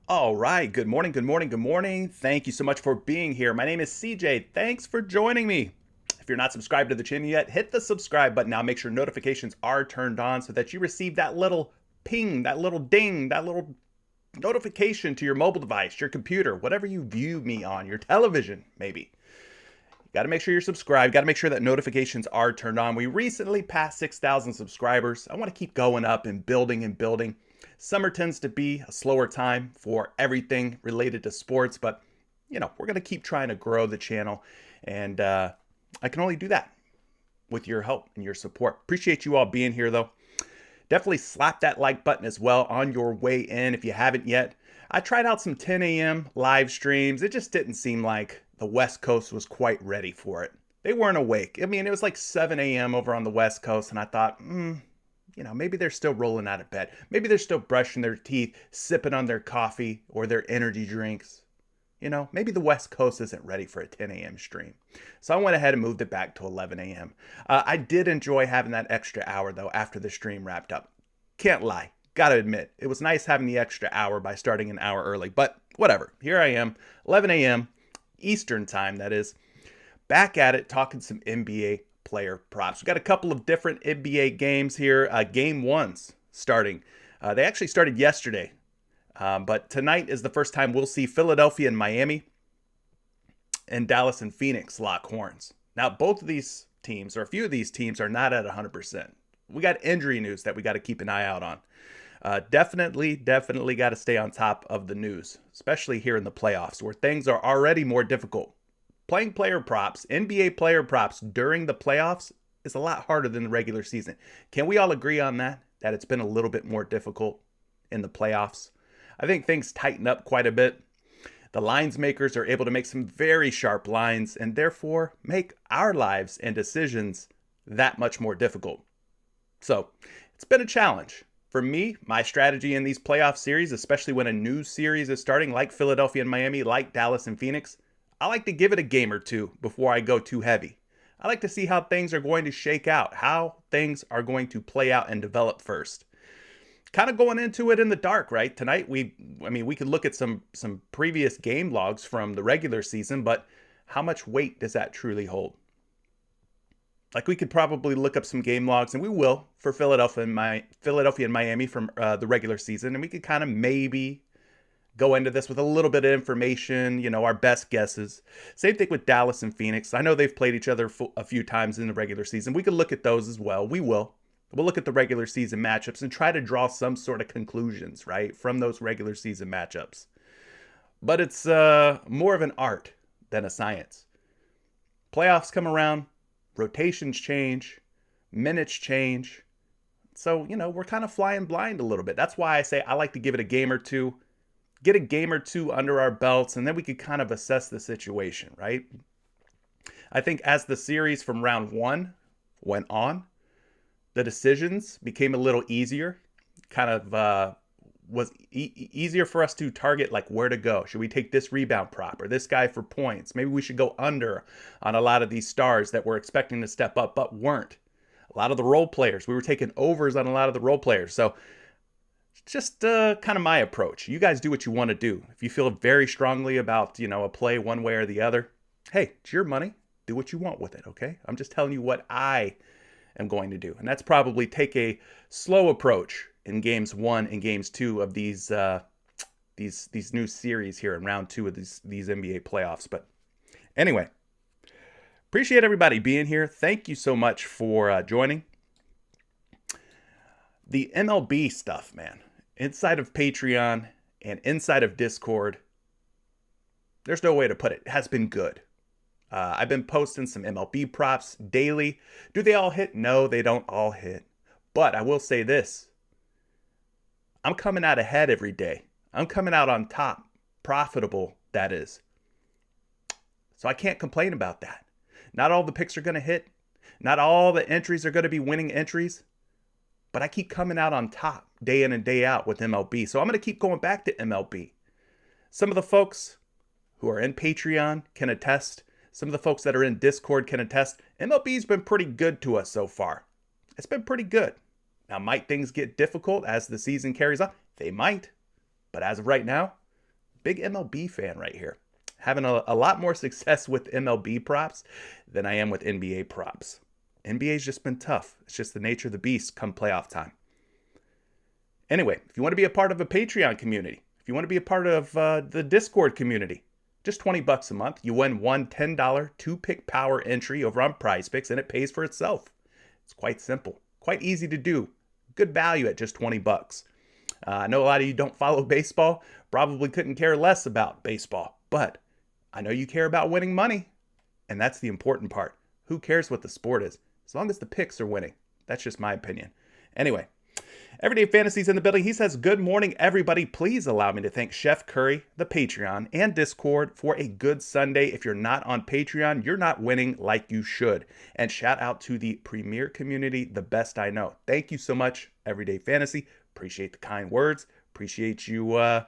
All right. Good morning. Good morning. Good morning. Thank you so much for being here. My name is CJ. Thanks for joining me. If you're not subscribed to the channel yet, hit the subscribe button now. Make sure notifications are turned on so that you receive that little ping, that little ding, that little notification to your mobile device, your computer, whatever you view me on, your television, maybe. You got to make sure you're subscribed. Got to make sure that notifications are turned on. We recently passed 6,000 subscribers. I want to keep going up and building and building. Summer tends to be a slower time for everything related to sports, but we're going to keep trying to grow the channel, and I can only do that with your help and your support. Appreciate you all being here, though. Definitely slap that like button as well on your way in if you haven't yet. I tried out some 10 a.m. live streams. It just didn't seem like the West Coast was quite ready for it. They weren't awake. I mean, it was like 7 a.m. over on the West Coast, and I thought, maybe they're still rolling out of bed. Maybe they're still brushing their teeth, sipping on their coffee or their energy drinks. Maybe the West Coast isn't ready for a 10 a.m. stream. So I went ahead and moved it back to 11 a.m. I did enjoy having that extra hour, though, after the stream wrapped up. Can't lie. Gotta admit, it was nice having the extra hour by starting an hour early. But whatever. Here I am, 11 a.m. Eastern time, that is. Back at it, talking some NBA player props. We've got a couple of different NBA games here. Game one's starting. They actually started yesterday. But tonight is the first time we'll see Philadelphia and Miami and Dallas and Phoenix lock horns. Now, both of these teams, or a few of these teams, are not at 100%. We got injury news that we got to keep an eye out on. Definitely got to stay on top of the news, especially here in the playoffs where things are already more difficult. Playing player props, NBA player props during the playoffs is a lot harder than the regular season. Can we all agree on that? That it's been a little bit more difficult in the playoffs? I think things tighten up quite a bit. The lines makers are able to make some very sharp lines and therefore make our lives and decisions that much more difficult. So it's been a challenge. For me, my strategy in these playoff series, especially when a new series is starting, like Philadelphia and Miami, like Dallas and Phoenix, I like to give it a game or two before I go too heavy. I like to see how things are going to shake out, how things are going to play out and develop first. Kind of going into it in the dark, right? Tonight, we could look at some previous game logs from the regular season, but how much weight does that truly hold? Like, we could probably look up some game logs, and we will, for Philadelphia and Miami from the regular season, and we could kind of maybe go into this with a little bit of information, our best guesses. Same thing with Dallas and Phoenix. I know they've played each other a few times in the regular season. We could look at those as well. We will. We'll look at the regular season matchups and try to draw some sort of conclusions, right, from those regular season matchups. But it's more of an art than a science. Playoffs come around, rotations change, minutes change. So, we're kind of flying blind a little bit. That's why I say I like to give it a game or two, get a game or two under our belts, and then we could kind of assess the situation, right? I think as the series from round one went on, the decisions became a little easier, kind of was easier for us to target, like where to go. Should we take this rebound prop or this guy for points? Maybe we should go under on a lot of these stars that we're expecting to step up but weren't. A lot of the role players, we were taking overs on a lot of the role players. So just kind of my approach. You guys do what you want to do. If you feel very strongly about, a play one way or the other, hey, it's your money. Do what you want with it, okay? I'm just telling you what I am going to do. And that's probably take a slow approach in games one and games two of these new series here in round two of these NBA playoffs. But anyway, appreciate everybody being here. Thank you so much for joining. The MLB stuff, man, inside of Patreon and inside of Discord, there's no way to put it. It has been good. I've been posting some MLB props daily. Do they all hit? No, they don't all hit. But I will say this. I'm coming out ahead every day. I'm coming out on top. Profitable, that is. So I can't complain about that. Not all the picks are going to hit. Not all the entries are going to be winning entries. But I keep coming out on top day in and day out with MLB. So I'm going to keep going back to MLB. Some of the folks who are in Patreon can attest. Some of the folks that are in Discord can attest. MLB's been pretty good to us so far. It's been pretty good. Now, might things get difficult as the season carries on? They might. But as of right now, Big MLB fan right here. Having a lot more success with MLB props than I am with NBA props. NBA's just been tough. It's just the nature of the beast come playoff time. Anyway, if you want to be a part of a Patreon community, if you want to be a part of the Discord community, just $20 a month, you win one $10 two-pick power entry over on PrizePicks, and it pays for itself. It's quite simple, quite easy to do. Good value at just $20. I know a lot of you don't follow baseball, probably couldn't care less about baseball, but I know you care about winning money, and that's the important part. Who cares what the sport is, as long as the picks are winning? That's just my opinion. Anyway, Everyday Fantasy's in the building. He says, good morning, everybody. Please allow me to thank Chef Curry, the Patreon, and Discord for a good Sunday. If you're not on Patreon, you're not winning like you should. And shout out to the premier community, the best I know. Thank you so much, Everyday Fantasy. Appreciate the kind words. Appreciate you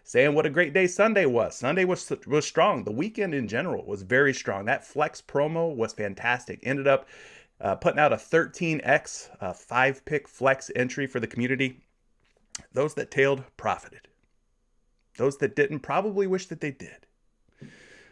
saying what a great day Sunday was. Sunday was strong. The weekend in general was very strong. That flex promo was fantastic. Ended up putting out a 13x 5-pick flex entry for the community. Those that tailed profited. Those that didn't probably wish that they did.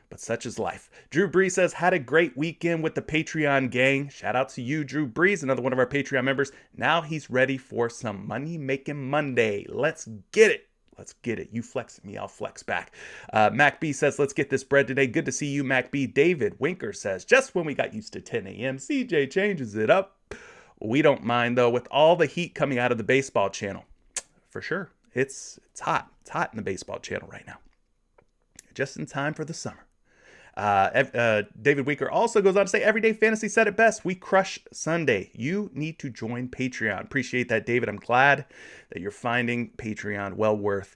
But such is life. Drew Brees says, had a great weekend with the Patreon gang. Shout out to you, Drew Brees, another one of our Patreon members. Now he's ready for some Money Making Monday. Let's get it. Let's get it. You flex me, I'll flex back. Mac B says, let's get this bread today. Good to see you, Mac B. David Winker says, just when we got used to 10 a.m., CJ changes it up. We don't mind, though, with all the heat coming out of the baseball channel. For sure. It's hot. It's hot in the baseball channel right now. Just in time for the summer. David Winker also goes on to say, Everyday Fantasy said it best. We crush Sunday. You need to join Patreon. Appreciate that, David. I'm glad that you're finding Patreon well worth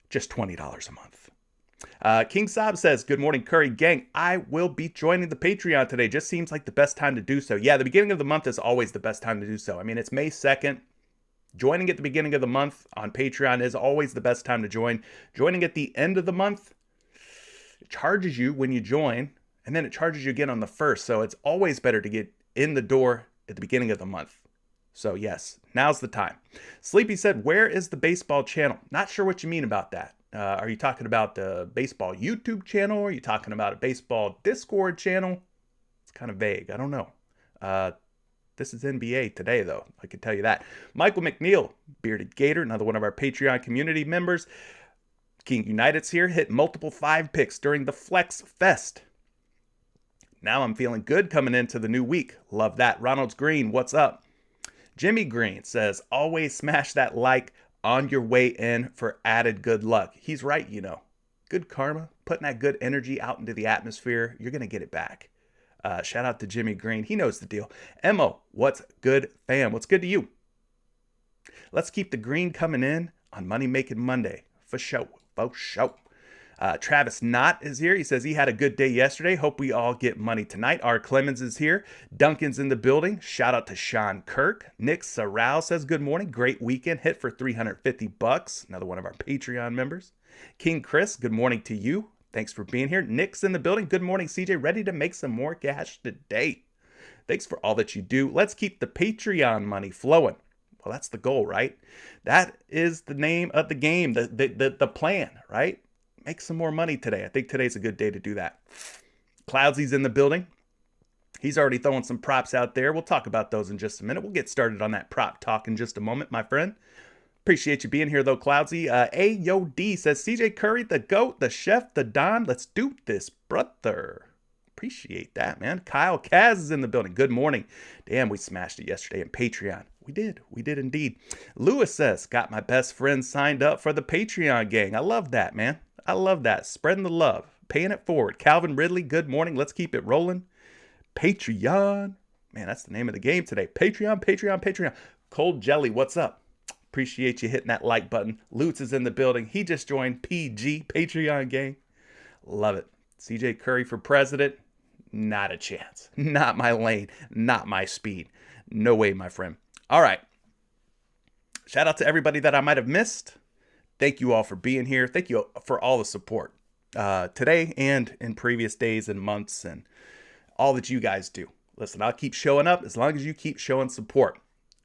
just $20 a month. King Saab says, good morning, Curry gang. I will be joining the Patreon today. Just seems like the best time to do so. Yeah, the beginning of the month is always the best time to do so. I mean, it's May 2nd. Joining at the beginning of the month on Patreon is always the best time to join. Joining at the end of the month, it charges you when you join, and then it charges you again on the 1st. So it's always better to get in the door at the beginning of the month. So yes, now's the time. Sleepy said, where is the baseball channel? Not sure what you mean about that. Are you talking about the baseball YouTube channel? Are you talking about a baseball Discord channel? It's kind of vague. I don't know. This is NBA today, though. I can tell you that. Michael McNeil, Bearded Gator, another one of our Patreon community members. King United's here, hit multiple 5 picks during the Flex Fest. Now I'm feeling good coming into the new week. Love that. Ronald's Green, what's up? Jimmy Green says, always smash that like on your way in for added good luck. He's right, you know. Good karma, putting that good energy out into the atmosphere, you're going to get it back. Shout out to Jimmy Green. He knows the deal. Emo, what's good, fam? What's good to you? Let's keep the green coming in on Money Making Monday. For sure. For sure. Travis Knott is here. He says he had a good day yesterday. Hope we all get money tonight. R. Clemens is here. Duncan's in the building. Shout out to Sean Kirk. Nick Sorrell says good morning. Great weekend. Hit for $350. Another one of our Patreon members. King Chris, good morning to you. Thanks for being here. Nick's in the building. Good morning, CJ. Ready to make some more cash today. Thanks for all that you do. Let's keep the Patreon money flowing. Well, that's the goal, right? That is the name of the game, the plan, right? Make some more money today. I think today's a good day to do that. Cloudsy's in the building. He's already throwing some props out there. We'll talk about those in just a minute. We'll get started on that prop talk in just a moment, my friend. Appreciate you being here, though, Cloudsy. AYOD says, CJ Curry, the GOAT, the chef, the Don. Let's do this, brother. Appreciate that, man. Kyle Kaz is in the building. Good morning. Damn, we smashed it yesterday in Patreon. We did indeed. Lewis says, got my best friend signed up for the Patreon gang. I love that, man. I love that. Spreading the love. Paying it forward. Calvin Ridley, good morning. Let's keep it rolling. Patreon. Man, that's the name of the game today. Patreon. Cold Jelly, what's up? Appreciate you hitting that like button. Lutz is in the building. He just joined PG, Patreon gang. Love it. CJ Curry for president. Not a chance. Not my lane. Not my speed. No way, my friend. All right. Shout out to everybody that I might have missed. Thank you all for being here. Thank you for all the support today and in previous days and months and all that you guys do. Listen, I'll keep showing up as long as you keep showing support.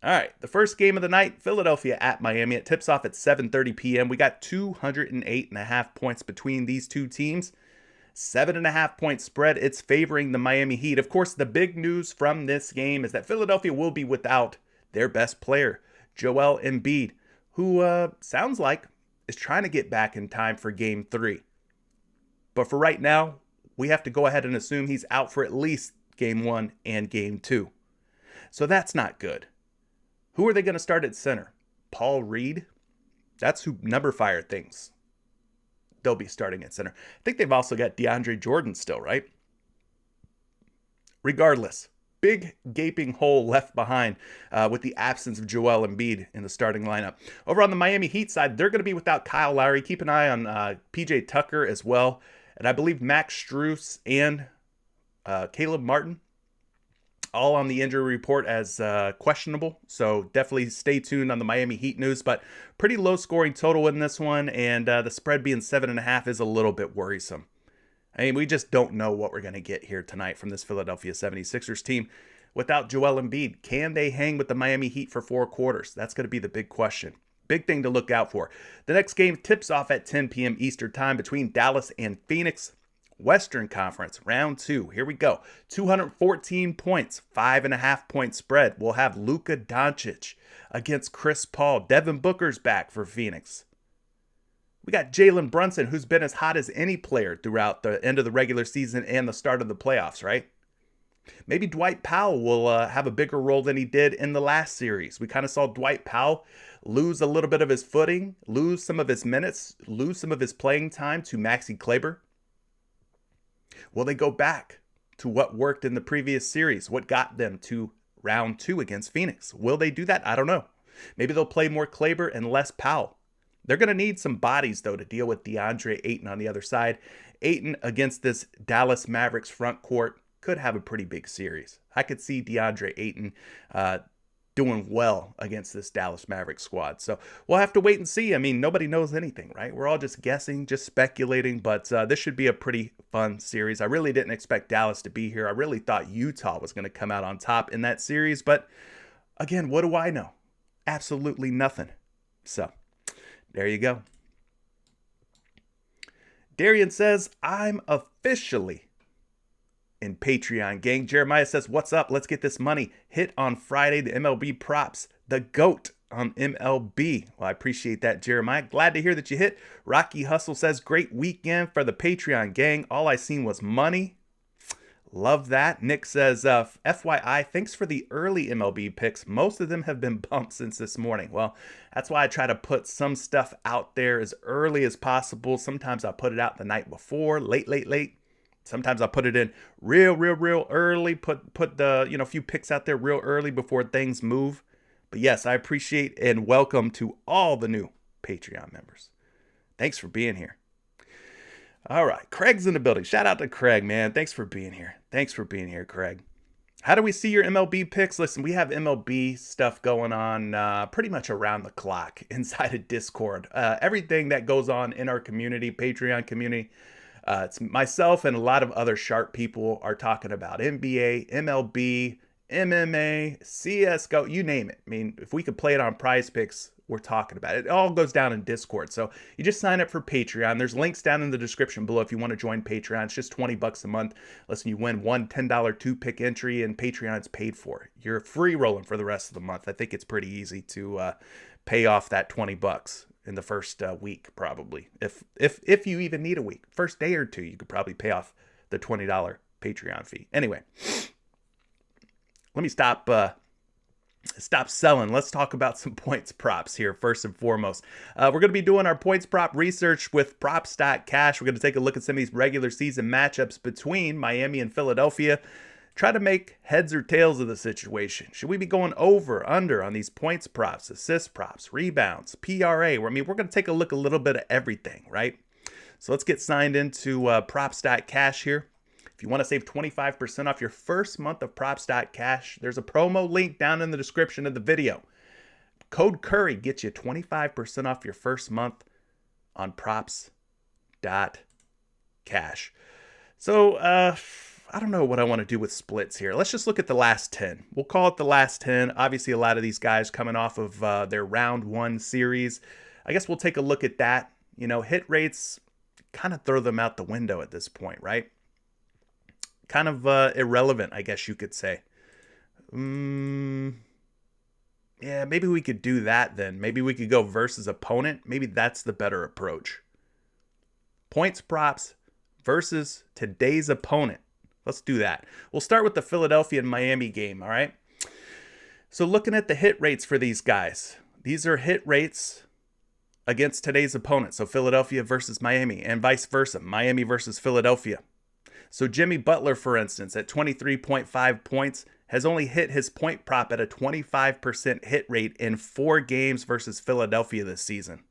All right, the first game of the night, Philadelphia at Miami. It tips off at 7:30 p.m. We got 208.5 points between these two teams. 7.5 point spread. It's favoring the Miami Heat. Of course, the big news from this game is that Philadelphia will be without their best player, Joel Embiid, who sounds like is trying to get back in time for Game 3. But for right now, we have to go ahead and assume he's out for at least Game 1 and Game 2. So that's not good. Who are they going to start at center? Paul Reed? That's who Number Fire thinks they'll be starting at center. I think they've also got DeAndre Jordan still, right? Regardless, big gaping hole left behind with the absence of Joel Embiid in the starting lineup. Over on the Miami Heat side, they're going to be without Kyle Lowry. Keep an eye on PJ Tucker as well. And I believe Max Strus and Caleb Martin all on the injury report as questionable. So definitely stay tuned on the Miami Heat news. But pretty low scoring total in this one. And the spread being 7.5 is a little bit worrisome. I mean, we just don't know what we're going to get here tonight from this Philadelphia 76ers team without Joel Embiid. Can they hang with the Miami Heat for 4 quarters? That's going to be the big question. Big thing to look out for. The next game tips off at 10 p.m. Eastern time between Dallas and Phoenix. Western Conference, round 2. Here we go. 214 points, 5.5 point spread. We'll have Luka Doncic against Chris Paul. Devin Booker's back for Phoenix. We got Jalen Brunson, who's been as hot as any player throughout the end of the regular season and the start of the playoffs, right? Maybe Dwight Powell will have a bigger role than he did in the last series. We kind of saw Dwight Powell lose a little bit of his footing, lose some of his minutes, lose some of his playing time to Maxi Kleber. Will they go back to what worked in the previous series? What got them to round 2 against Phoenix? Will they do that? I don't know. Maybe they'll play more Kleber and less Powell. They're going to need some bodies, though, to deal with DeAndre Ayton on the other side. Ayton against this Dallas Mavericks front court could have a pretty big series. I could see DeAndre Ayton doing well against this Dallas Mavericks squad. So we'll have to wait and see. I mean, nobody knows anything, right? We're all just guessing, just speculating, but this should be a pretty fun series. I really didn't expect Dallas to be here. I really thought Utah was going to come out on top in that series, but again, what do I know? Absolutely nothing. So there you go. Darian says, I'm officially in Patreon, gang. Jeremiah says, what's up? Let's get this money. Hit on Friday, the MLB props, the GOAT on MLB. Well, I appreciate that, Jeremiah. Glad to hear that you hit. Rocky Hustle says, great weekend for the Patreon, gang. All I seen was money. Love that. Nick says, FYI, thanks for the early MLB picks. Most of them have been bumped since this morning. Well, that's why I try to put some stuff out there as early as possible. Sometimes I put it out the night before, late. Sometimes I'll put it in real early, put the, few picks out there real early before things move. But yes, I appreciate and welcome to all the new Patreon members. Thanks for being here. All right, Craig's in the building. Shout out to Craig, man. Thanks for being here. Craig. How do we see your MLB picks? Listen, we have MLB stuff going on pretty much around the clock inside of Discord. Everything that goes on in our community, Patreon community, it's myself and a lot of other sharp people are talking about NBA, MLB, MMA, CSGO, you name it. I mean, if we could play it on PrizePicks, we're talking about it. It all goes down in Discord. So you just sign up for Patreon. There's links down in the description below if you want to join Patreon. It's just $20 a month. Listen, you win one $10 2-pick entry and Patreon's paid for. You're free rolling for the rest of the month. I think it's pretty easy to pay off that $20 in the first week, probably. If you even need a week. First day or two, you could probably pay off the $20 Patreon fee. Anyway, let me stop selling. Let's talk about some points props here first and foremost. We're going to be doing our points prop research with props.cash. We're going to take a look at some of these regular season matchups between Miami and Philadelphia. Try to make heads or tails of the situation. Should we be going over, under on these points props, assist props, rebounds, PRA? I mean, we're going to take a look a little bit of everything, right? So let's get signed into props.cash here. If you want to save 25% off your first month of props.cash, there's a promo link down in the description of the video. Code Curry gets you 25% off your first month on props.cash. So, I don't know what I want to do with splits here. Let's just look at the last 10. We'll call it the last 10. Obviously, a lot of these guys coming off of their round 1 series. I guess we'll take a look at that. Hit rates, kind of throw them out the window at this point, right? Kind of irrelevant, I guess you could say. Yeah, maybe we could do that then. Maybe we could go versus opponent. Maybe that's the better approach. Points props versus today's opponent. Let's do that. We'll start with the Philadelphia and Miami game, all right? So looking at the hit rates for these guys. These are hit rates against today's opponent. So Philadelphia versus Miami and vice versa. Miami versus Philadelphia. So Jimmy Butler, for instance, at 23.5 points, has only hit his point prop at a 25% hit rate in 4 games versus Philadelphia this season.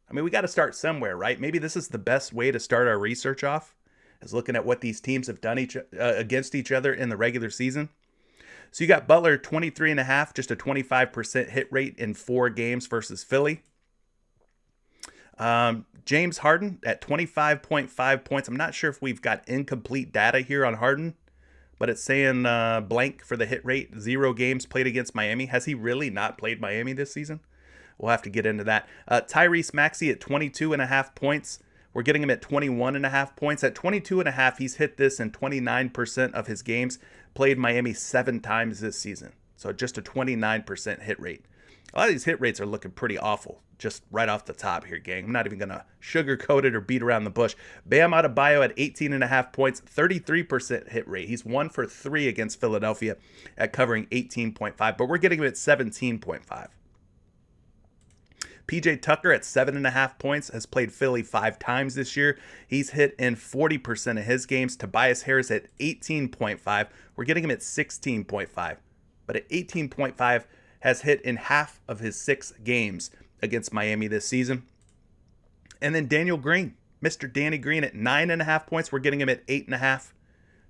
I mean, we got to start somewhere, right? Maybe this is the best way to start our research off, is looking at what these teams have done against each other in the regular season. So you got Butler 23.5, just a 25% hit rate in 4 games versus Philly. James Harden at 25.5 points. I'm not sure if we've got incomplete data here on Harden, but it's saying blank for the hit rate. 0 games played against Miami. Has he really not played Miami this season? We'll have to get into that. Tyrese Maxey at 22.5 points. We're getting him at 21.5 points. At 22.5, he's hit this in 29% of his games. Played Miami 7 times this season. So just a 29% hit rate. A lot of these hit rates are looking pretty awful, just right off the top here, gang. I'm not even going to sugarcoat it or beat around the bush. Bam Adebayo at 18.5 points, 33% hit rate. He's 1 for 3 against Philadelphia at covering 18.5, but we're getting him at 17.5. PJ Tucker at 7.5 points has played Philly 5 times this year. He's hit in 40% of his games. Tobias Harris at 18.5. We're getting him at 16.5. But at 18.5, has hit in half of his 6 games against Miami this season. And then Daniel Green, Mr. Danny Green at 9.5 points. We're getting him at 8.5.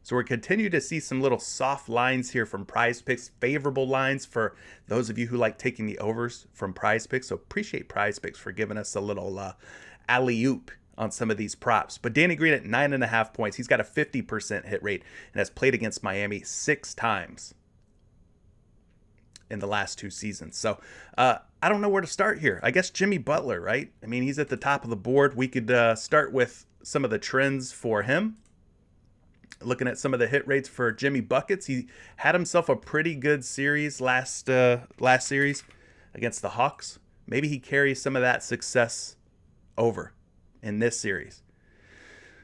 So we're continuing to see some little soft lines here from PrizePicks, favorable lines for those of you who like taking the overs from PrizePicks. So appreciate PrizePicks for giving us a little alley-oop on some of these props. But Danny Green at 9.5 points. He's got a 50% hit rate and has played against Miami 6 times in the last 2 seasons. So I don't know where to start here. I guess Jimmy Butler, right? I mean, he's at the top of the board. We could start with some of the trends for him. Looking at some of the hit rates for Jimmy Buckets, he had himself a pretty good series last series against the Hawks. Maybe he carries some of that success over in this series.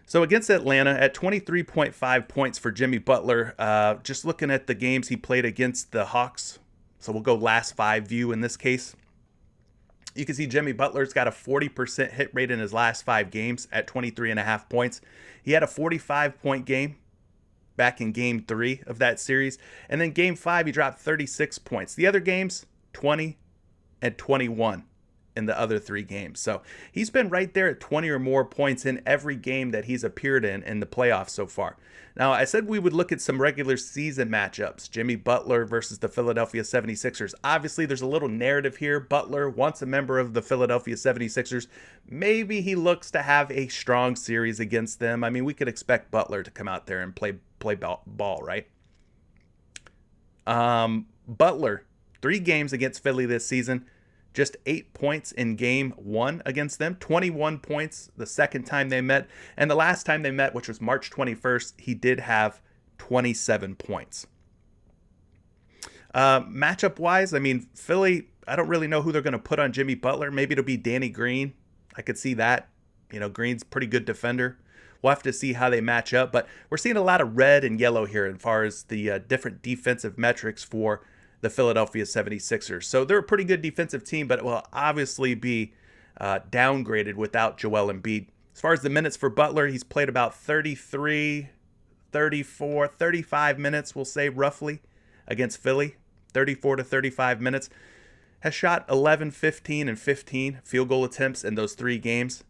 So against Atlanta at 23.5 points for Jimmy Butler, just looking at the games he played against the Hawks. So we'll go last 5 view in this case. You can see Jimmy Butler's got a 40% hit rate in his last 5 games at 23.5 points. He had a 45-point game back in game 3 of that series. And then game 5, he dropped 36 points. The other games, 20 and 21 in the other 3 games. So he's been right there at 20 or more points in every game that he's appeared in the playoffs so far. Now, I said we would look at some regular season matchups. Jimmy Butler versus the Philadelphia 76ers. Obviously, there's a little narrative here. Butler, once a member of the Philadelphia 76ers, maybe he looks to have a strong series against them. I mean, we could expect Butler to come out there and play ball, right? Butler, 3 games against Philly this season. Just 8 points in game 1 against them. 21 points the second time they met. And the last time they met, which was March 21st, he did have 27 points. Matchup-wise, I mean, Philly, I don't really know who they're going to put on Jimmy Butler. Maybe it'll be Danny Green. I could see that. Green's a pretty good defender. We'll have to see how they match up. But we're seeing a lot of red and yellow here as far as the different defensive metrics for the Philadelphia 76ers. So they're a pretty good defensive team, but it will obviously be downgraded without Joel Embiid. As far as the minutes for Butler, he's played about 33, 34, 35 minutes, we'll say roughly, against Philly. 34 to 35 minutes. Has shot 11, 15, and 15 field goal attempts in those 3 games.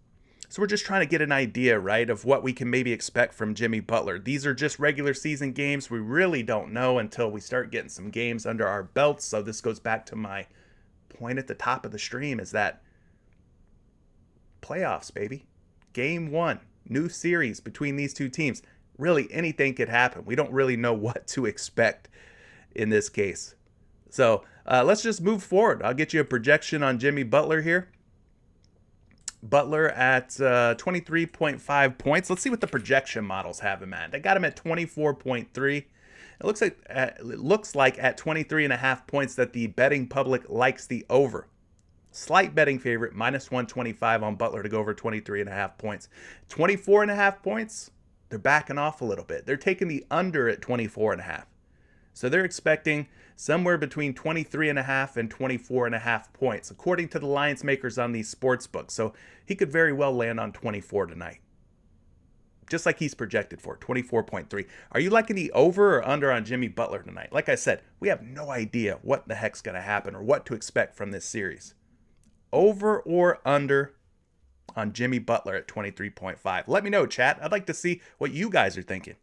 So we're just trying to get an idea, right, of what we can maybe expect from Jimmy Butler. These are just regular season games. We really don't know until we start getting some games under our belts. So this goes back to my point at the top of the stream, is that playoffs, baby. Game 1, new series between these 2 teams. really anything could happen. We don't really know what to expect in this case. So let's just move forward. I'll get you a projection on Jimmy Butler here. Butler at 23.5 points. Let's see what the projection models have him at. They got him at 24.3. It looks like at 23.5 points that the betting public likes the over. Slight betting favorite, minus 125 on Butler to go over 23.5 points. 24.5 points, they're backing off a little bit. They're taking the under at 24.5. So they're expecting somewhere between 23.5 and 24.5 points, according to the lines makers on these sports books. So he could very well land on 24 tonight, just like he's projected for, 24.3. Are you liking the over or under on Jimmy Butler tonight? Like I said, we have no idea what the heck's going to happen or what to expect from this series. Over or under on Jimmy Butler at 23.5. Let me know, chat. I'd like to see what you guys are thinking.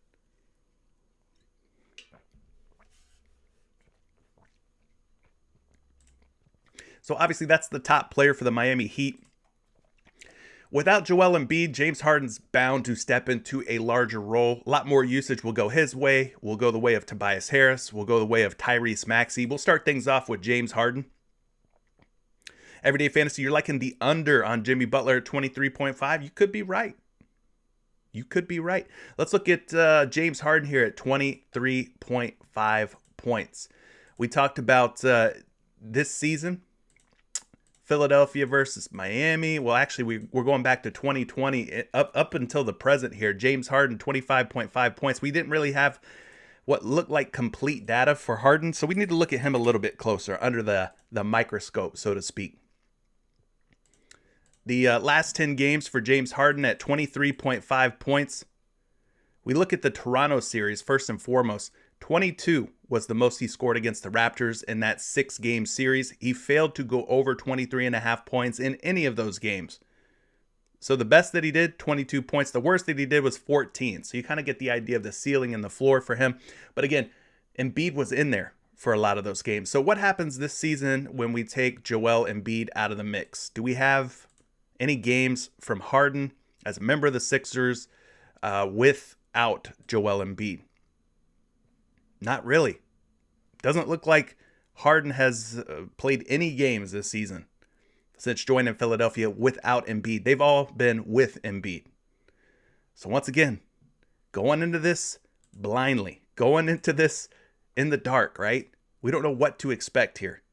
So obviously that's the top player for the Miami Heat. Without Joel Embiid, James Harden's bound to step into a larger role. A lot more usage will go his way. Will go the way of Tobias Harris. Will go the way of Tyrese Maxey. We'll start things off with James Harden. Everyday Fantasy, you're liking the under on Jimmy Butler at 23.5. You could be right. You could be right. Let's look at James Harden here at 23.5 points. We talked about this season, Philadelphia versus Miami. Well, actually, we're going back to 2020 up until the present here. James Harden, 25.5 points. We didn't really have what looked like complete data for Harden, so we need to look at him a little bit closer under the microscope, so to speak. The last 10 games for James Harden at 23.5 points. We look at the Toronto series first and foremost. 22 was the most he scored against the Raptors in that 6-game series. He failed to go over 23.5 points in any of those games. So the best that he did, 22 points. The worst that he did was 14. So you kind of get the idea of the ceiling and the floor for him. But again, Embiid was in there for a lot of those games. So what happens this season when we take Joel Embiid out of the mix? Do we have any games from Harden as a member of the Sixers without Joel Embiid? Not really. Doesn't look like Harden has played any games this season since joining Philadelphia without Embiid. They've all been with Embiid. So once again, going into this blindly, going into this in the dark, right? We don't know what to expect here.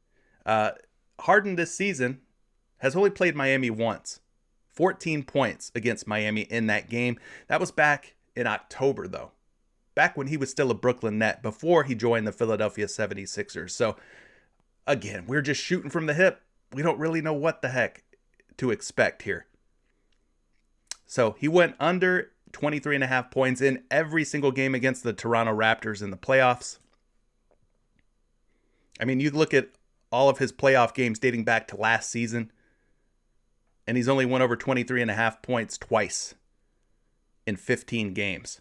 Harden this season has only played Miami once. 14 points against Miami in that game. That was back in October, though. Back when he was still a Brooklyn Net, before he joined the Philadelphia 76ers. So, again, we're just shooting from the hip. We don't really know what the heck to expect here. So, he went under 23.5 points in every single game against the Toronto Raptors in the playoffs. I mean, you look at all of his playoff games dating back to last season, and he's only went over 23.5 points twice in 15 games.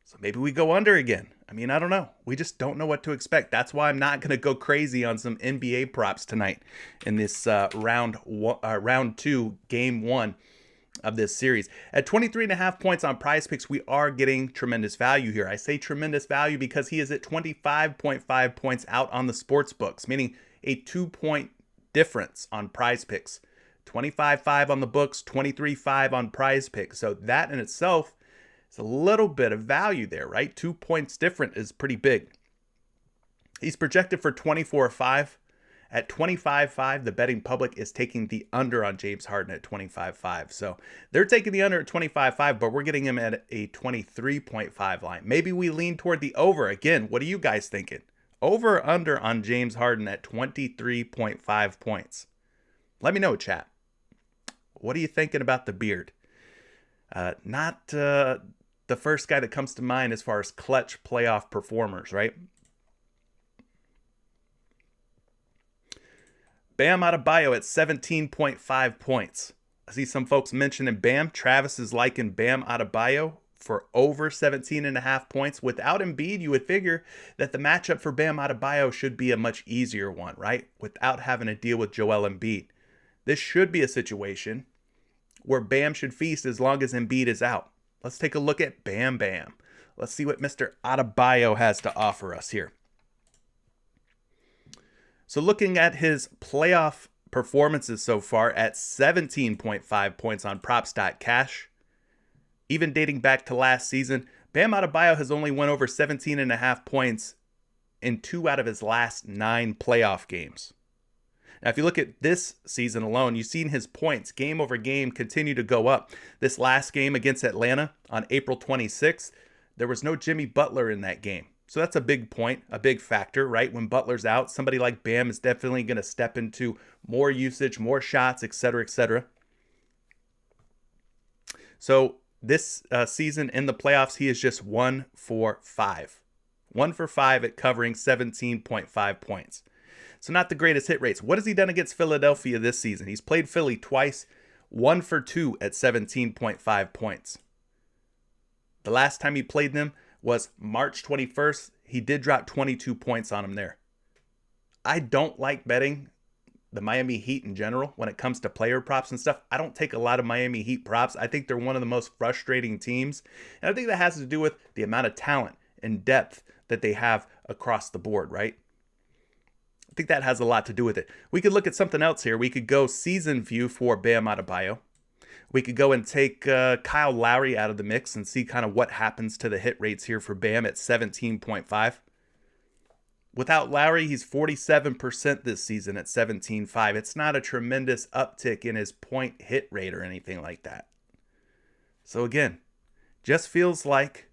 So maybe we go under again. I mean, I don't know. We just don't know what to expect. That's why I'm not going to go crazy on some NBA props tonight in this round 2, game 1 of this series. At 23.5 points on PrizePicks, we are getting tremendous value here. I say tremendous value because he is at 25.5 points out on the sports books, meaning a 2-point difference on PrizePicks. 25.5 on the books, 23.5 on PrizePicks. So that in itself, it's a little bit of value there, right? 2 points different is pretty big. He's projected for 24.5. At 25.5, the betting public is taking the under on James Harden at 25.5. So they're taking the under at 25.5, but we're getting him at a 23.5 line. Maybe we lean toward the over. Again, what are you guys thinking? Over or under on James Harden at 23.5 points? Let me know, chat. What are you thinking about the beard? Not the first guy that comes to mind as far as clutch playoff performers, right? Bam Adebayo at 17.5 points. I see some folks mentioning Bam. Travis is liking Bam Adebayo for over 17.5 points. Without Embiid, you would figure that the matchup for Bam Adebayo should be a much easier one, right? Without having to deal with Joel Embiid. This should be a situation where Bam should feast as long as Embiid is out. Let's take a look at Bam Bam. Let's see what Mr. Adebayo has to offer us here. So looking at his playoff performances so far at 17.5 points on props.cash, even dating back to last season, Bam Adebayo has only went over 17.5 points in 2 out of his last 9 playoff games. Now, if you look at this season alone, you've seen his points game over game continue to go up. This last game against Atlanta on April 26th, there was no Jimmy Butler in that game. So that's a big point, a big factor, right? When Butler's out, somebody like Bam is definitely going to step into more usage, more shots, etc., etc. So this season in the playoffs, he is just 1 for 5. 1 for 5 at covering 17.5 points. So not the greatest hit rates. What has he done against Philadelphia this season? He's played Philly twice, 1 for 2 at 17.5 points. The last time he played them was March 21st. He did drop 22 points on him there. I don't like betting the Miami Heat in general when it comes to player props and stuff. I don't take a lot of Miami Heat props. I think they're one of the most frustrating teams. And I think that has to do with the amount of talent and depth that they have across the board, right? I think that has a lot to do with it. We could look at something else here. We could go season view for Bam Adebayo. We could go and take Kyle Lowry out of the mix and see kind of what happens to the hit rates here for Bam at 17.5. Without Lowry, he's 47% this season at 17.5. It's not a tremendous uptick in his point hit rate or anything like that. So again, just feels like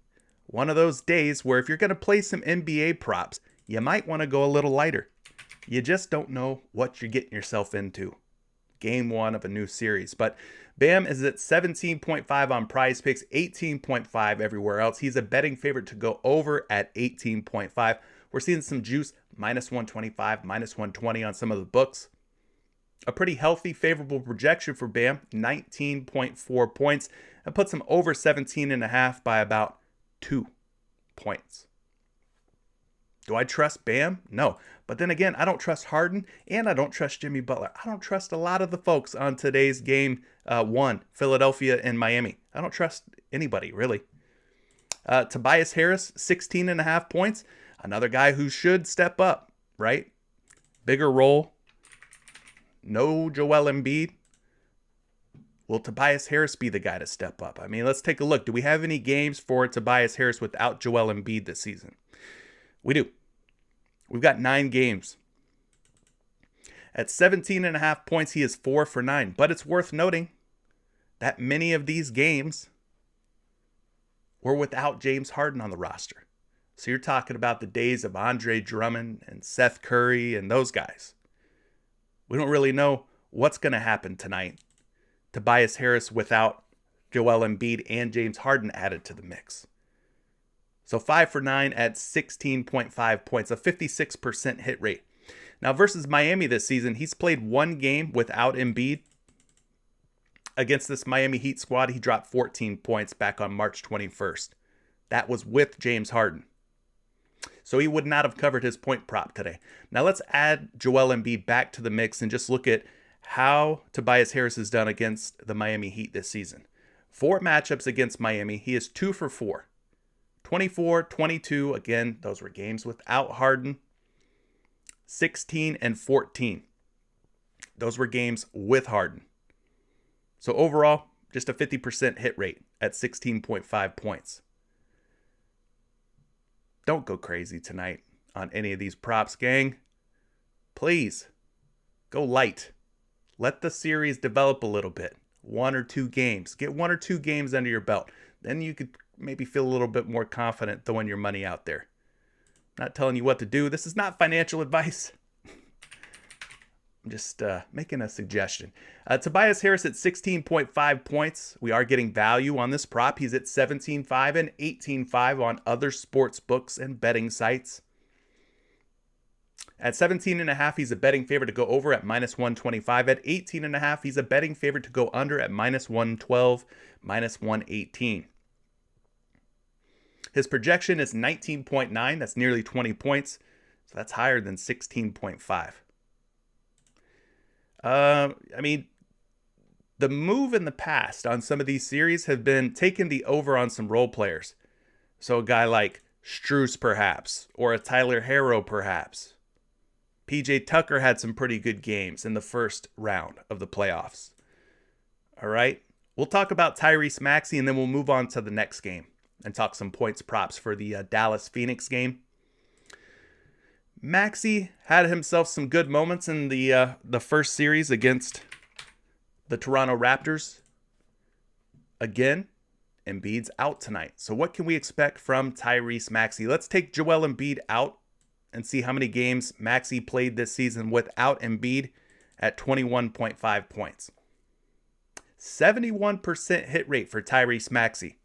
one of those days where if you're going to play some NBA props, you might want to go a little lighter. You just don't know what you're getting yourself into. Game 1 of a new series. But Bam is at 17.5 on PrizePicks, 18.5 everywhere else. He's a betting favorite to go over at 18.5. We're seeing some juice, minus 125, minus 120 on some of the books. A pretty healthy, favorable projection for Bam, 19.4 points. That puts him over 17.5 by about 2 points. Do I trust Bam? No. But then again, I don't trust Harden and I don't trust Jimmy Butler. I don't trust a lot of the folks on today's game 1, Philadelphia and Miami. I don't trust anybody, really. Tobias Harris, 16.5 points. Another guy who should step up, right? Bigger role. No Joel Embiid. Will Tobias Harris be the guy to step up? I mean, let's take a look. Do we have any games for Tobias Harris without Joel Embiid this season? We do. We've got 9 games. At 17.5 points, he is 4 for 9. But it's worth noting that many of these games were without James Harden on the roster. So you're talking about the days of Andre Drummond and Seth Curry and those guys. We don't really know what's going to happen tonight. Tobias Harris without Joel Embiid and James Harden added to the mix. So 5 for 9 at 16.5 points, a 56% hit rate. Now versus Miami this season, he's played 1 game without Embiid. Against this Miami Heat squad, he dropped 14 points back on March 21st. That was with James Harden. So he would not have covered his point prop today. Now let's add Joel Embiid back to the mix and just look at how Tobias Harris has done against the Miami Heat this season. 4 matchups against Miami. He is 2 for 4. 24, 22. Again, those were games without Harden. 16 and 14. Those were games with Harden. So overall, just a 50% hit rate at 16.5 points. Don't go crazy tonight on any of these props, gang. Please, go light. Let the series develop a little bit. 1 or 2 games. Get 1 or 2 games under your belt. Then you could maybe feel a little bit more confident throwing your money out there. I'm not telling you what to do. This is not financial advice. I'm just making a suggestion. Tobias Harris at 16.5 points. We are getting value on this prop. He's at 17.5 and 18.5 on other sports books and betting sites. At 17.5, he's a betting favorite to go over at minus 125. At 18.5, he's a betting favorite to go under at minus 112, minus 118. His projection is 19.9. That's nearly 20 points. So that's higher than 16.5. I mean, the move in the past on some of these series have been taking the over on some role players. So a guy like Strus perhaps, or a Tyler Herro perhaps. PJ Tucker had some pretty good games in the first round of the playoffs. All right. We'll talk about Tyrese Maxey, and then we'll move on to the next game and talk some points props for the Dallas-Phoenix game. Maxey had himself some good moments in the first series against the Toronto Raptors. Again, Embiid's out tonight. So what can we expect from Tyrese Maxey? Let's take Joel Embiid out and see how many games Maxey played this season without Embiid at 21.5 points. 71% hit rate for Tyrese Maxey.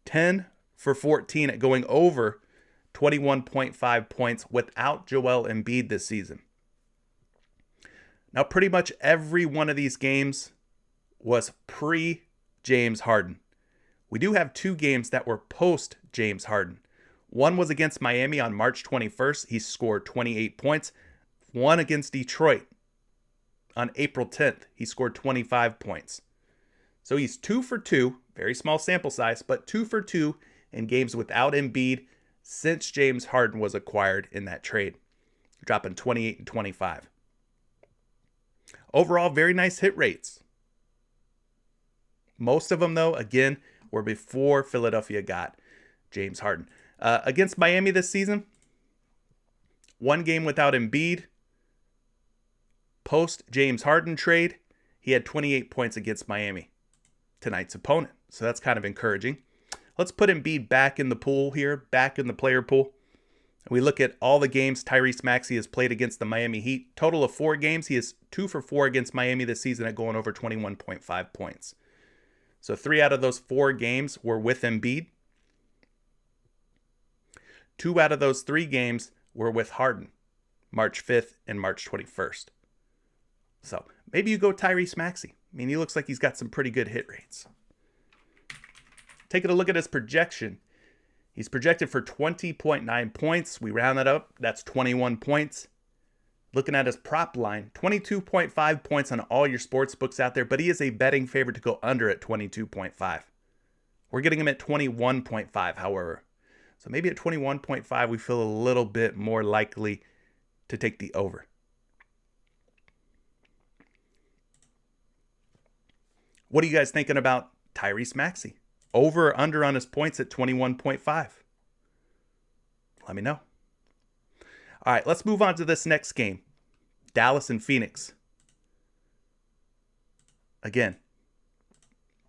10 for 14 at going over 21.5 points without Joel Embiid this season. Now, pretty much every one of these games was pre-James Harden. We do have 2 games that were post-James Harden. One was against Miami on March 21st. He scored 28 points. One against Detroit on April 10th. He scored 25 points. So he's 2 for 2, very small sample size, but 2 for 2 in games without Embiid since James Harden was acquired in that trade, dropping 28 and 25. Overall, very nice hit rates. Most of them, though, again, were before Philadelphia got James Harden. Against Miami this season, 1 game without Embiid. Post James Harden trade, he had 28 points against Miami, tonight's opponent. So that's kind of encouraging. Let's put Embiid back in the pool here, back in the player pool. We look at all the games Tyrese Maxey has played against the Miami Heat. Total of 4 games. He is 2 for 4 against Miami this season at going over 21.5 points. So 3 out of those 4 games were with Embiid. 2 out of those 3 games were with Harden, March 5th and March 21st. So maybe you go Tyrese Maxey. I mean, he looks like he's got some pretty good hit rates. Taking a look at his projection. He's projected for 20.9 points. We round that up. That's 21 points. Looking at his prop line, 22.5 points on all your sports books out there, but he is a betting favorite to go under at 22.5. We're getting him at 21.5, however. So maybe at 21.5, we feel a little bit more likely to take the over. What are you guys thinking about Tyrese Maxey? Over or under on his points at 21.5? Let me know. All right, let's move on to this next game. Dallas and Phoenix. Again,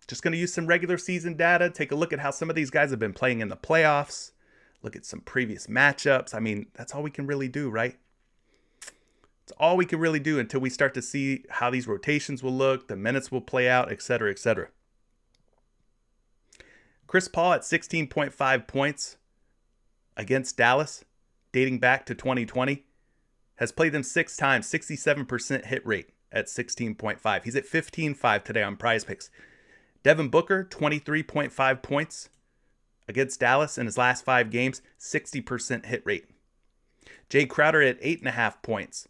just going to use some regular season data. Take a look at how some of these guys have been playing in the playoffs. Look at some previous matchups. I mean, that's all we can really do, right? It's all we can really do until we start to see how these rotations will look, the minutes will play out, etc., etc. Chris Paul at 16.5 points against Dallas, dating back to 2020, has played them 6 times, 67% hit rate at 16.5. He's at 15.5 today on PrizePicks. Devin Booker, 23.5 points against Dallas in his last 5 games, 60% hit rate. Jay Crowder at 8.5 points,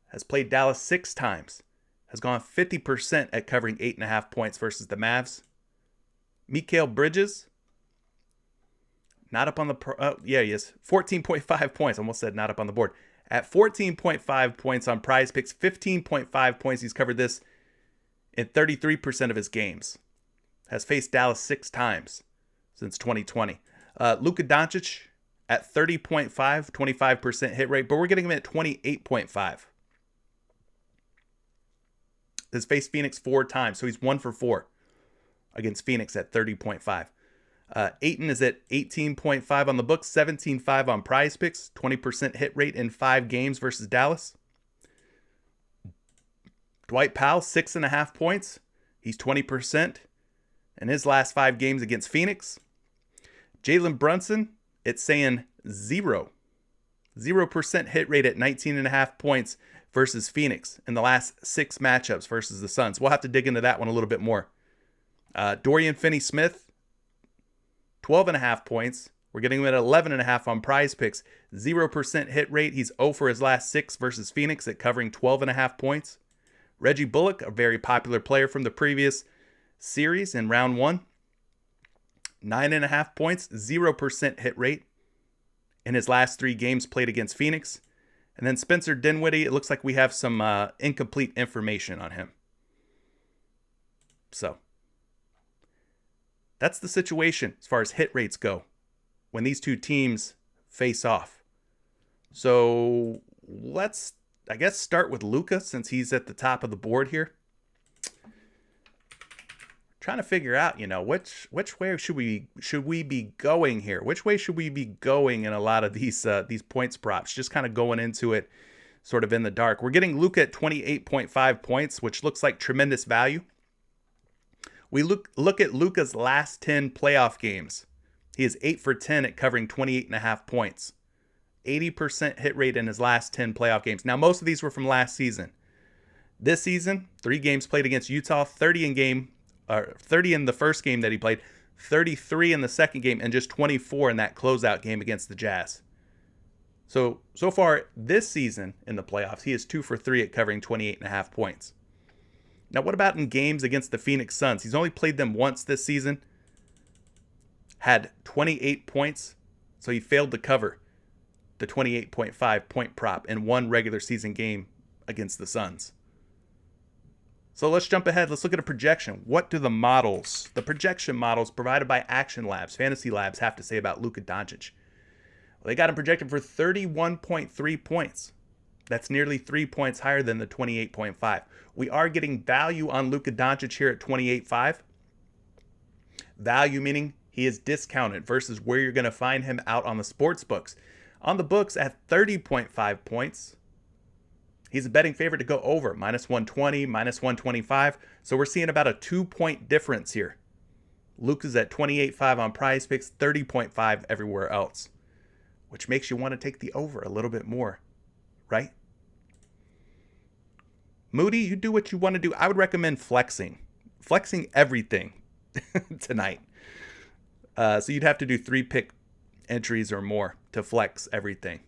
has played Dallas 6 times, has gone 50% at covering 8.5 points versus the Mavs. Mikal Bridges, not up on the, he is, 14.5 points, almost said not up on the board. At 14.5 points on PrizePicks, 15.5 points, he's covered this in 33% of his games. Has faced Dallas 6 times since 2020. Luka Doncic at 30.5, 25% hit rate, but we're getting him at 28.5. Has faced Phoenix 4 times, so he's 1 for 4 against Phoenix at 30.5. Ayton is at 18.5 on the books, 17.5 on PrizePicks, 20% hit rate in 5 games versus Dallas. Dwight Powell, 6.5 points. He's 20% in his last 5 games against Phoenix. Jalen Brunson, it's saying 0% hit rate at 19.5 points versus Phoenix in the last 6 matchups versus the Suns. We'll have to dig into that one a little bit more. Dorian Finney-Smith, 12.5 points. We're getting him at 11.5 on PrizePicks. 0% hit rate. He's 0 for his last 6 versus Phoenix at covering 12.5 points. Reggie Bullock, a very popular player from the previous series in round 1. 9.5 points, 0% hit rate in his last 3 games played against Phoenix. And then Spencer Dinwiddie, it looks like we have some incomplete information on him. So that's the situation as far as hit rates go when these two teams face off. So let's, I guess, start with Luka since he's at the top of the board here. Trying to figure out, which way should we be going here? Which way should we be going in a lot of these points props? Just kind of going into it sort of in the dark. We're getting Luka at 28.5 points, which looks like tremendous value. We look at Luka's last 10 playoff games. He is 8 for 10 at covering 28.5 points. 80% hit rate in his last 10 playoff games. Now, most of these were from last season. This season, 3 games played against Utah, 30 in the first game that he played, 33 in the second game, and just 24 in that closeout game against the Jazz. So far this season in the playoffs, he is 2 for 3 at covering 28.5 points. Now, what about in games against the Phoenix Suns? He's only played them once this season, had 28 points, so he failed to cover the 28.5 point prop in one regular season game against the Suns. So let's jump ahead. Let's look at a projection. What do the projection models provided by Action Labs, Fantasy Labs, have to say about Luka Doncic? Well, they got him projected for 31.3 points. That's nearly 3 points higher than the 28.5. We are getting value on Luka Doncic here at 28.5. Value meaning he is discounted versus where you're going to find him out on the sports books. On the books at 30.5 points, he's a betting favorite to go over, minus 120, minus 125. So we're seeing about a 2-point difference here. Luka's at 28.5 on PrizePicks, 30.5 everywhere else, which makes you want to take the over a little bit more, right? Moody, you do what you want to do. I would recommend flexing everything tonight. So you'd have to do 3 pick entries or more to flex everything.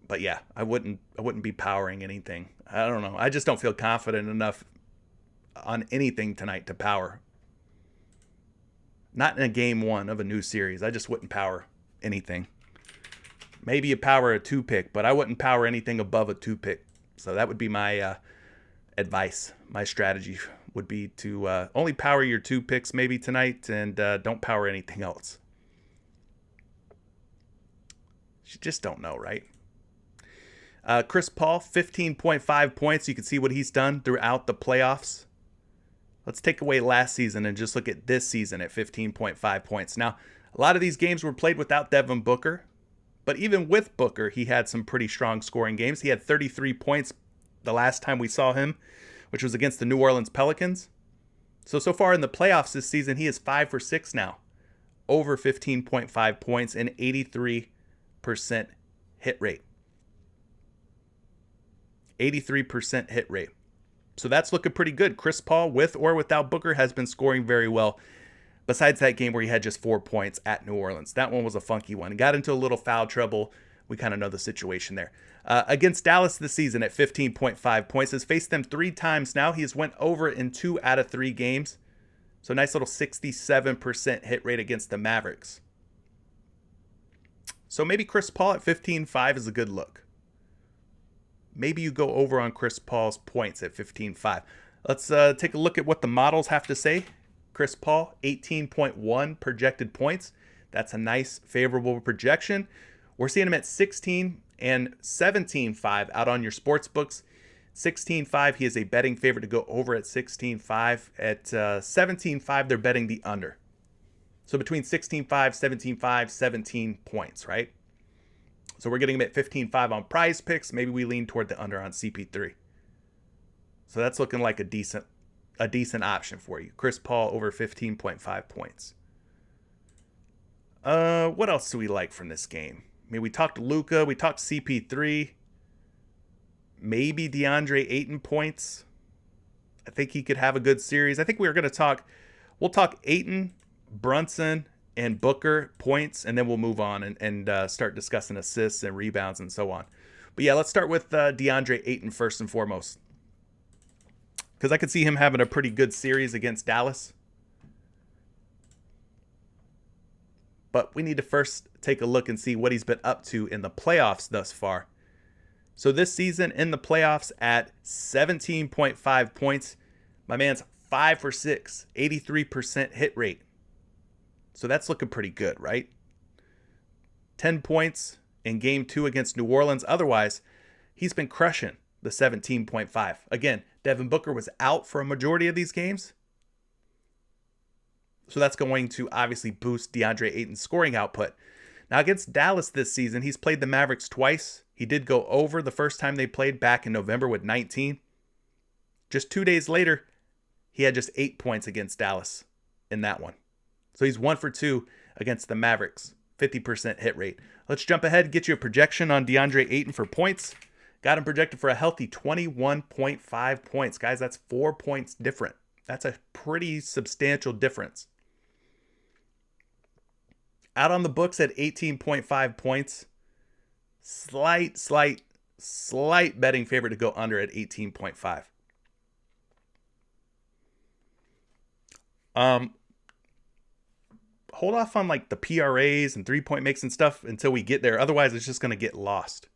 But yeah, I wouldn't be powering anything. I don't know. I just don't feel confident enough on anything tonight to power. Not in a game 1 of a new series. I just wouldn't power anything. Maybe you power a 2-pick, but I wouldn't power anything above a 2-pick. So that would be my advice. My strategy would be to only power your 2 picks maybe tonight and don't power anything else. You just don't know, right? Chris Paul, 15.5 points. You can see what he's done throughout the playoffs. Let's take away last season and just look at this season at 15.5 points. Now, a lot of these games were played without Devin Booker, but even with Booker, he had some pretty strong scoring games. He had 33 points the last time we saw him, which was against the New Orleans Pelicans. So far in the playoffs this season, he is 5 for 6 now, over 15.5 points and 83% hit rate. 83% hit rate. So that's looking pretty good. Chris Paul, with or without Booker, has been scoring very well. Besides that game where he had just 4 points at New Orleans. That one was a funky one. He got into a little foul trouble. We kind of know the situation there. Against Dallas this season at 15.5 points. Has faced them 3 times now. He has went over in 2 out of 3 games. So nice little 67% hit rate against the Mavericks. So maybe Chris Paul at 15.5 is a good look. Maybe you go over on Chris Paul's points at 15.5. Let's take a look at what the models have to say. Chris Paul, 18.1 projected points. That's a nice, favorable projection. We're seeing him at 16 and 17.5 out on your sports books. 16.5, he is a betting favorite to go over at 16.5. At 17.5, they're betting the under. So between 16.5, 17.5, 17 points, right? So we're getting him at 15.5 on PrizePicks. Maybe we lean toward the under on CP3. So that's looking like a decent option for you. Chris Paul over 15.5 points. What else do we like from this game? I mean, we talked Luka, we talked CP3. Maybe DeAndre Ayton points. I think he could have a good series. I think we'll talk Ayton, Brunson, and Booker points, and then we'll move on and start discussing assists and rebounds and so on. But yeah, let's start with DeAndre Ayton first and foremost, because I could see him having a pretty good series against Dallas. But we need to first take a look and see what he's been up to in the playoffs thus far. So this season in the playoffs at 17.5 points, my man's 5 for 6, 83% hit rate. So that's looking pretty good, right? 10 points in game 2 against New Orleans. Otherwise, he's been crushing the 17.5. Again, Devin Booker was out for a majority of these games. So that's going to obviously boost DeAndre Ayton's scoring output. Now against Dallas this season, he's played the Mavericks twice. He did go over the first time they played back in November with 19. Just 2 days later, he had just 8 points against Dallas in that one. So he's 1 for 2 against the Mavericks. 50% hit rate. Let's jump ahead and get you a projection on DeAndre Ayton for points. Got him projected for a healthy 21.5 points. Guys, that's 4 points different. That's a pretty substantial difference. Out on the books at 18.5 points. Slight betting favorite to go under at 18.5. Hold off on like the PRAs and 3-point makes and stuff until we get there. Otherwise, it's just going to get lost.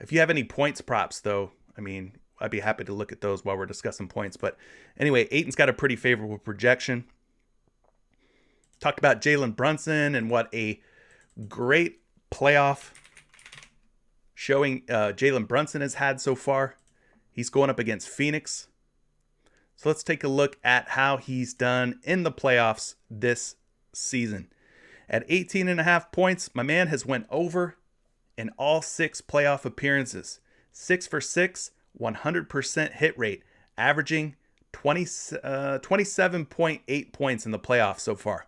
If you have any points props, though, I mean, I'd be happy to look at those while we're discussing points. But anyway, Ayton's got a pretty favorable projection. Talked about Jalen Brunson and what a great playoff showing Jalen Brunson has had so far. He's going up against Phoenix. So let's take a look at how he's done in the playoffs this season. At 18.5 points, my man has went over in all 6 playoff appearances. 6 for 6, 100% hit rate, averaging 27.8 points in the playoffs so far.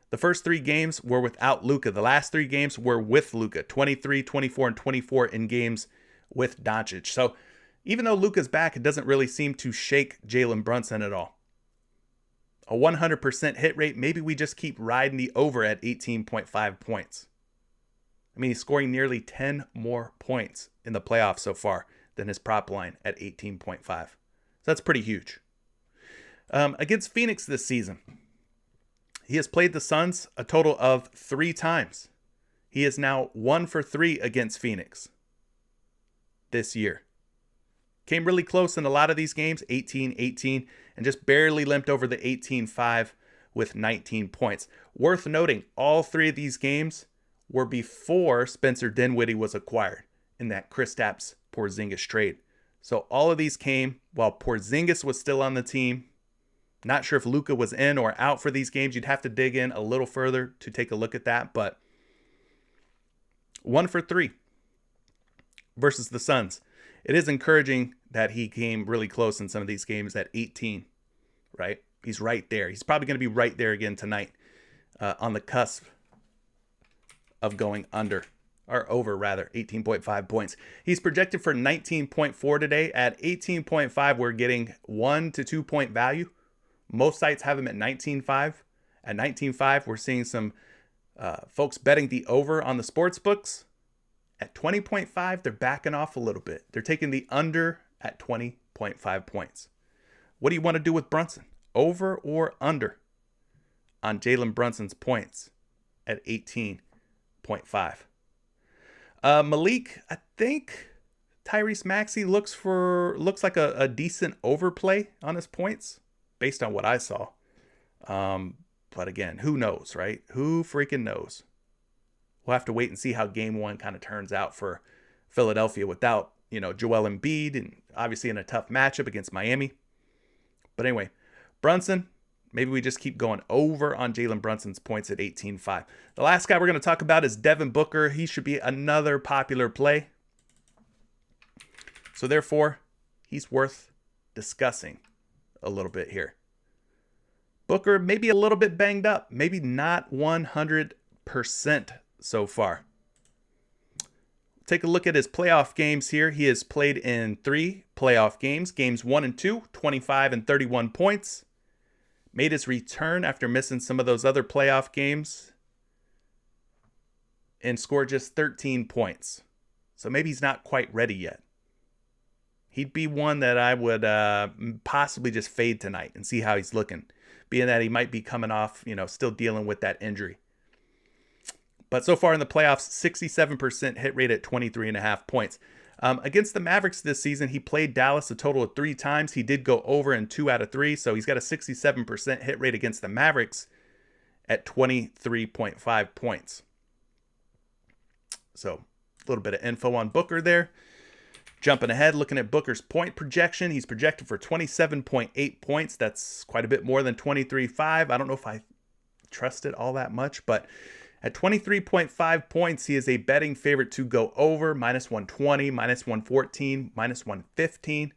The first 3 games were without Luka. The last 3 games were with Luka. 23, 24, and 24 in games with Doncic. So even though Luka's back, it doesn't really seem to shake Jalen Brunson at all. A 100% hit rate, maybe we just keep riding the over at 18.5 points. I mean, he's scoring nearly 10 more points in the playoffs so far than his prop line at 18.5. So that's pretty huge. Against Phoenix this season, he has played the Suns a total of 3 times. He is now 1 for 3 against Phoenix this year. Came really close in a lot of these games, 18-18, and just barely limped over the 18-5 with 19 points. Worth noting, all 3 of these games were before Spencer Dinwiddie was acquired in that Kristaps Porzingis trade. So all of these came while Porzingis was still on the team. Not sure if Luka was in or out for these games. You'd have to dig in a little further to take a look at that. But 1 for 3 versus the Suns. It is encouraging that he came really close in some of these games at 18, right? He's right there. He's probably going to be right there again tonight on the cusp of going under, or over rather, 18.5 points. He's projected for 19.4 today. At 18.5, we're getting 1 to 2 point value. Most sites have him at 19.5. At 19.5, we're seeing some folks betting the over on the sports books. At 20.5, they're backing off a little bit. They're taking the under at 20.5 points. What do you want to do with Brunson? Over or under on Jalen Brunson's points at 18.5? Malik, I think Tyrese Maxey looks like a decent overplay on his points based on what I saw. But again, who knows, right? Who freaking knows? We'll have to wait and see how game 1 kind of turns out for Philadelphia without, Joel Embiid, and obviously in a tough matchup against Miami. But anyway, Brunson, maybe we just keep going over on Jalen Brunson's points at 18.5. The last guy we're going to talk about is Devin Booker. He should be another popular play. So therefore, he's worth discussing a little bit here. Booker maybe a little bit banged up, maybe not 100% so far. Take a look at his playoff games here. He has played in 3 playoff games. Games 1 and 2, 25 and 31 points. Made his return after missing some of those other playoff games and scored just 13 points. So maybe he's not quite ready yet. He'd be one that I would possibly just fade tonight and see how he's looking. being that he might be coming off, still dealing with that injury. But so far in the playoffs, 67% hit rate at 23.5 points. Against the Mavericks this season, he played Dallas a total of 3 times. He did go over in 2 out of 3, so he's got a 67% hit rate against the Mavericks at 23.5 points. So a little bit of info on Booker there. Jumping ahead, looking at Booker's point projection. He's projected for 27.8 points. That's quite a bit more than 23.5. I don't know if I trust it all that much, but at 23.5 points, he is a betting favorite to go over, -120, -114, -115.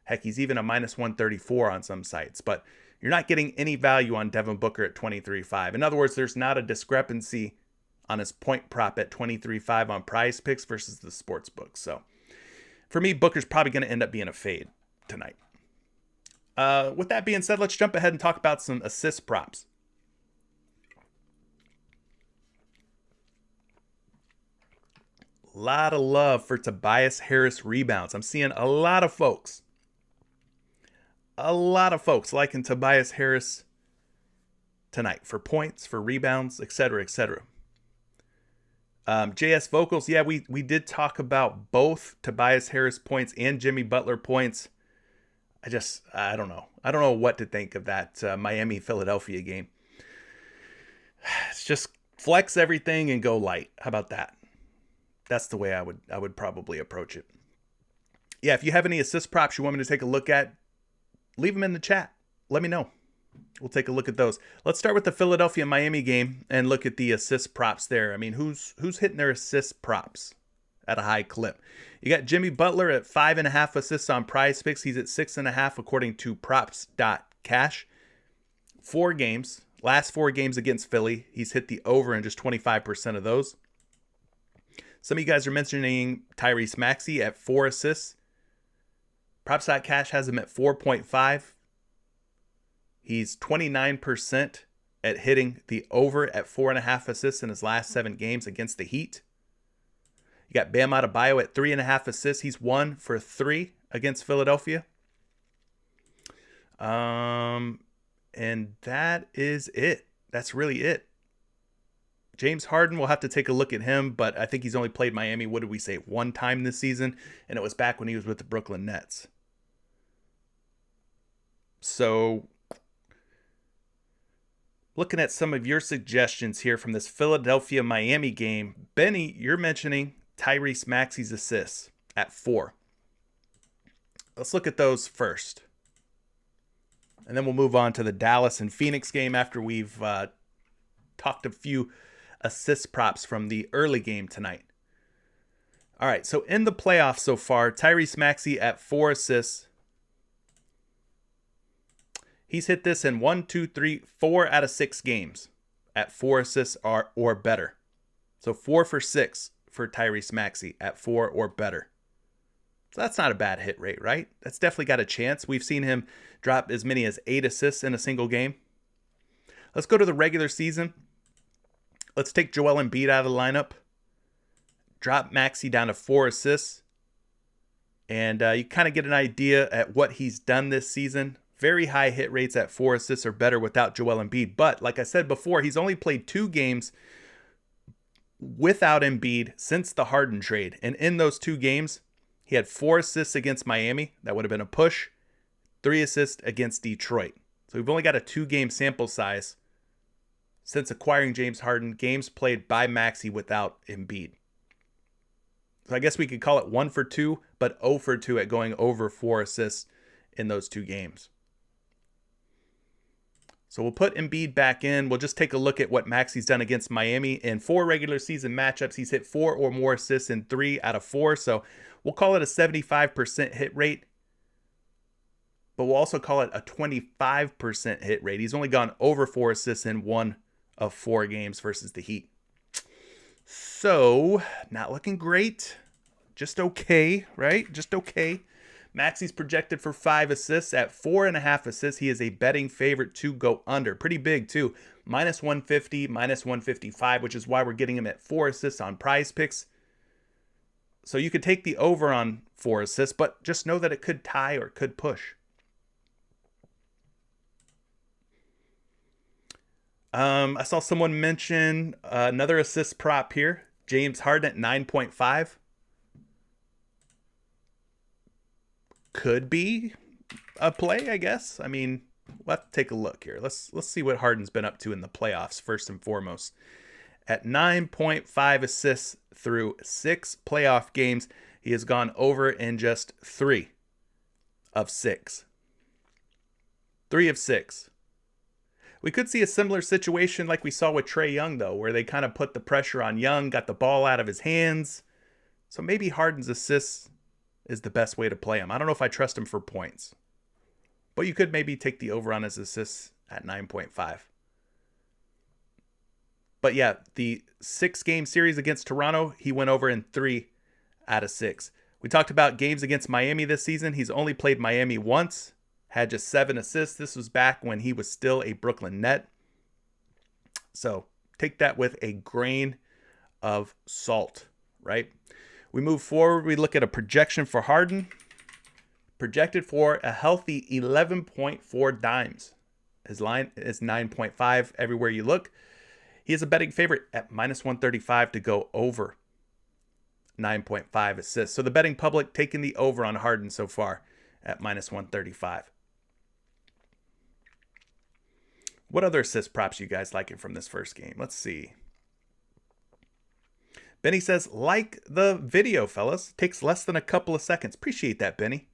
Heck, he's even a -134 on some sites. But you're not getting any value on Devin Booker at 23.5. In other words, there's not a discrepancy on his point prop at 23.5 on PrizePicks versus the sports book. So for me, Booker's probably going to end up being a fade tonight. With that being said, let's jump ahead and talk about some assist props. A lot of love for Tobias Harris rebounds. I'm seeing a lot of folks liking Tobias Harris tonight for points, for rebounds, etc., etc. JS Vocals, yeah, we did talk about both Tobias Harris points and Jimmy Butler points. I don't know. I don't know what to think of that Miami-Philadelphia game. It's just flex everything and go light. How about that? That's the way I would probably approach it. Yeah, if you have any assist props you want me to take a look at, leave them in the chat. Let me know. We'll take a look at those. Let's start with the Philadelphia-Miami game and look at the assist props there. I mean, who's hitting their assist props at a high clip? You got Jimmy Butler at 5.5 assists on PrizePicks. He's at 6.5 according to props.cash. 4 games. Last 4 games against Philly, he's hit the over in just 25% of those. Some of you guys are mentioning Tyrese Maxey at 4 assists. Props.cash has him at 4.5. He's 29% at hitting the over at 4.5 assists in his last 7 games against the Heat. You got Bam Adebayo at 3.5 assists. He's 1 for 3 against Philadelphia. And that is it. That's really it. James Harden, we'll have to take a look at him, but I think he's only played Miami, what did we say, 1 time this season, and it was back when he was with the Brooklyn Nets. So, looking at some of your suggestions here from this Philadelphia-Miami game, Benny, you're mentioning Tyrese Maxey's assists at 4. Let's look at those first. And then we'll move on to the Dallas and Phoenix game after we've talked a few assist props from the early game tonight. All right, so in the playoffs so far, Tyrese Maxey at 4 assists. He's hit this in 4 out of 6 games at 4 assists or better. So 4 for 6 for Tyrese Maxey at 4 or better. So that's not a bad hit rate, right? That's definitely got a chance. We've seen him drop as many as 8 assists in a single game. Let's go to the regular season. Let's take Joel Embiid out of the lineup. Drop Maxey down to 4 assists. And you kind of get an idea at what he's done this season. Very high hit rates at 4 assists or better without Joel Embiid. But like I said before, he's only played 2 games without Embiid since the Harden trade. And in those 2 games, he had 4 assists against Miami. That would have been a push. 3 assists against Detroit. So we've only got a 2-game sample size since acquiring James Harden, games played by Maxey without Embiid. So I guess we could call it 1 for 2, but 0 for 2 at going over 4 assists in those 2 games. So we'll put Embiid back in. We'll just take a look at what Maxey's done against Miami. In 4 regular season matchups, he's hit 4 or more assists in 3 out of 4. So we'll call it a 75% hit rate. But we'll also call it a 25% hit rate. He's only gone over 4 assists in 1 of 4 games versus the Heat. So, not looking great. Just okay, right? Just okay. Maxey's projected for 5 assists. At 4.5 assists, he is a betting favorite to go under. Pretty big, too. -150, -155, which is why we're getting him at 4 assists on PrizePicks. So you could take the over on 4 assists, but just know that it could tie or could push. I saw someone mention another assist prop here. James Harden at 9.5. Could be a play, I guess. I mean, we'll have to take a look here. Let's see what Harden's been up to in the playoffs, first and foremost. At 9.5 assists through 6 playoff games, he has gone over in just 3 of 6. 3 of 6. We could see a similar situation like we saw with Trae Young, though, where they kind of put the pressure on Young, got the ball out of his hands. So maybe Harden's assists is the best way to play him. I don't know if I trust him for points. But you could maybe take the over on his assists at 9.5. But yeah, the 6-game series against Toronto, he went over in 3 out of 6. We talked about games against Miami this season. He's only played Miami once. Had just 7 assists. This was back when he was still a Brooklyn Net. So take that with a grain of salt, right? We move forward. We look at a projection for Harden. Projected for a healthy 11.4 dimes. His line is 9.5 everywhere you look. He is a betting favorite at minus 135 to go over 9.5 assists. So the betting public taking the over on Harden so far at minus 135. What other assist props you guys liking from this first game? Let's see. Benny says, like the video, fellas. Takes less than a couple of seconds. Appreciate that, Benny.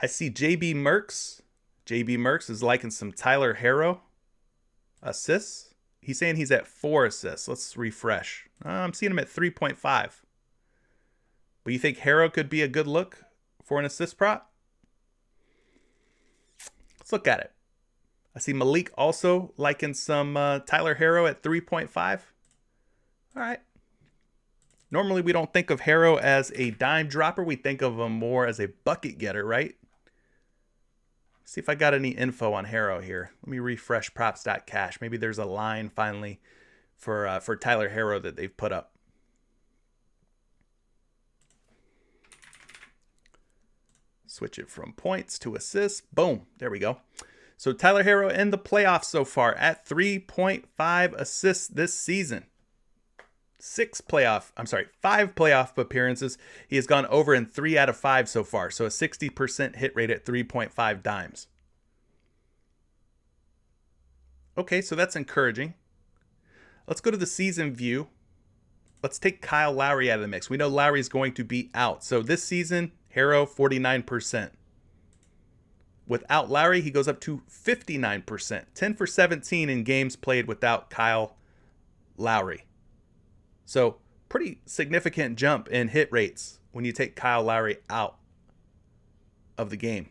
I see JB Merks. JB Merks is liking some Tyler Herro assists. He's saying he's at 4 assists. Let's refresh. I'm seeing him at 3.5. But you think Herro could be a good look for an assist prop? Let's look at it. I see Malik also liking some Tyler Herro at 3.5. All right. Normally we don't think of Herro as a dime dropper. We think of him more as a bucket getter, right? See if I got any info on Herro here. Let me refresh props.cash. Maybe there's a line finally for Tyler Herro that they've put up. Switch it from points to assists. Boom. There we go. So Tyler Herro in the playoffs so far at 3.5 assists this season. 5 playoff appearances. He has gone over in 3 out of 5 so far. So a 60% hit rate at 3.5 dimes. Okay, so that's encouraging. Let's go to the season view. Let's take Kyle Lowry out of the mix. We know Lowry's going to be out. So this season, Herro 49%. Without Lowry, he goes up to 59%. 10 for 17 in games played without Kyle Lowry. So pretty significant jump in hit rates when you take Kyle Lowry out of the game.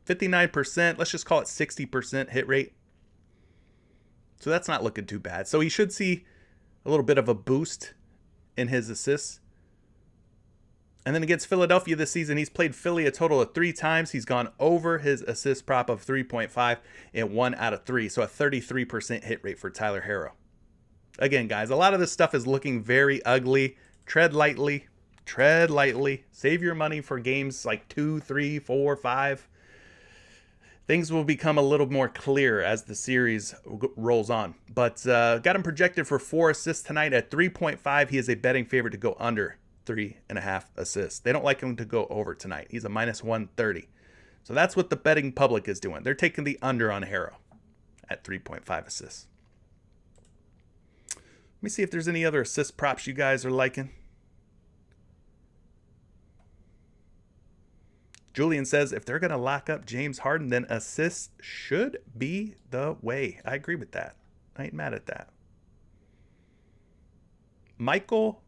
59%, let's just call it 60% hit rate. So that's not looking too bad. So he should see a little bit of a boost in his assists. And then against Philadelphia this season, he's played Philly a total of 3 times. He's gone over his assist prop of 3.5 in 1 out of 3. So a 33% hit rate for Tyler Herro. Again, guys, a lot of this stuff is looking very ugly. Tread lightly. Tread lightly. Save your money for games like 2, 3, 4, 5. Things will become a little more clear as the series rolls on. But got him projected for 4 assists tonight at 3.5. He is a betting favorite to go under 3.5 assists. They don't like him to go over tonight. He's a minus 130. So that's what the betting public is doing. They're taking the under on Herro at 3.5 assists. Let me see if there's any other assist props you guys are liking. Julian says, if they're going to lock up James Harden, then assists should be the way. I agree with that. I ain't mad at that. Michael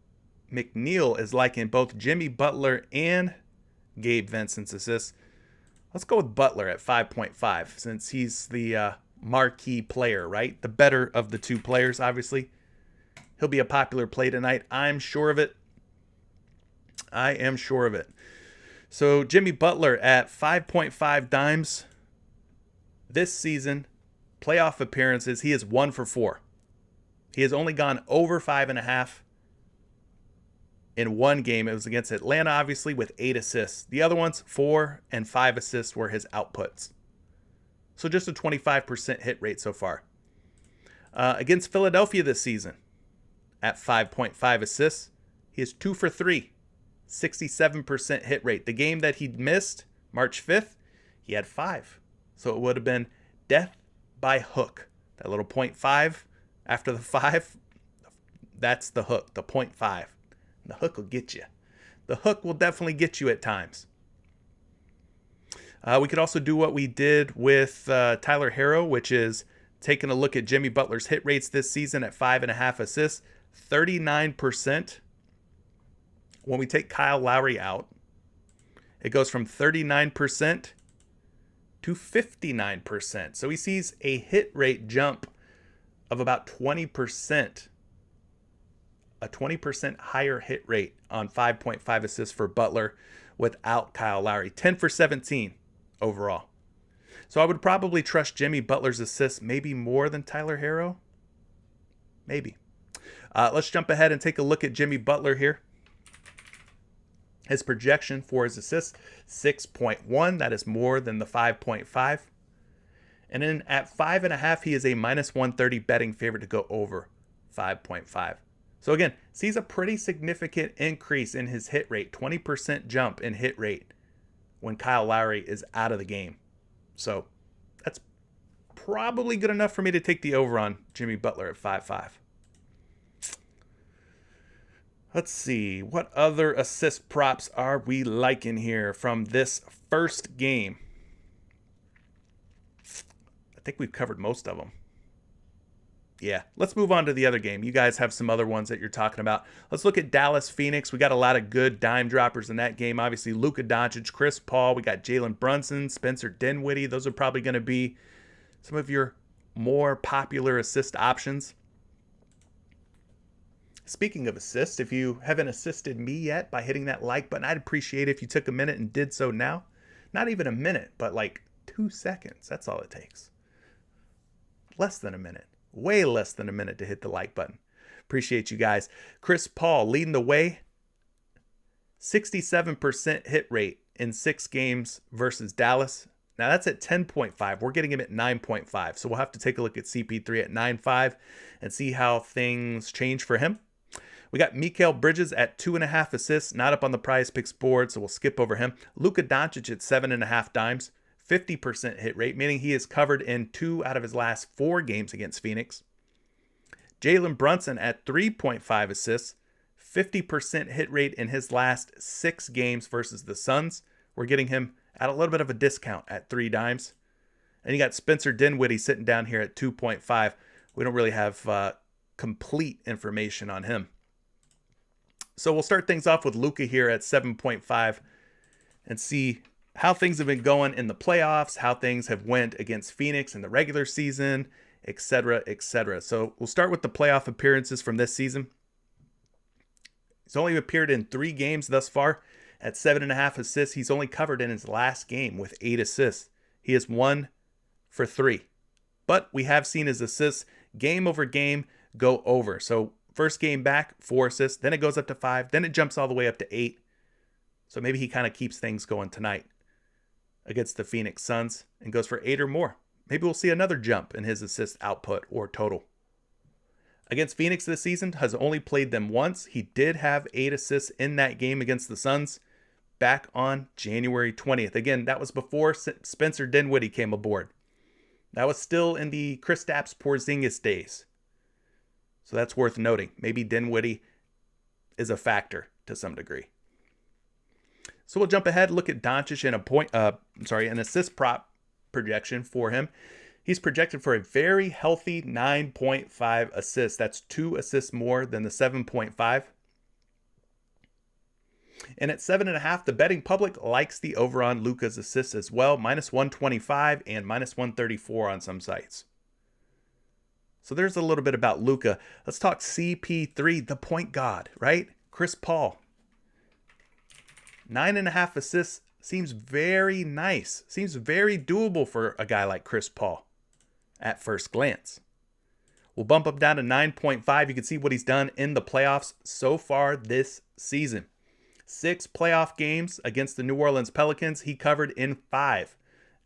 McNeil is liking both Jimmy Butler and Gabe Vincent's assists. Let's go with Butler at 5.5 since he's the marquee player, right? The better of the 2 players, obviously. He'll be a popular play tonight. I'm sure of it. I am sure of it. So Jimmy Butler at 5.5 dimes this season, playoff appearances, he is 1 for 4. He has only gone over 5.5 in 1 game. It was against Atlanta, obviously, with 8 assists. The other ones, 4 and 5 assists were his outputs. So just a 25% hit rate so far. Against Philadelphia this season, at 5.5 assists, he is 2 for 3, 67% hit rate. The game that he missed, March 5th, he had 5. So it would have been death by hook. That little 0.5 after the 5, that's the hook, the 0.5. The hook will get you. The hook will definitely get you at times. We could also do what we did with Tyler Herro, which is taking a look at Jimmy Butler's hit rates this season at 5.5 assists, 39%. When we take Kyle Lowry out, it goes from 39% to 59%. So he sees a hit rate jump of about 20%. A 20% higher hit rate on 5.5 assists for Butler without Kyle Lowry. 10 for 17 overall. So I would probably trust Jimmy Butler's assists maybe more than Tyler Herro. Maybe. Let's jump ahead and take a look at Jimmy Butler here. His projection for his assists, 6.1. That is more than the 5.5. And then at 5.5, he is a minus 130 betting favorite to go over 5.5. So again, sees a pretty significant increase in his hit rate, 20% jump in hit rate when Kyle Lowry is out of the game. So that's probably good enough for me to take the over on Jimmy Butler at 5.5. Let's see, what other assist props are we liking here from this first game? I think we've covered most of them. Yeah, let's move on to the other game. You guys have some other ones that you're talking about. Let's look at Dallas Phoenix. We got a lot of good dime droppers in that game. Obviously, Luka Doncic, Chris Paul. We got Jalen Brunson, Spencer Dinwiddie. Those are probably going to be some of your more popular assist options. Speaking of assists, if you haven't assisted me yet by hitting that like button, I'd appreciate it if you took a minute and did so now. Not even a minute, but like 2 seconds. That's all it takes. Less than a minute. Way less than a minute to hit the like button. Appreciate you guys. Chris Paul leading the way. 67% hit rate in 6 games versus Dallas. Now that's at 10.5. We're getting him at 9.5. So we'll have to take a look at CP3 at 9.5 and see how things change for him. We got Mikal Bridges at 2.5 assists, not up on the PrizePicks board, so we'll skip over him. Luka Doncic at 7.5 dimes. 50% hit rate, meaning he is covered in 2 out of his last 4 games against Phoenix. Jalen Brunson at 3.5 assists, 50% hit rate in his last 6 games versus the Suns. We're getting him at a little bit of a discount at 3 dimes. And you got Spencer Dinwiddie sitting down here at 2.5. We don't really have complete information on him. So we'll start things off with Luka here at 7.5 and see how things have been going in the playoffs, how things have went against Phoenix in the regular season, etc., etc. So we'll start with the playoff appearances from this season. He's only appeared in 3 games thus far at 7.5 assists. He's only covered in his last game with 8 assists. He is 1 for 3. But we have seen his assists game over game go over. So first game back, 4 assists. Then it goes up to 5. Then it jumps all the way up to 8. So maybe he kind of keeps things going tonight against the Phoenix Suns and goes for 8 or more. Maybe we'll see another jump in his assist output or total. Against Phoenix this season, has only played them once. He did have 8 assists in that game against the Suns back on January 20th. Again, that was before Spencer Dinwiddie came aboard. That was still in the Kristaps Porzingis days. So that's worth noting. Maybe Dinwiddie is a factor to some degree. So we'll jump ahead, look at Doncic and an assist prop projection for him. He's projected for a very healthy 9.5 assists. That's 2 assists more than the 7.5. And at 7.5, the betting public likes the over on Luka's assists as well. Minus 125 and minus 134 on some sites. So there's a little bit about Luka. Let's talk CP3, the point guard, right? Chris Paul. 9.5 assists seems very nice. Seems very doable for a guy like Chris Paul at first glance. We'll bump up down to 9.5. You can see what he's done in the playoffs so far this season. 6 playoff games against the New Orleans Pelicans. He covered in 5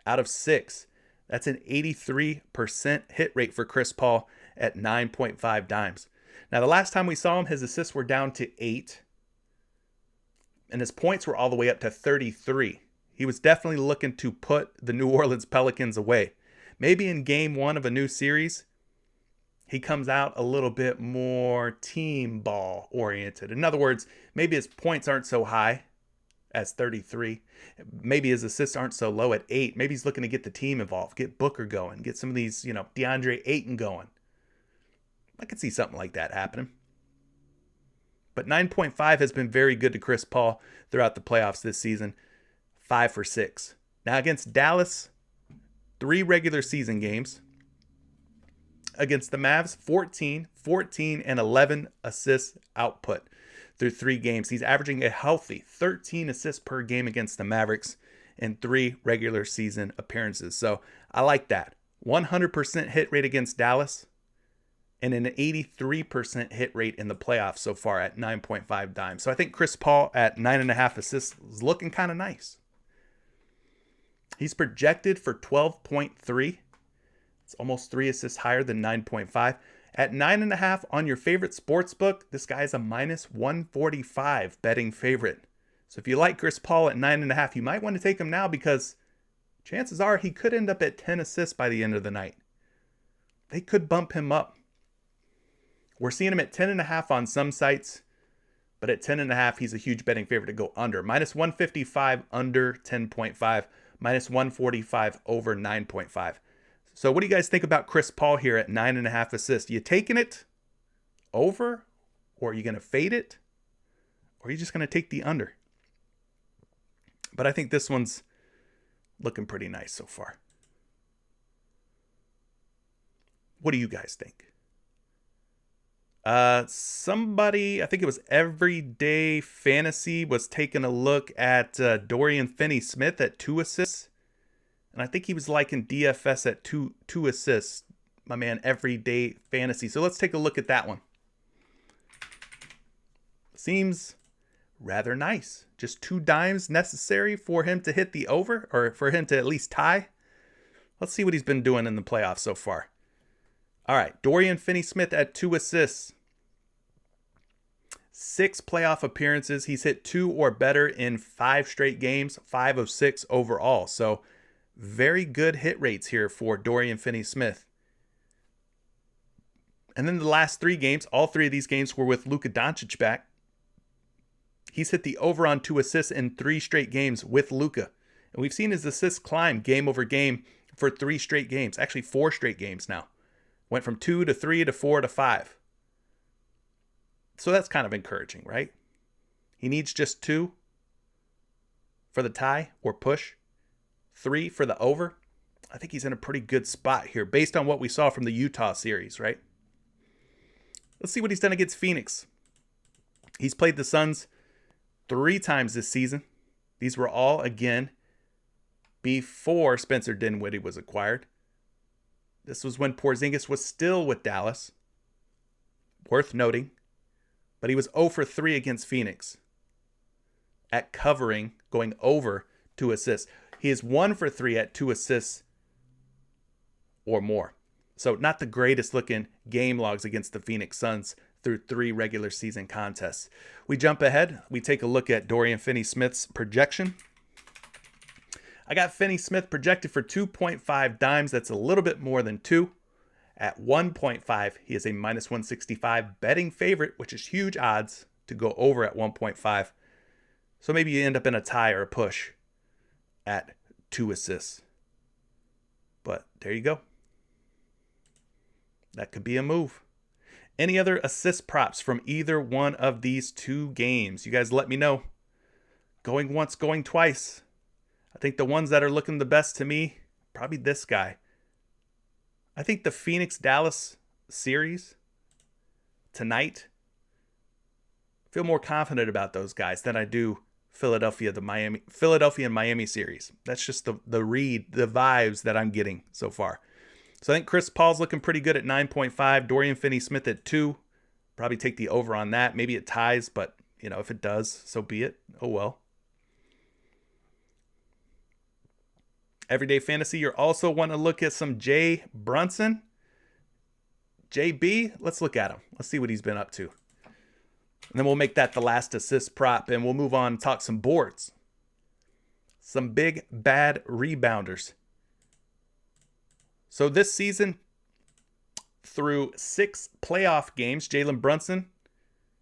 out of 6. That's an 83% hit rate for Chris Paul at 9.5 dimes. Now, the last time we saw him, his assists were down to 8, and his points were all the way up to 33. He was definitely looking to put the New Orleans Pelicans away. Maybe in game 1 of a new series, he comes out a little bit more team ball oriented. In other words, maybe his points aren't so high as 33. Maybe his assists aren't so low at 8. Maybe he's looking to get the team involved, get Booker going, get some of these, DeAndre Ayton going. I could see something like that happening. But 9.5 has been very good to Chris Paul throughout the playoffs this season. 5 for 6. Now against Dallas, 3 regular season games. Against the Mavs, 14, and 11 assists output through 3 games. He's averaging a healthy 13 assists per game against the Mavericks in 3 regular season appearances. So I like that. 100% hit rate against Dallas and an 83% hit rate in the playoffs so far at 9.5 dimes. So I think Chris Paul at 9.5 assists is looking kind of nice. He's projected for 12.3. It's almost 3 assists higher than 9.5. At 9.5 on your favorite sports book, this guy is a minus 145 betting favorite. So if you like Chris Paul at 9.5, you might want to take him now because chances are he could end up at 10 assists by the end of the night. They could bump him up. We're seeing him at 10.5 on some sites, but at 10.5, he's a huge betting favorite to go under. Minus 155 under 10.5, minus 145 over 9.5. So what do you guys think about Chris Paul here at 9.5 assists? You taking it over, or are you going to fade it, or are you just going to take the under? But I think this one's looking pretty nice so far. What do you guys think? Somebody, I think it was Everyday Fantasy, was taking a look at Dorian Finney-Smith at 2 assists. And I think he was liking DFS at two assists, my man, Everyday Fantasy. So let's take a look at that one. Seems rather nice. Just 2 dimes necessary for him to hit the over, or for him to at least tie. Let's see what he's been doing in the playoffs so far. All right, Dorian Finney-Smith at 2 assists. 6 playoff appearances. He's hit 2 or better in 5 straight games, 5 of 6 overall. So very good hit rates here for Dorian Finney-Smith. And then the last 3 games, all 3 of these games were with Luka Doncic back. He's hit the over on 2 assists in 3 straight games with Luka. And we've seen his assists climb game over game for 3 straight games. Actually, 4 straight games now. Went from 2 to 3 to 4 to 5. So that's kind of encouraging, right? He needs just 2 for the tie or push. 3 for the over. I think he's in a pretty good spot here based on what we saw from the Utah series, right? Let's see what he's done against Phoenix. He's played the Suns 3 times this season. These were all, again, before Spencer Dinwiddie was acquired. This was when Porzingis was still with Dallas. Worth noting. But he was 0 for 3 against Phoenix at covering, going over 2 assists. He is 1 for 3 at 2 assists or more. So not the greatest looking game logs against the Phoenix Suns through 3 regular season contests. We jump ahead. We take a look at Dorian Finney-Smith's projection. I got Finney-Smith projected for 2.5 dimes. That's a little bit more than 2. At 1.5, he is a minus 165 betting favorite, which is huge odds to go over at 1.5. So maybe you end up in a tie or a push at 2 assists. But there you go. That could be a move. Any other assist props from either one of these 2 games? You guys let me know. Going once, going twice. I think the ones that are looking the best to me, probably this guy. I think the Phoenix-Dallas series tonight, I feel more confident about those guys than I do Philadelphia and Miami series. That's just the read, the vibes that I'm getting so far. So I think Chris Paul's looking pretty good at 9.5. Dorian Finney-Smith at 2. Probably take the over on that. Maybe it ties, but if it does, so be it. Oh well. Everyday Fantasy, you're also want to look at some Jay Brunson. JB, let's look at him. Let's see what he's been up to. And then we'll make that the last assist prop, and we'll move on and talk some boards. Some big, bad rebounders. So this season, through 6 playoff games, Jalen Brunson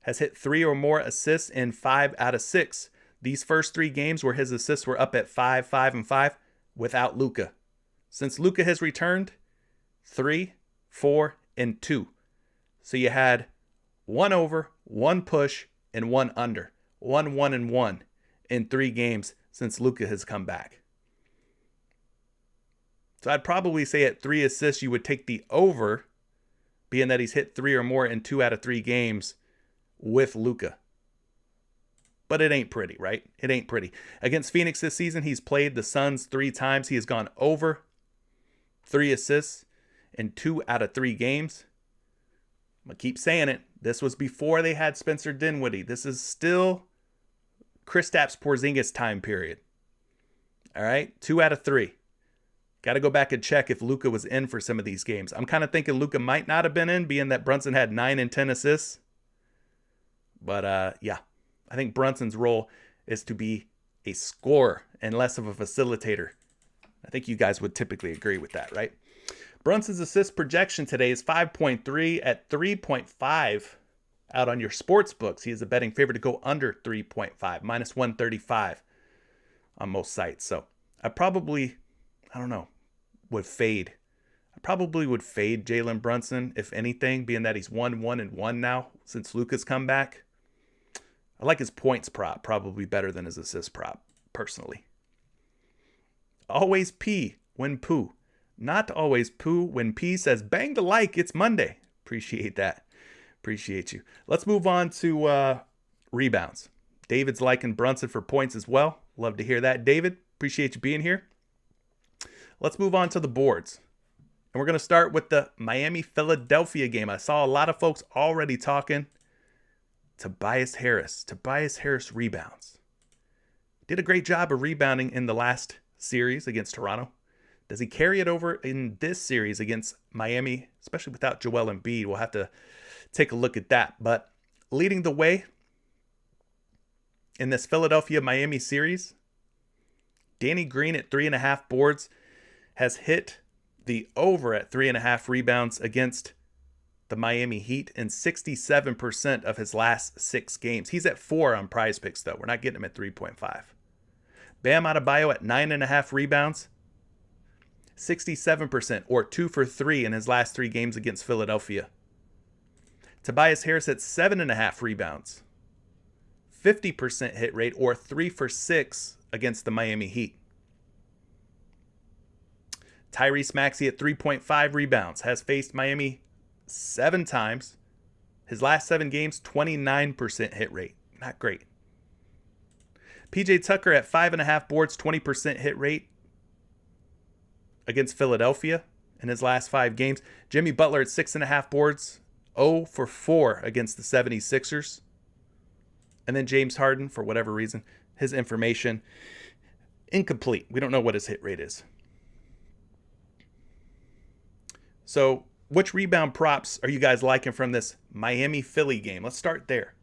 has hit 3 or more assists in 5 out of 6. These first 3 games where his assists were up at 5, 5, and 5 without Luka. Since Luka has returned, 3, 4, and 2. So you had 1 over, 1 push, and 1 under. 1, 1, and 1 in 3 games since Luka has come back. So I'd probably say at 3 assists, you would take the over, being that he's hit 3 or more in 2 out of 3 games with Luka. But it ain't pretty, right? It ain't pretty. Against Phoenix this season, he's played the Suns 3 times. He has gone over 3 assists in 2 out of 3 games. I'm going to keep saying it. This was before they had Spencer Dinwiddie. This is still Kristaps Porzingis time period. All right? 2 out of 3. Got to go back and check if Luka was in for some of these games. I'm kind of thinking Luka might not have been in, being that Brunson had 9 and 10 assists. But yeah, I think Brunson's role is to be a scorer and less of a facilitator. I think you guys would typically agree with that, right? Brunson's assist projection today is 5.3 at 3.5 out on your sports books. He is a betting favorite to go under 3.5, minus 135 on most sites. So I probably, would fade. I probably would fade Jalen Brunson, if anything, being that he's 1-1-1 now since Luka's come back. I like his points prop probably better than his assist prop, personally. Always P when poo. Not always poo when P says, bang the like, it's Monday. Appreciate that. Appreciate you. Let's move on to rebounds. David's liking Brunson for points as well. Love to hear that, David. Appreciate you being here. Let's move on to the boards. And we're going to start with the Miami-Philadelphia game. I saw a lot of folks already talking. Tobias Harris. Tobias Harris rebounds. Did a great job of rebounding in the last series against Toronto. Does he carry it over in this series against Miami, especially without Joel Embiid? We'll have to take a look at that. But leading the way in this Philadelphia-Miami series, Danny Green at 3.5 boards has hit the over at 3.5 rebounds against the Miami Heat in 67% of his last 6 games. He's at 4 on PrizePicks, though. We're not getting him at 3.5. Bam Adebayo at 9.5 rebounds, 67%, or 2 for 3 in his last 3 games against Philadelphia. Tobias Harris at 7.5 rebounds, 50% hit rate, or 3 for 6 against the Miami Heat. Tyrese Maxey at 3.5 rebounds has faced Miami 7 times. His last 7 games, 29% hit rate. Not great. PJ Tucker at 5.5 boards, 20% hit rate against Philadelphia in his last 5 games. Jimmy Butler at 6.5 boards, 0 for 4 against the 76ers. And then James Harden, for whatever reason, his information incomplete. We don't know what his hit rate is. So which rebound props are you guys liking from this Miami-Philly game? Let's start there.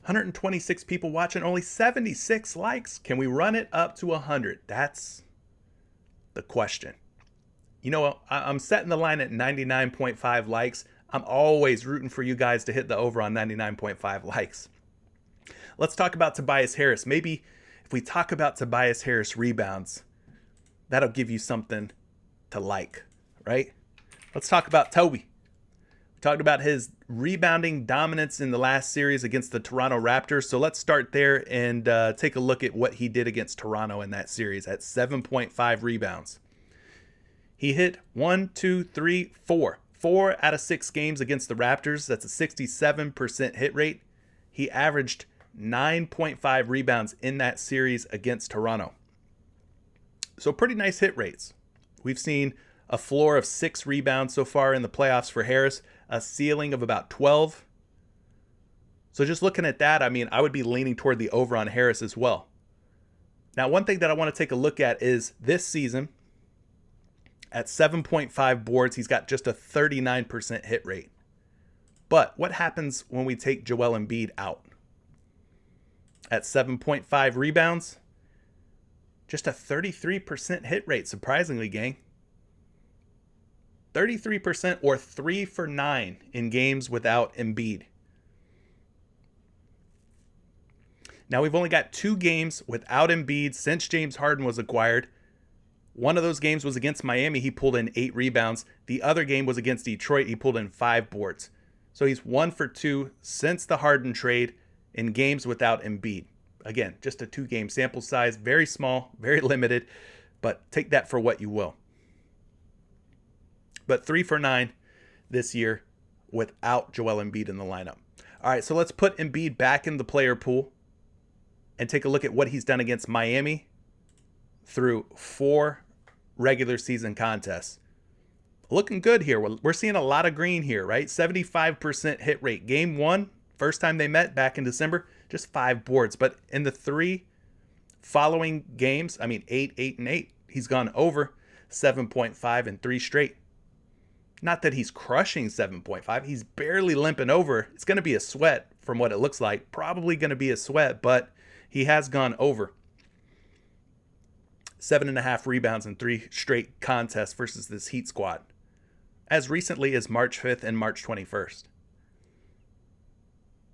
$126 people watching, only 76 likes. Can we run it up to 100? That's the question. You know, I'm setting the line at 99.5 likes. I'm always rooting for you guys to hit the over on 99.5 likes. Let's talk about Tobias Harris. Maybe if we talk about Tobias Harris rebounds, that'll give you something to like, right? Let's talk about Toby. We talked about his rebounding dominance in the last series against the Toronto Raptors. So let's start there and take a look at what he did against Toronto in that series at 7.5 rebounds. He hit 4 out of 6 games against the Raptors. That's a 67% hit rate. He averaged 9.5 rebounds in that series against Toronto. So pretty nice hit rates. We've seen a floor of 6 rebounds so far in the playoffs for Harris. a ceiling of about 12. So just looking at that, I mean, I would be leaning toward the over on Harris as well. Now, one thing that I want to take a look at is this season, at 7.5 boards, he's got just a 39% hit rate. But what happens when we take Joel Embiid out? At 7.5 rebounds, just a 33% hit rate, surprisingly, gang. 33% or 3 for 9 in games without Embiid. Now, we've only got 2 games without Embiid since James Harden was acquired. One of those games was against Miami. He pulled in 8 rebounds. The other game was against Detroit. He pulled in 5 boards. So he's 1 for 2 since the Harden trade in games without Embiid. Again, just a 2-game sample size. Very small, very limited, but take that for what you will. But 3 for 9 this year without Joel Embiid in the lineup. All right, so let's put Embiid back in the player pool and take a look at what he's done against Miami through 4 regular season contests. Looking good here. We're seeing a lot of green here, right? 75% hit rate. Game 1, first time they met back in December, just 5 boards. But in the 3 following games, 8, 8, and 8, he's gone over 7.5 in 3 straight. Not that he's crushing 7.5. He's barely limping over. It's going to be a sweat from what it looks like. Probably going to be a sweat, but he has gone over. 7.5 rebounds in 3 straight contests versus this Heat squad, as recently as March 5th and March 21st.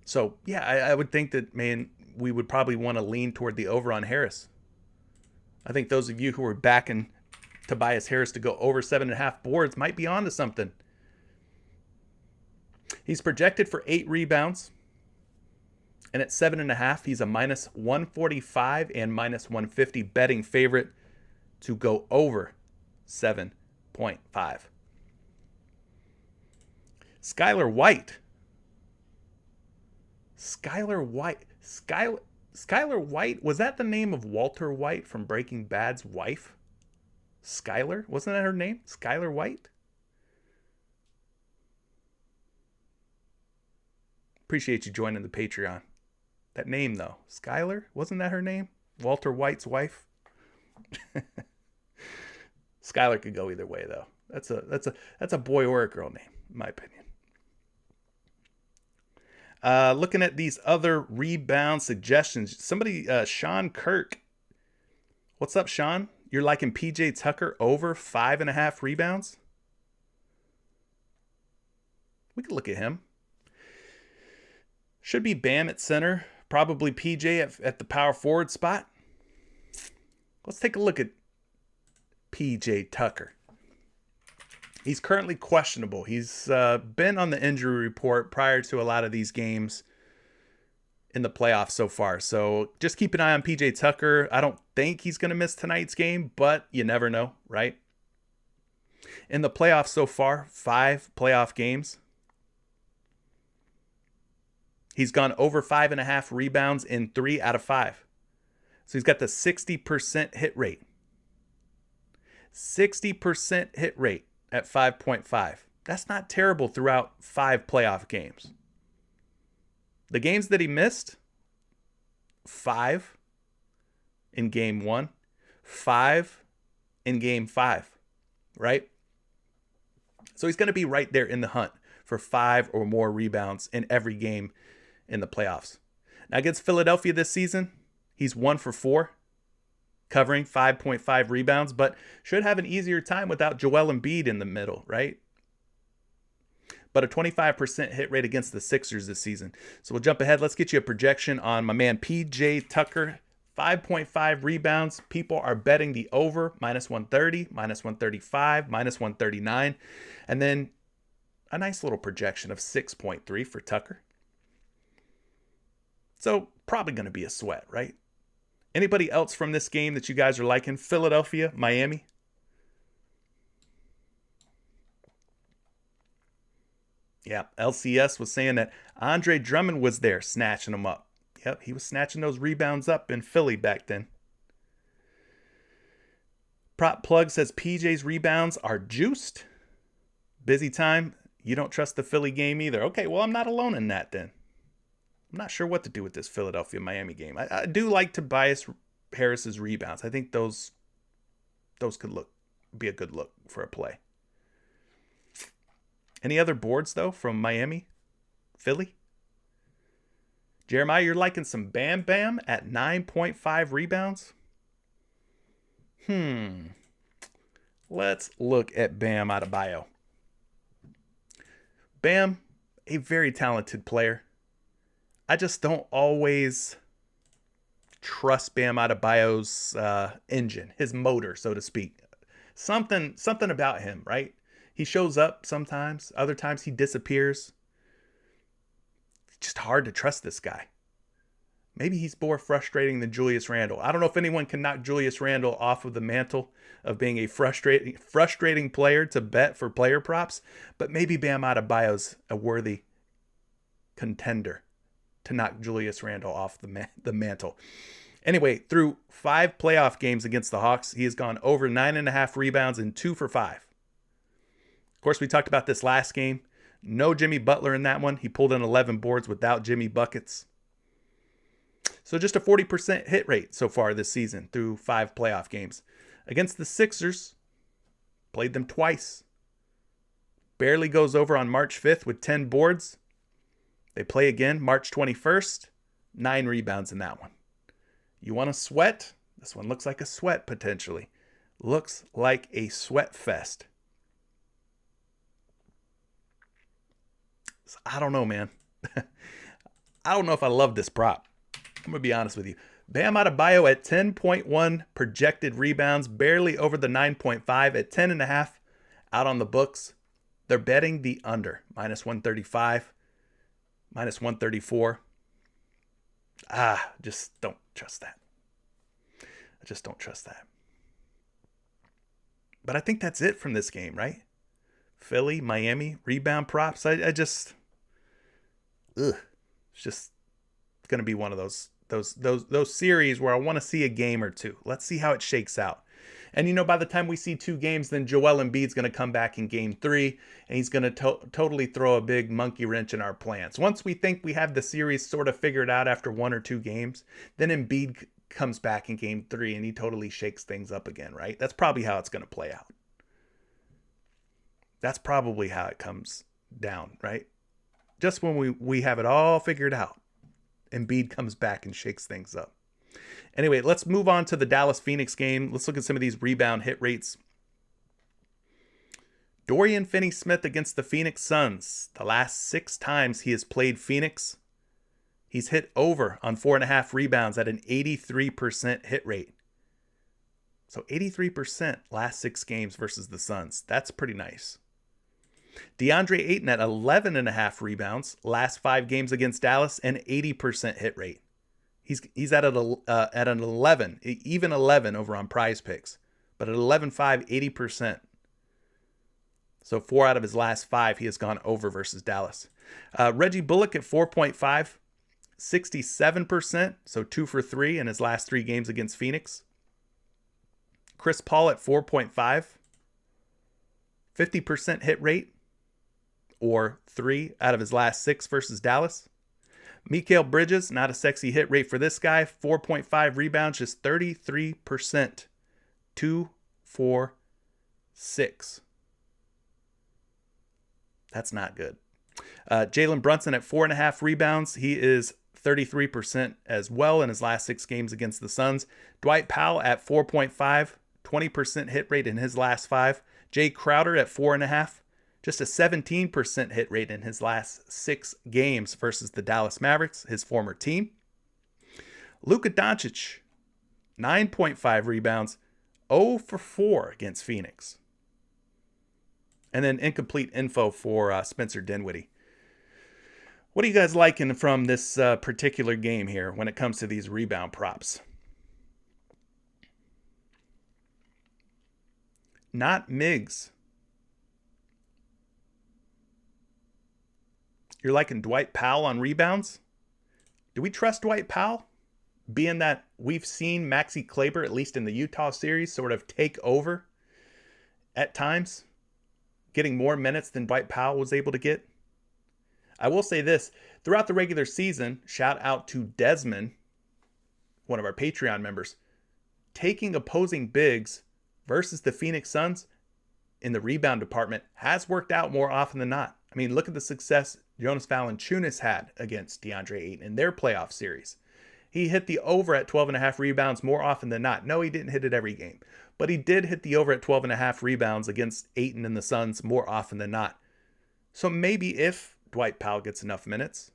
So, yeah, I would think that, man, we would probably want to lean toward the over on Harris. I think those of you who are backing Tobias Harris to go over 7.5 boards might be onto something. He's projected for 8 rebounds. And at 7.5, he's a minus 145 and minus 150 betting favorite to go over 7.5. Skylar White. Skylar White, was that the name of Walter White from Breaking Bad's wife? Skylar? Wasn't that her name? Skylar White? Appreciate you joining the Patreon. That name, though. Skylar? Wasn't that her name? Walter White's wife? Skylar could go either way, though. That's a boy or a girl name, in my opinion. Looking at these other rebound suggestions. Somebody, Sean Kirk. What's up, Sean? You're liking PJ Tucker over 5.5 rebounds? We could look at him. Should be Bam at center. Probably PJ at the power forward spot. Let's take a look at PJ Tucker. He's currently questionable. He's been on the injury report prior to a lot of these games in the playoffs so far. So just keep an eye on PJ Tucker. I don't think he's going to miss tonight's game, but you never know, right? In the playoffs so far, 5 playoff games, he's gone over 5.5 rebounds in 3 out of 5. So he's got the 60% hit rate. 60% hit rate at 5.5. That's not terrible throughout 5 playoff games. The games that he missed, 5 in game 1, 5 in game 5, right? So he's going to be right there in the hunt for 5 or more rebounds in every game in the playoffs. Now against Philadelphia this season, he's 1 for 4, covering 5.5 rebounds, but should have an easier time without Joel Embiid in the middle, right? But a 25% hit rate against the Sixers this season. So we'll jump ahead. Let's get you a projection on my man PJ Tucker. 5.5 rebounds. People are betting the over, minus 130, minus 135, minus 139. And then a nice little projection of 6.3 for Tucker. So probably going to be a sweat, right? Anybody else from this game that you guys are liking? Philadelphia, Miami? Yeah, LCS was saying that Andre Drummond was there snatching them up. Yep, he was snatching those rebounds up in Philly back then. Prop Plug says PJ's rebounds are juiced. Busy time. You don't trust the Philly game either. Okay, well, I'm not alone in that then. I'm not sure what to do with this Philadelphia-Miami game. I do like Tobias Harris's rebounds. I think those could be a good look for a play. Any other boards, though, from Miami? Philly? Jeremiah, you're liking some Bam Bam at 9.5 rebounds? Let's look at Bam Adebayo. Bam, a very talented player. I just don't always trust Bam Adebayo's engine, his motor, so to speak. Something about him, right? He shows up sometimes. Other times he disappears. It's just hard to trust this guy. Maybe he's more frustrating than Julius Randle. I don't know if anyone can knock Julius Randle off of the mantle of being a frustrating player to bet for player props, but maybe Bam Adebayo's a worthy contender to knock Julius Randle off the mantle. Anyway, through 5 playoff games against the Hawks, he has gone over 9.5 rebounds and 2 for 5. Of course, we talked about this last game. No Jimmy Butler in that one. He pulled in 11 boards without Jimmy buckets. So just a 40% hit rate so far this season through 5 playoff games. Against the Sixers, played them twice. Barely goes over on March 5th with 10 boards. They play again March 21st, 9 rebounds in that one. You want a sweat? This one looks like a sweat potentially. Looks like a sweat fest. So I don't know, man. I don't know if I love this prop. I'm going to be honest with you. Bam Adebayo at 10.1 projected rebounds, barely over the 9.5 at 10.5 out on the books. They're betting the under, minus 135, minus 134. Just don't trust that. I just don't trust that. But I think that's it from this game, right? Philly, Miami, rebound props. It's just going to be one of those series where I want to see a game or two. Let's see how it shakes out. And, by the time we see 2 games, then Joel Embiid's going to come back in game 3, and he's going to totally throw a big monkey wrench in our plans. Once we think we have the series sort of figured out after 1 or 2 games, then Embiid comes back in game 3, and he totally shakes things up again, right? That's probably how it's going to play out. That's probably how it comes down, right? Just when we have it all figured out, Embiid comes back and shakes things up. Anyway, let's move on to the Dallas-Phoenix game. Let's look at some of these rebound hit rates. Dorian Finney-Smith against the Phoenix Suns. The last 6 times he has played Phoenix, he's hit over on 4.5 rebounds at an 83% hit rate. So 83% last 6 games versus the Suns. That's pretty nice. DeAndre Ayton at 11.5 rebounds, last 5 games against Dallas, an 80% hit rate. He's at an 11, even 11 over on PrizePicks, but at 11.5, 80%. So 4 out of his last 5, he has gone over versus Dallas. Reggie Bullock at 4.5, 67%, so 2 for 3 in his last 3 games against Phoenix. Chris Paul at 4.5, 50% hit rate, or 3 out of his last 6 versus Dallas. Mikal Bridges, not a sexy hit rate for this guy. 4.5 rebounds, just 33%. 2 for 6. That's not good. Jalen Brunson at 4.5 rebounds. He is 33% as well in his last 6 games against the Suns. Dwight Powell at 4.5, 20% hit rate in his last 5. Jay Crowder at 4.5. Just a 17% hit rate in his last 6 games versus the Dallas Mavericks, his former team. Luka Doncic, 9.5 rebounds, 0 for 4 against Phoenix. And then incomplete info for Spencer Dinwiddie. What are you guys liking from this particular game here when it comes to these rebound props? Not Miggs. You're liking Dwight Powell on rebounds? Do we trust Dwight Powell? Being that we've seen Maxi Kleber, at least in the Utah series, sort of take over at times. getting more minutes than Dwight Powell was able to get. I will say this, throughout the regular season, shout out to Desmond, one of our Patreon members, taking opposing bigs versus the Phoenix Suns in the rebound department has worked out more often than not. I mean, look at the success Jonas Valanciunas had against DeAndre Ayton in their playoff series. He hit the over at 12.5 rebounds more often than not. No, he didn't hit it every game, but he did hit the over at 12.5 rebounds against Ayton and the Suns more often than not. So maybe if Dwight Powell gets enough minutes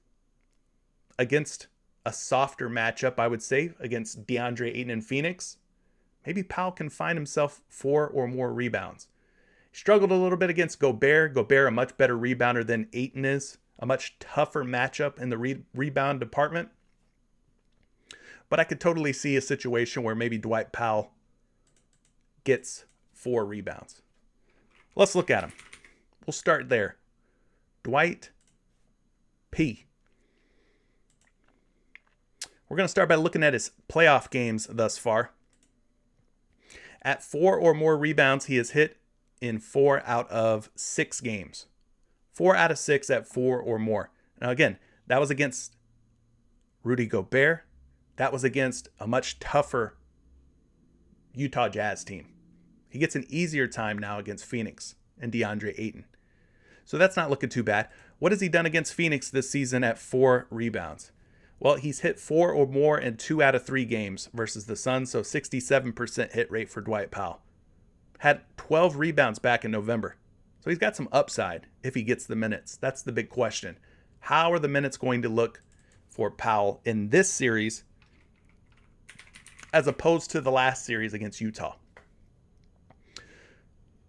against a softer matchup, I would say, against DeAndre Ayton and Phoenix, maybe Powell can find himself 4 or more rebounds. He struggled a little bit against Gobert. Gobert, a much better rebounder than Ayton is. A much tougher matchup in the rebound department. But I could totally see a situation where maybe Dwight Powell gets 4 rebounds. Let's look at him. We'll start there. Dwight P. We're going to start by looking at his playoff games thus far. At 4 or more rebounds, he has hit in 4 out of 6 games. 4 out of 6 at 4 or more. Now again, that was against Rudy Gobert. That was against a much tougher Utah Jazz team. He gets an easier time now against Phoenix and DeAndre Ayton. So that's not looking too bad. What has he done against Phoenix this season at 4 rebounds? Well, he's hit 4 or more in 2 out of 3 games versus the Suns, so 67% hit rate for Dwight Powell. Had 12 rebounds back in November. So he's got some upside if he gets the minutes. That's the big question. How are the minutes going to look for Powell in this series as opposed to the last series against Utah?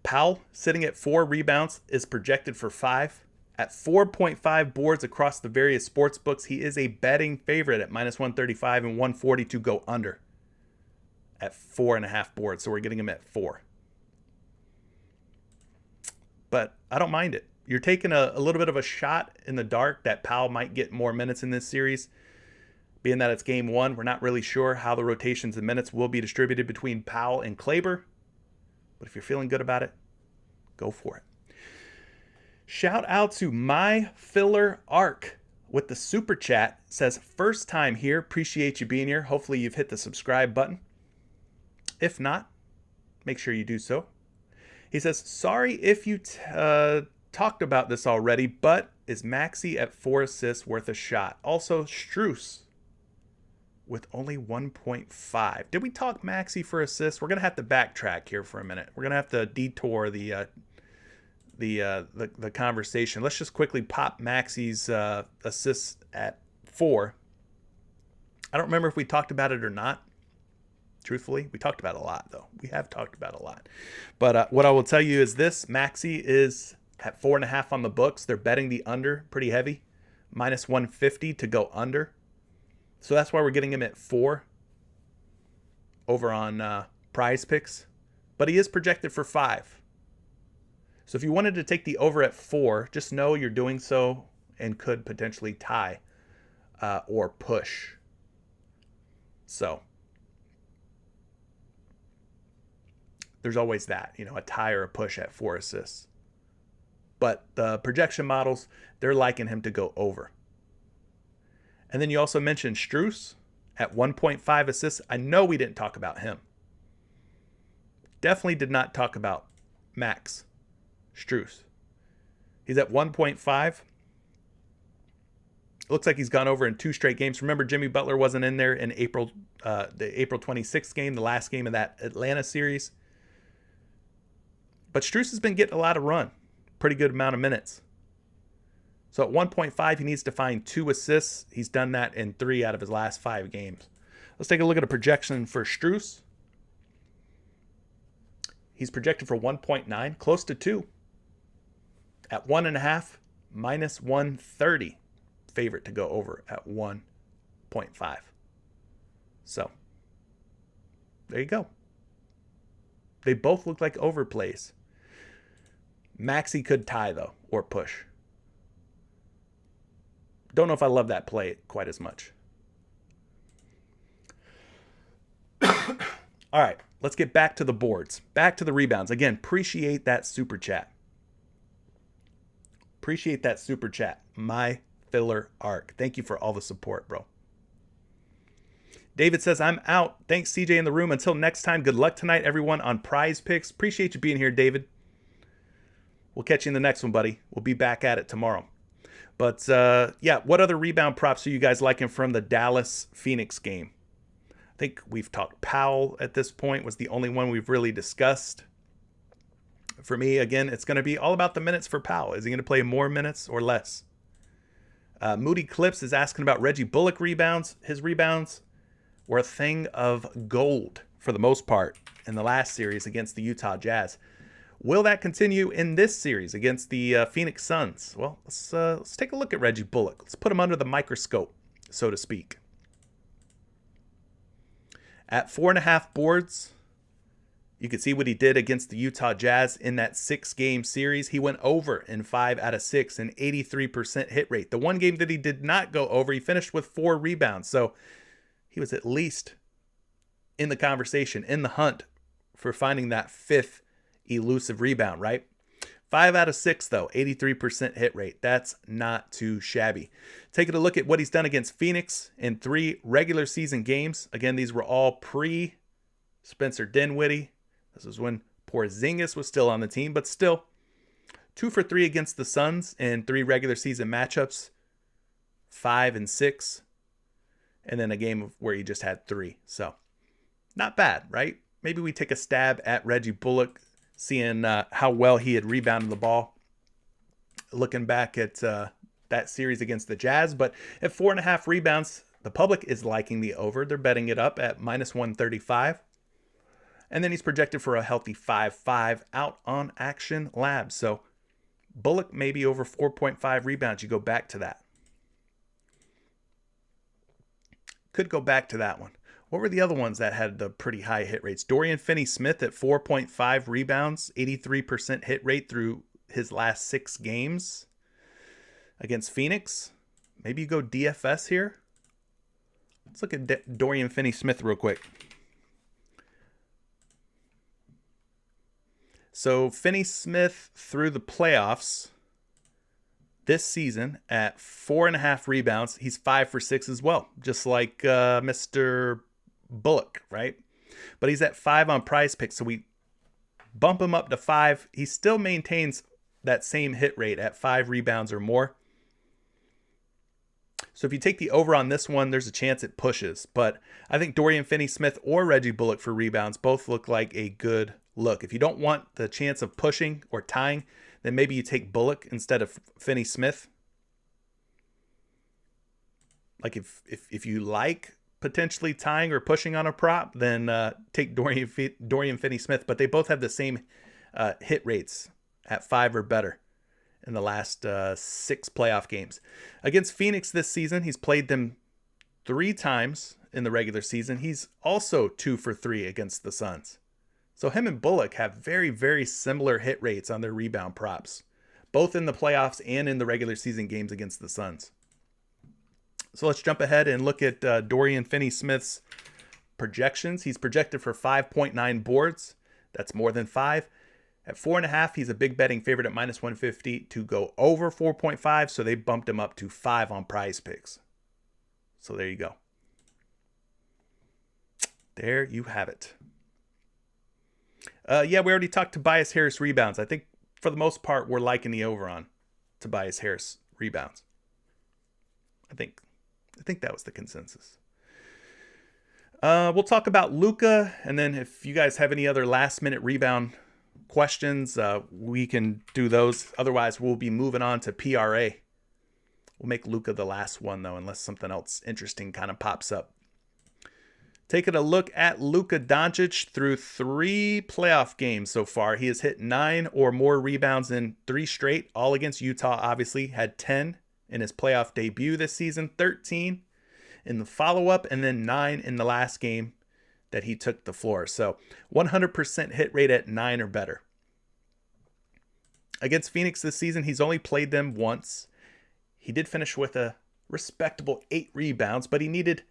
Powell, sitting at 4 rebounds, is projected for 5. At 4.5 boards across the various sports books, he is a betting favorite at minus 135 and 140 to go under at 4.5 boards. So we're getting him at 4. But I don't mind it. You're taking a little bit of a shot in the dark that Powell might get more minutes in this series. Being that it's game 1, we're not really sure how the rotations and minutes will be distributed between Powell and Kleber. But if you're feeling good about it, go for it. Shout out to My Filler Arc with the super chat. Says, first time here. Appreciate you being here. Hopefully you've hit the subscribe button. If not, make sure you do so. He says, sorry if you talked about this already, but is Maxey at 4 assists worth a shot? Also, Strus with only 1.5. Did we talk Maxey for assists? We're going to have to backtrack here for a minute. We're going to have to detour the conversation. Let's just quickly pop Maxey's assists at 4. I don't remember if we talked about it or not. Truthfully, we talked about it a lot, though. We have talked about it a lot. But what I will tell you is this. Maxey is at 4.5 on the books. They're betting the under pretty heavy. Minus 150 to go under. So that's why we're getting him at 4 over on PrizePicks. But he is projected for 5. So if you wanted to take the over at 4, just know you're doing so and could potentially tie or push. So there's always that, a tie or a push at 4 assists. But the projection models, they're liking him to go over. And then you also mentioned Strus at 1.5 assists. I know we didn't talk about him. Definitely did not talk about Max Strus. He's at 1.5. Looks like he's gone over in 2 straight games. Remember, Jimmy Butler wasn't in there in the April 26th game, the last game of that Atlanta series. But Strus has been getting a lot of run. Pretty good amount of minutes. So at 1.5, he needs to find 2 assists. He's done that in 3 out of his last 5 games. Let's take a look at a projection for Strus. He's projected for 1.9, close to 2. At 1.5, minus 130. Favorite to go over at 1.5. So, there you go. They both look like overplays. Maxey could tie, though, or push. Don't know if I love that play quite as much. All right, let's get back to the boards. Back to the rebounds. Again, appreciate that super chat. Appreciate that super chat. My filler arc. Thank you for all the support, bro. David says, I'm out. Thanks, CJ, in the room. Until next time, good luck tonight, everyone, on Prize Picks. Appreciate you being here, David. We'll catch you in the next one, buddy. We'll be back at it tomorrow. But, yeah, what other rebound props are you guys liking from the Dallas-Phoenix game? I think we've talked Powell at this point, was the only one we've really discussed. For me, again, it's going to be all about the minutes for Powell. Is he going to play more minutes or less? Moody Clips is asking about Reggie Bullock rebounds. His rebounds were a thing of gold for the most part in the last series against the Utah Jazz. Will that continue in this series against the Phoenix Suns? Well, let's take a look at Reggie Bullock. Let's put him under the microscope, so to speak. At 4.5 boards, you can see what he did against the Utah Jazz in that 6-game series. He went over in 5 out of 6, an 83% hit rate. The one game that he did not go over, he finished with 4 rebounds. So he was at least in the conversation, in the hunt for finding that 5th elusive rebound, right? 5 out of 6, though, 83% hit rate. That's not too shabby. Taking a look at what he's done against Phoenix in 3 regular season games. Again, these were all pre-Spencer Dinwiddie. This is when Porzingis was still on the team, but still 2 for 3 against the Suns in 3 regular season matchups, 5 and 6. And then a game where he just had 3. So not bad, right? Maybe we take a stab at Reggie Bullock, seeing how well he had rebounded the ball. Looking back at that series against the Jazz. But at 4.5 rebounds, the public is liking the over. They're betting it up at -135. And then he's projected for a healthy 5.5 out on Action Labs. So Bullock maybe over 4.5 rebounds. You go back to that. Could go back to that one. What were the other ones that had the pretty high hit rates? Dorian Finney-Smith at 4.5 rebounds, 83% hit rate through his last 6 games against Phoenix. Maybe you go DFS here. Let's look at Dorian Finney-Smith real quick. So Finney-Smith through the playoffs this season at 4.5 rebounds. He's 5 for 6 as well, just like Mr. Bullock, right? But he's at 5 on PrizePicks, so we bump him up to 5. He still maintains that same hit rate at 5 rebounds or more. So if you take the over on this one, there's a chance it pushes. But I think Dorian Finney-Smith or Reggie Bullock for rebounds both look like a good look. If you don't want the chance of pushing or tying, then maybe you take Bullock instead of Finney-Smith. Like if you like potentially tying or pushing on a prop, then take Dorian Finney-Smith. But they both have the same hit rates at 5 or better in the last 6 playoff games. Against Phoenix this season, he's played them 3 times in the regular season. He's also 2 for 3 against the Suns. So him and Bullock have very, very similar hit rates on their rebound props, both in the playoffs and in the regular season games against the Suns. So let's jump ahead and look at Dorian Finney-Smith's projections. He's projected for 5.9 boards. That's more than 5. At 4.5, he's a big betting favorite at -150 to go over 4.5. So they bumped him up to 5 on PrizePicks. So there you go. There you have it. Yeah, we already talked Tobias Harris rebounds. I think for the most part, we're liking the over on Tobias Harris rebounds. I think that was the consensus. We'll talk about Luka, and then if you guys have any other last-minute rebound questions, we can do those. Otherwise, we'll be moving on to PRA. We'll make Luka the last one, though, unless something else interesting kind of pops up. Taking a look at Luka Doncic through 3 playoff games so far. He has hit 9 or more rebounds in 3 straight, all against Utah, obviously. Had 10 in his playoff debut this season, 13 in the follow-up, and then 9 in the last game that he took the floor. So 100% hit rate at 9 or better. Against Phoenix this season, he's only played them once. He did finish with a respectable 8 rebounds, but he needed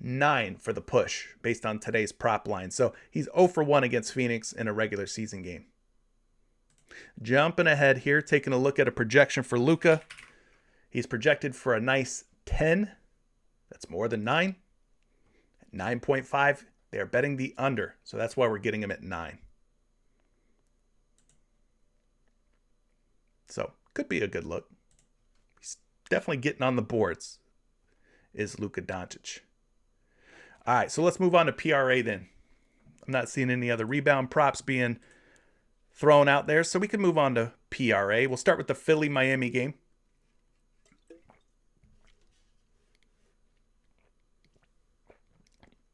9 for the push based on today's prop line. So he's 0 for 1 against Phoenix in a regular season game. Jumping ahead here, taking a look at a projection for Luka. He's projected for a nice 10. That's more than 9. 9.5. They are betting the under, so that's why we're getting him at 9. So, could be a good look. He's definitely getting on the boards, is Luka Doncic. All right, so let's move on to PRA then. I'm not seeing any other rebound props being thrown out there, so we can move on to PRA. We'll start with the Philly-Miami game.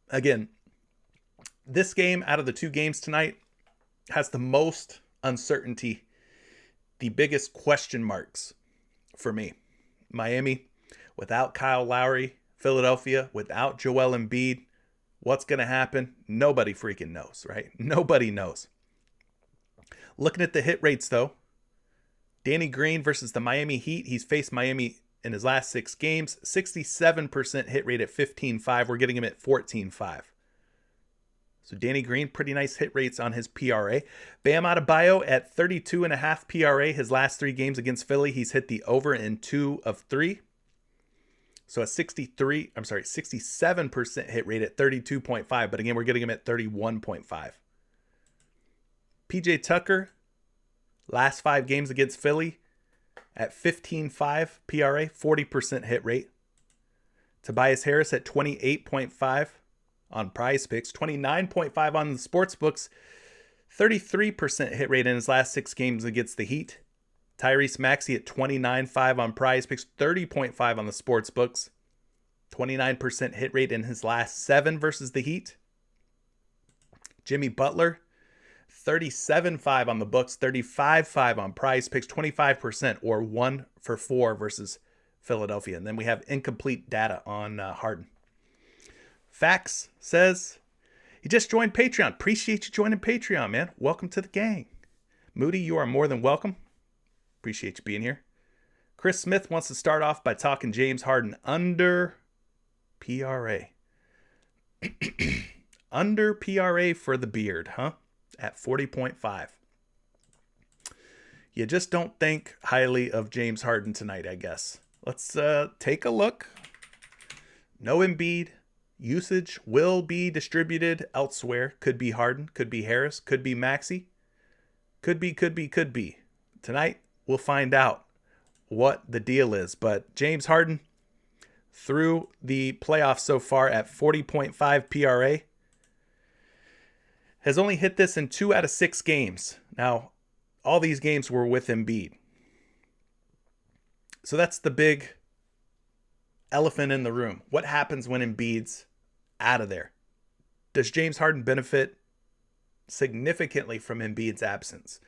Again, this game out of the 2 games tonight has the most uncertainty, the biggest question marks for me. Miami without Kyle Lowry, Philadelphia without Joel Embiid. What's going to happen? Nobody freaking knows, right? Nobody knows. Looking at the hit rates, though, Danny Green versus the Miami Heat. He's faced Miami in his last 6 games. 67% hit rate at 15.5. We're getting him at 14.5. So Danny Green, pretty nice hit rates on his PRA. Bam Adebayo at 32.5 PRA. His last 3 games against Philly, he's hit the over in 2 of 3. So a 67% hit rate at 32.5. But again, we're getting him at 31.5. PJ Tucker, last 5 games against Philly at 15.5 PRA, 40% hit rate. Tobias Harris at 28.5 on PrizePicks, 29.5 on the sportsbooks, 33% hit rate in his last 6 games against the Heat. Tyrese Maxey at 29.5 on PrizePicks, 30.5 on the sportsbooks, 29% hit rate in his last 7 versus the Heat. Jimmy Butler, 37.5 on the books, 35.5 on PrizePicks, 25% or 1 for 4 versus Philadelphia. And then we have incomplete data on Harden. Fax says he just joined Patreon. Appreciate you joining Patreon, man. Welcome to the gang. Moody, you are more than welcome. Appreciate you being here. Chris Smith wants to start off by talking James Harden under PRA. Under PRA for the beard, huh? At 40.5. You just don't think highly of James Harden tonight, I guess. Let's take a look. No Embiid. Usage will be distributed elsewhere. Could be Harden, could be Harris, could be Maxey. Could be. Tonight, we'll find out what the deal is. But James Harden, through the playoffs so far at 40.5 PRA, has only hit this in 2 out of 6 games. Now, all these games were with Embiid. So that's the big elephant in the room. What happens when Embiid's out of there? Does James Harden benefit significantly from Embiid's absence?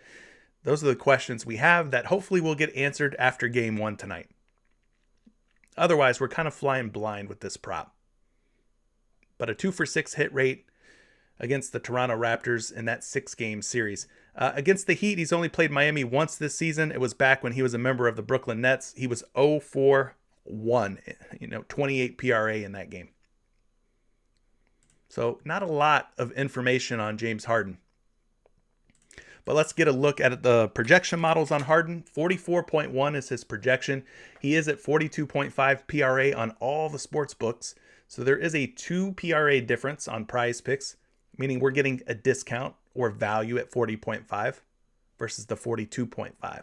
Those are the questions we have that hopefully will get answered after game 1 tonight. Otherwise, we're kind of flying blind with this prop. But a 2 for 6 hit rate against the Toronto Raptors in that 6-game series. Against the Heat, he's only played Miami once this season. It was back when he was a member of the Brooklyn Nets. He was 0-for-1, 28 PRA in that game. So not a lot of information on James Harden. But let's get a look at the projection models on Harden. 44.1 is his projection. He is at 42.5 PRA on all the sports books. So there is a 2 PRA difference on PrizePicks, meaning we're getting a discount or value at 40.5 versus the 42.5.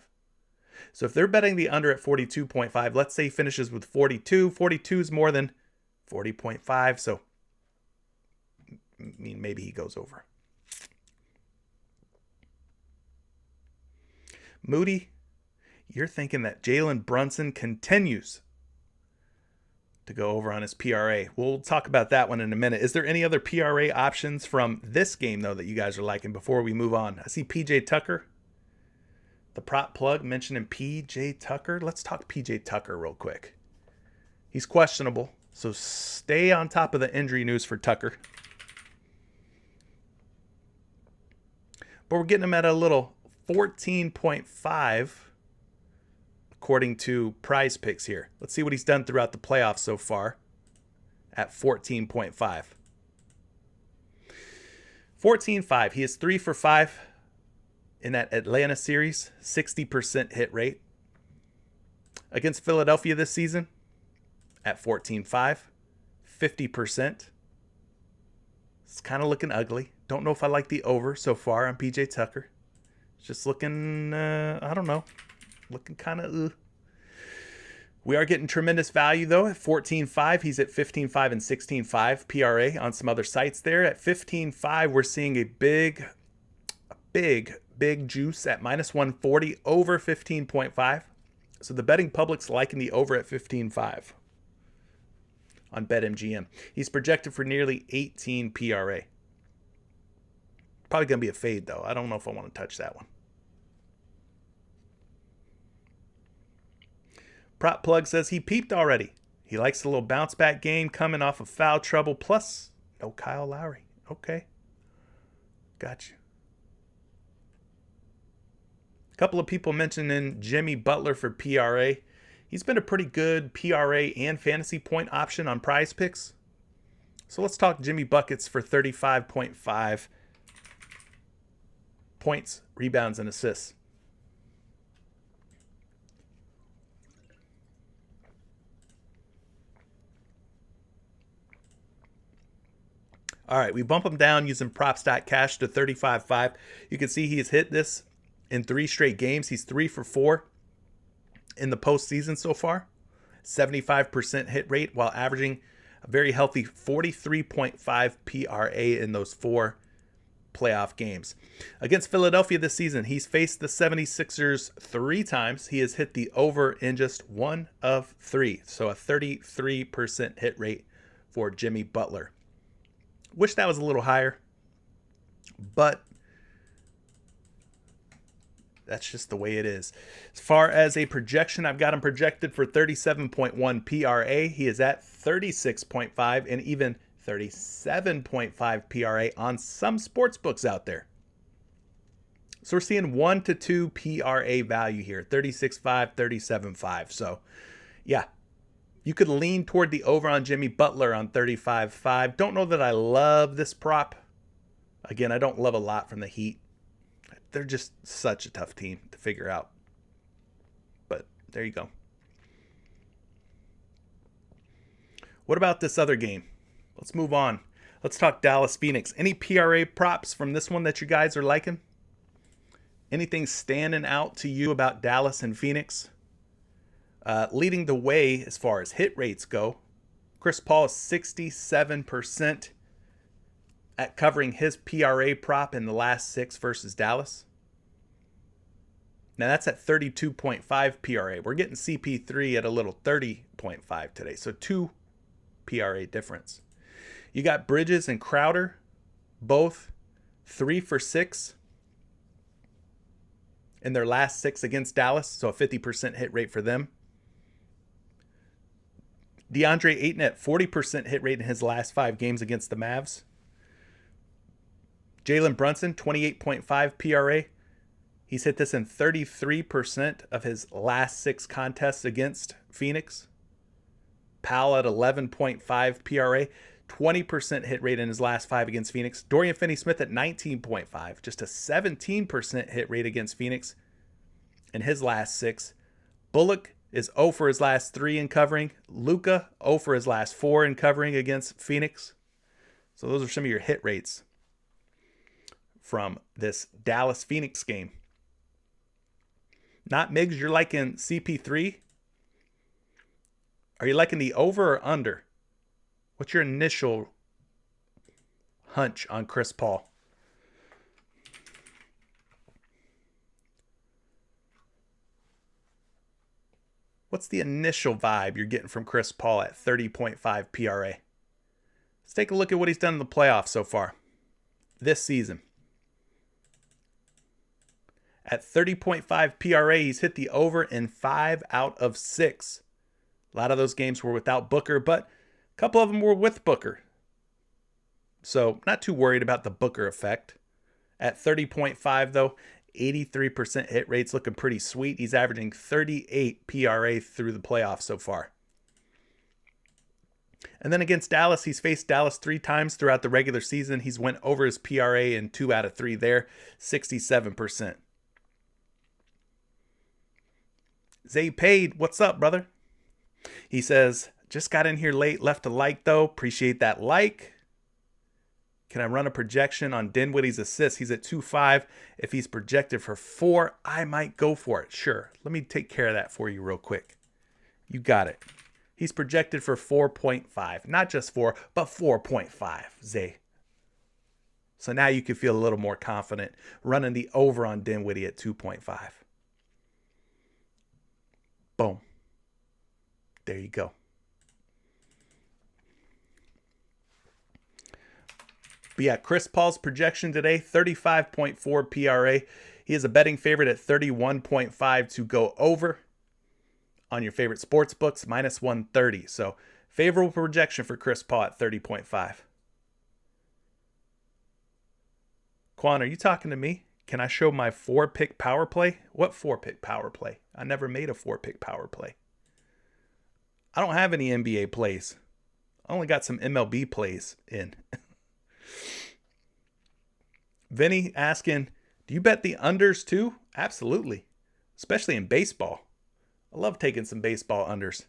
So if they're betting the under at 42.5, let's say he finishes with 42. 42 is more than 40.5. So I mean, maybe he goes over. Moody, you're thinking that Jalen Brunson continues to go over on his PRA. We'll talk about that one in a minute. Is there any other PRA options from this game, though, that you guys are liking before we move on? I see PJ Tucker, the prop plug, mentioning PJ Tucker. Let's talk PJ Tucker real quick. He's questionable, so stay on top of the injury news for Tucker. But we're getting him at a little 14.5 according to PrizePicks here. Let's see what he's done throughout the playoffs so far at 14.5. 14.5. He is 3 for 5 in that Atlanta series, 60% hit rate. Against Philadelphia this season, at 14.5, 50%. It's kind of looking ugly. Don't know if I like the over so far on PJ Tucker. It's just looking, I don't know, looking kind of We are getting tremendous value, though, at 14.5. He's at 15.5 and 16.5 PRA on some other sites there. At 15.5, we're seeing a big juice at minus 140 over 15.5. So the betting public's liking the over at 15.5 on BetMGM. He's projected for nearly 18 PRA. Probably going to be a fade, though. I don't know if I want to touch that one. Prop Plug says he peeped already. He likes the little bounce back game coming off of foul trouble. Plus, no Kyle Lowry. Okay. Got you. A couple of people mentioning Jimmy Butler for PRA. He's been a pretty good PRA and fantasy point option on PrizePicks. So let's talk Jimmy Buckets for 35.5 points, rebounds, and assists. All right, we bump him down using props.cash to 35.5. You can see he has hit this in 3 straight games. He's 3 for 4 in the postseason so far. 75% hit rate while averaging a very healthy 43.5 PRA in those 4 playoff games. Against Philadelphia this season, he's faced the 76ers 3 times. He has hit the over in just 1 of 3. So a 33% hit rate for Jimmy Butler. Wish that was a little higher, but that's just the way it is. As far as a projection, I've got him projected for 37.1 PRA. He is at 36.5 and even 37.5 PRA on some sports books out there. So we're seeing 1 to 2 PRA value here, 36.5, 37.5. So yeah, you could lean toward the over on Jimmy Butler on 35.5. Don't know that I love this prop. Again, I don't love a lot from the Heat. They're just such a tough team to figure out. But there you go. What about this other game? Let's move on. Let's talk Dallas Phoenix. Any PRA props from this one that you guys are liking? Anything standing out to you about Dallas and Phoenix? Leading the way as far as hit rates go, Chris Paul is 67% at covering his PRA prop in the last 6 versus Dallas. Now that's at 32.5 PRA. We're getting CP3 at a little 30.5 today. So 2 PRA difference. You got Bridges and Crowder, both 3 for 6 in their last 6 against Dallas. So a 50% hit rate for them. DeAndre Ayton at 40% hit rate in his last 5 games against the Mavs. Jalen Brunson, 28.5 PRA. He's hit this in 33% of his last 6 contests against Phoenix. Powell at 11.5 PRA. 20% hit rate in his last 5 against Phoenix. Dorian Finney-Smith at 19.5. Just a 17% hit rate against Phoenix in his last 6. Bullock is 0 for his last 3 in covering. Luka 0 for his last 4 in covering against Phoenix. So those are some of your hit rates from this Dallas-Phoenix game. Not Miggs, you're liking CP3? Are you liking the over or under? What's your initial hunch on Chris Paul? What's the initial vibe you're getting from Chris Paul at 30.5 PRA? Let's take a look at what he's done in the playoffs so far this season. At 30.5 PRA, he's hit the over in 5 out of 6. A lot of those games were without Booker, but a couple of them were with Booker. So not too worried about the Booker effect. At 30.5 though, 83% hit rate's looking pretty sweet. He's averaging 38 PRA through the playoffs so far. And then against Dallas, he's faced Dallas 3 times throughout the regular season. He's went over his PRA in 2 out of 3 there, 67%. Zay Paid, what's up, brother? He says, just got in here late, left a like though. Appreciate that like. Can I run a projection on Dinwiddie's assists? He's at 2.5. If he's projected for 4, I might go for it. Sure. Let me take care of that for you real quick. You got it. He's projected for 4.5. Not just 4, but 4.5, Zay. So now you can feel a little more confident running the over on Dinwiddie at 2.5. Boom. There you go. But yeah, Chris Paul's projection today, 35.4 PRA. He is a betting favorite at 31.5 to go over on your favorite sports books, minus 130. So favorable projection for Chris Paul at 30.5. Quan, are you talking to me? Can I show my 4-pick power play? What 4-pick power play? I never made a 4-pick power play. I don't have any NBA plays. I only got some MLB plays in. Vinny asking, do you bet the unders too? Absolutely. Especially in baseball. I love taking some baseball unders.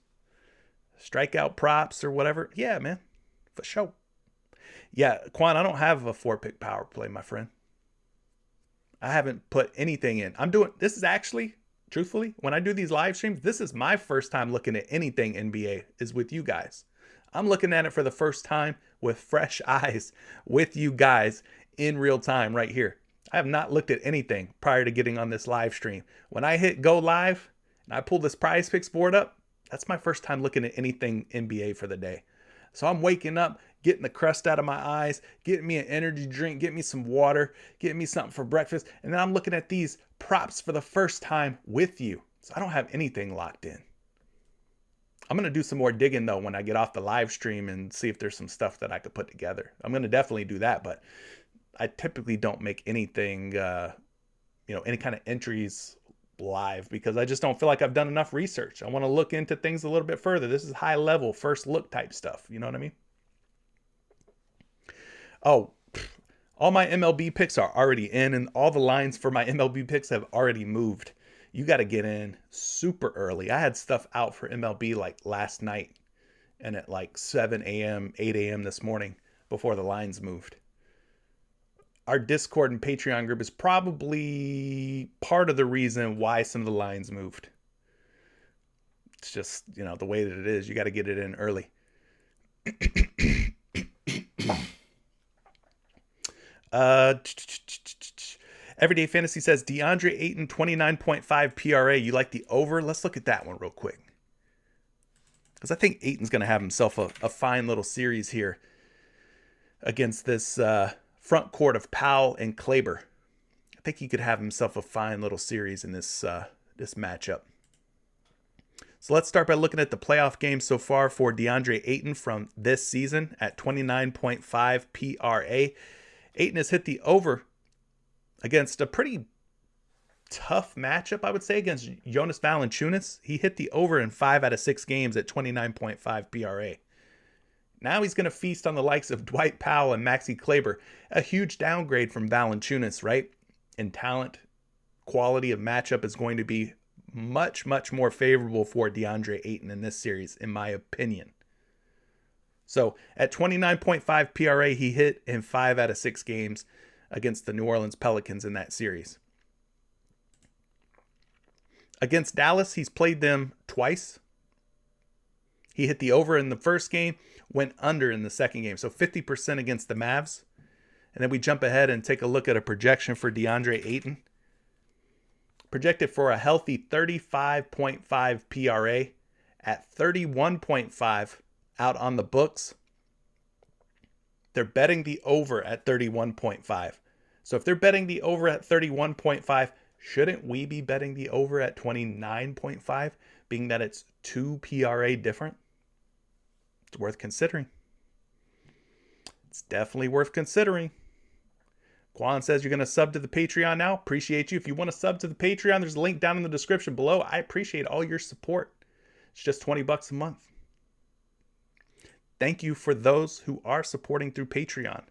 Strikeout props or whatever. Yeah, man. For sure. Yeah, Quan, I don't have a 4-pick power play, my friend. I haven't put anything in. This is actually, truthfully, when I do these live streams, this is my first time looking at anything NBA is with you guys. I'm looking at it for the first time with fresh eyes with you guys in real time right here. I have not looked at anything prior to getting on this live stream. When I hit go live and I pull this PrizePicks board up, that's my first time looking at anything NBA for the day. So I'm waking up, getting the crust out of my eyes, getting me an energy drink, getting me some water, getting me something for breakfast. And then I'm looking at these props for the first time with you. So I don't have anything locked in. I'm going to do some more digging though when I get off the live stream and see if there's some stuff that I could put together. I'm going to definitely do that, but I typically don't make anything, any kind of entries live because I just don't feel like I've done enough research. I want to look into things a little bit further. This is high level, first look type stuff. You know what I mean? Oh, all my MLB picks are already in and all the lines for my MLB picks have already moved. You got to get in super early. I had stuff out for MLB like last night and at like 7 a.m., 8 a.m. this morning before the lines moved. Our Discord and Patreon group is probably part of the reason why some of the lines moved. It's just, the way that it is. You got to get it in early. Everyday Fantasy says DeAndre Ayton 29.5 PRA. You like the over? Let's look at that one real quick. Because I think Ayton's going to have himself a fine little series here against this front court of Powell and Kleber. I think he could have himself a fine little series in this matchup. So let's start by looking at the playoff games so far for DeAndre Ayton from this season at 29.5 PRA. Ayton has hit the over against a pretty tough matchup, I would say, against Jonas Valanciunas. He hit the over in 5 out of 6 games at 29.5 PRA. Now he's going to feast on the likes of Dwight Powell and Maxi Kleber. A huge downgrade from Valanciunas, right? In talent, quality of matchup is going to be much, much more favorable for DeAndre Ayton in this series, in my opinion. So at 29.5 PRA, he hit in 5 out of 6 games against the New Orleans Pelicans in that series. Against Dallas, he's played them twice. He hit the over in the first game, went under in the second game. So 50% against the Mavs. And then we jump ahead and take a look at a projection for DeAndre Ayton. Projected for a healthy 35.5 PRA at 31.5 out on the books. They're betting the over at 31.5. So if they're betting the over at 31.5, shouldn't we be betting the over at 29.5, being that it's 2 PRA different? It's worth considering. It's definitely worth considering. Quan says you're going to sub to the Patreon now. Appreciate you. If you want to sub to the Patreon, there's a link down in the description below. I appreciate all your support. It's just $20 a month. Thank you for those who are supporting through Patreon.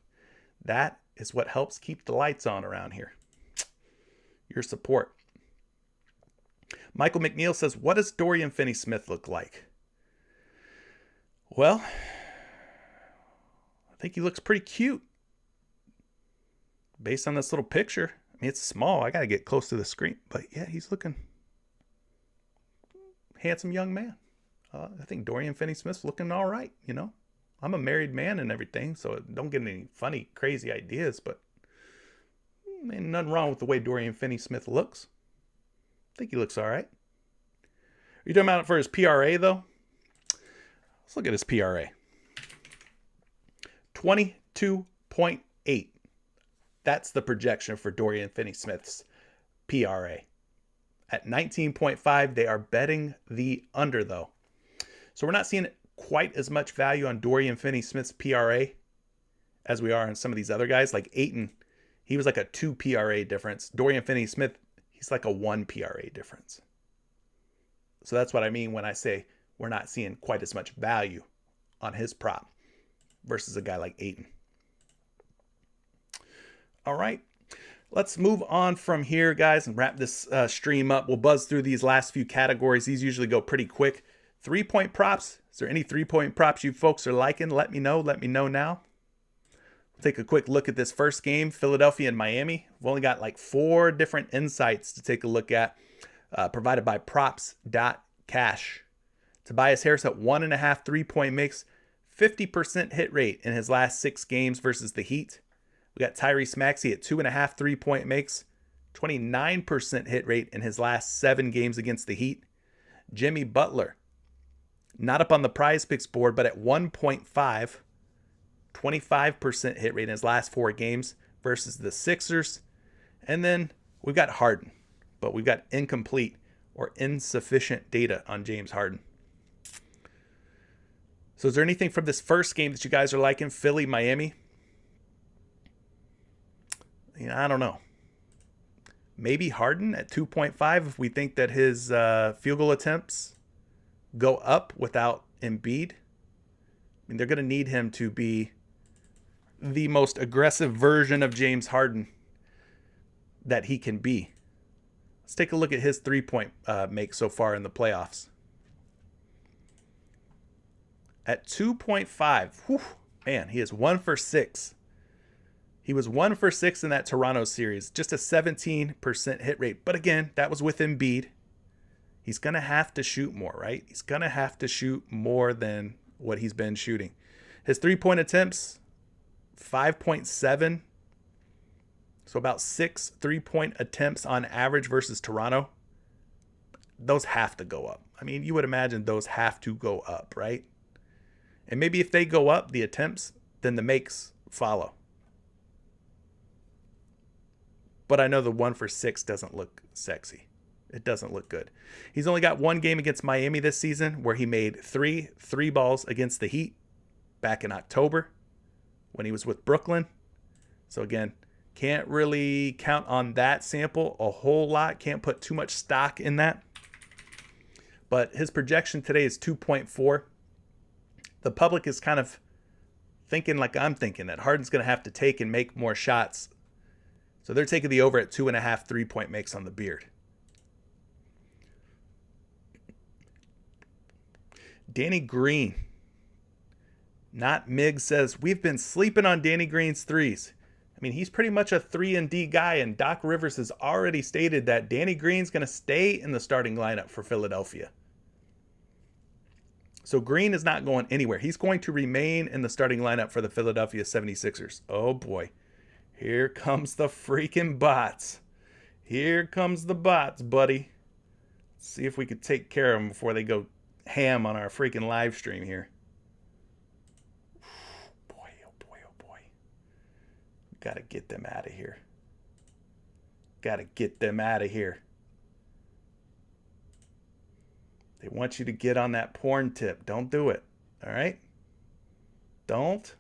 That is what helps keep the lights on around here. Your support. Michael McNeil says, what does Dorian Finney-Smith look like? Well, I think he looks pretty cute based on this little picture. I mean, it's small. I got to get close to the screen. But yeah, he's looking handsome young man. I think Dorian Finney-Smith's looking all right, you know. I'm a married man and everything, so don't get any funny, crazy ideas, but ain't nothing wrong with the way Dorian Finney-Smith looks. I think he looks all right. Are you talking about it for his PRA, though? Let's look at his PRA. 22.8. That's the projection for Dorian Finney-Smith's PRA. At 19.5, they are betting the under, though. So we're not seeing quite as much value on Dorian Finney-Smith's PRA as we are on some of these other guys. Like Ayton, he was like a 2 PRA difference. Dorian Finney-Smith, he's like a 1 PRA difference. So that's what I mean when I say we're not seeing quite as much value on his prop versus a guy like Ayton. All right, let's move on from here, guys, and wrap this stream up. We'll buzz through these last few categories. These usually go pretty quick. 3-point props. Is there any 3-point props you folks are liking? Let me know. Let me know now. We'll take a quick look at this first game, Philadelphia and Miami. We've only got like 4 different insights to take a look at, provided by props.cash. Tobias Harris at 1.5 3-point makes, 50% hit rate in his last 6 games versus the Heat. We got Tyrese Maxey at 2.5 3-point makes, 29% hit rate in his last 7 games against the Heat. Jimmy Butler, not up on the PrizePicks board, but at 1.5, 25% hit rate in his last 4 games versus the Sixers. And then we've got Harden, but we've got incomplete or insufficient data on James Harden. So is there anything from this first game that you guys are liking? Philly, Miami? I don't know. Maybe Harden at 2.5 if we think that his field goal attempts go up without Embiid. I mean, they're going to need him to be the most aggressive version of James Harden that he can be. Let's take a look at his 3-point make so far in the playoffs. At 2.5, whew, man, he is 1 for 6. He was 1 for 6 in that Toronto series, just a 17% hit rate. But again, that was with Embiid. He's going to have to shoot more, right? He's going to have to shoot more than what he's been shooting. His 3-point attempts, 5.7. So about 6 3-point attempts on average versus Toronto. Those have to go up. I mean, you would imagine those have to go up, right? And maybe if they go up, the attempts, then the makes follow. But I know the 1 for 6 doesn't look sexy. It doesn't look good. He's only got 1 game against Miami this season where he made 3 balls against the Heat back in October when he was with Brooklyn. So again, can't really count on that sample a whole lot. Can't put too much stock in that. But his projection today is 2.4. The public is kind of thinking like I'm thinking, that Harden's going to have to take and make more shots. So they're taking the over at 2.5 3-point makes on the beard. Danny Green, not Mig, says, we've been sleeping on Danny Green's threes. I mean, he's pretty much a 3-and-D guy, and Doc Rivers has already stated that Danny Green's going to stay in the starting lineup for Philadelphia. So Green is not going anywhere. He's going to remain in the starting lineup for the Philadelphia 76ers. Oh boy. Here comes the freaking bots. Here comes the bots, buddy. Let's see if we could take care of them before they go ham on our freaking live stream here. Boy, oh boy, oh boy. Gotta get them out of here. Gotta get them out of here. They want you to get on that porn tip. Don't do it. All right? Don't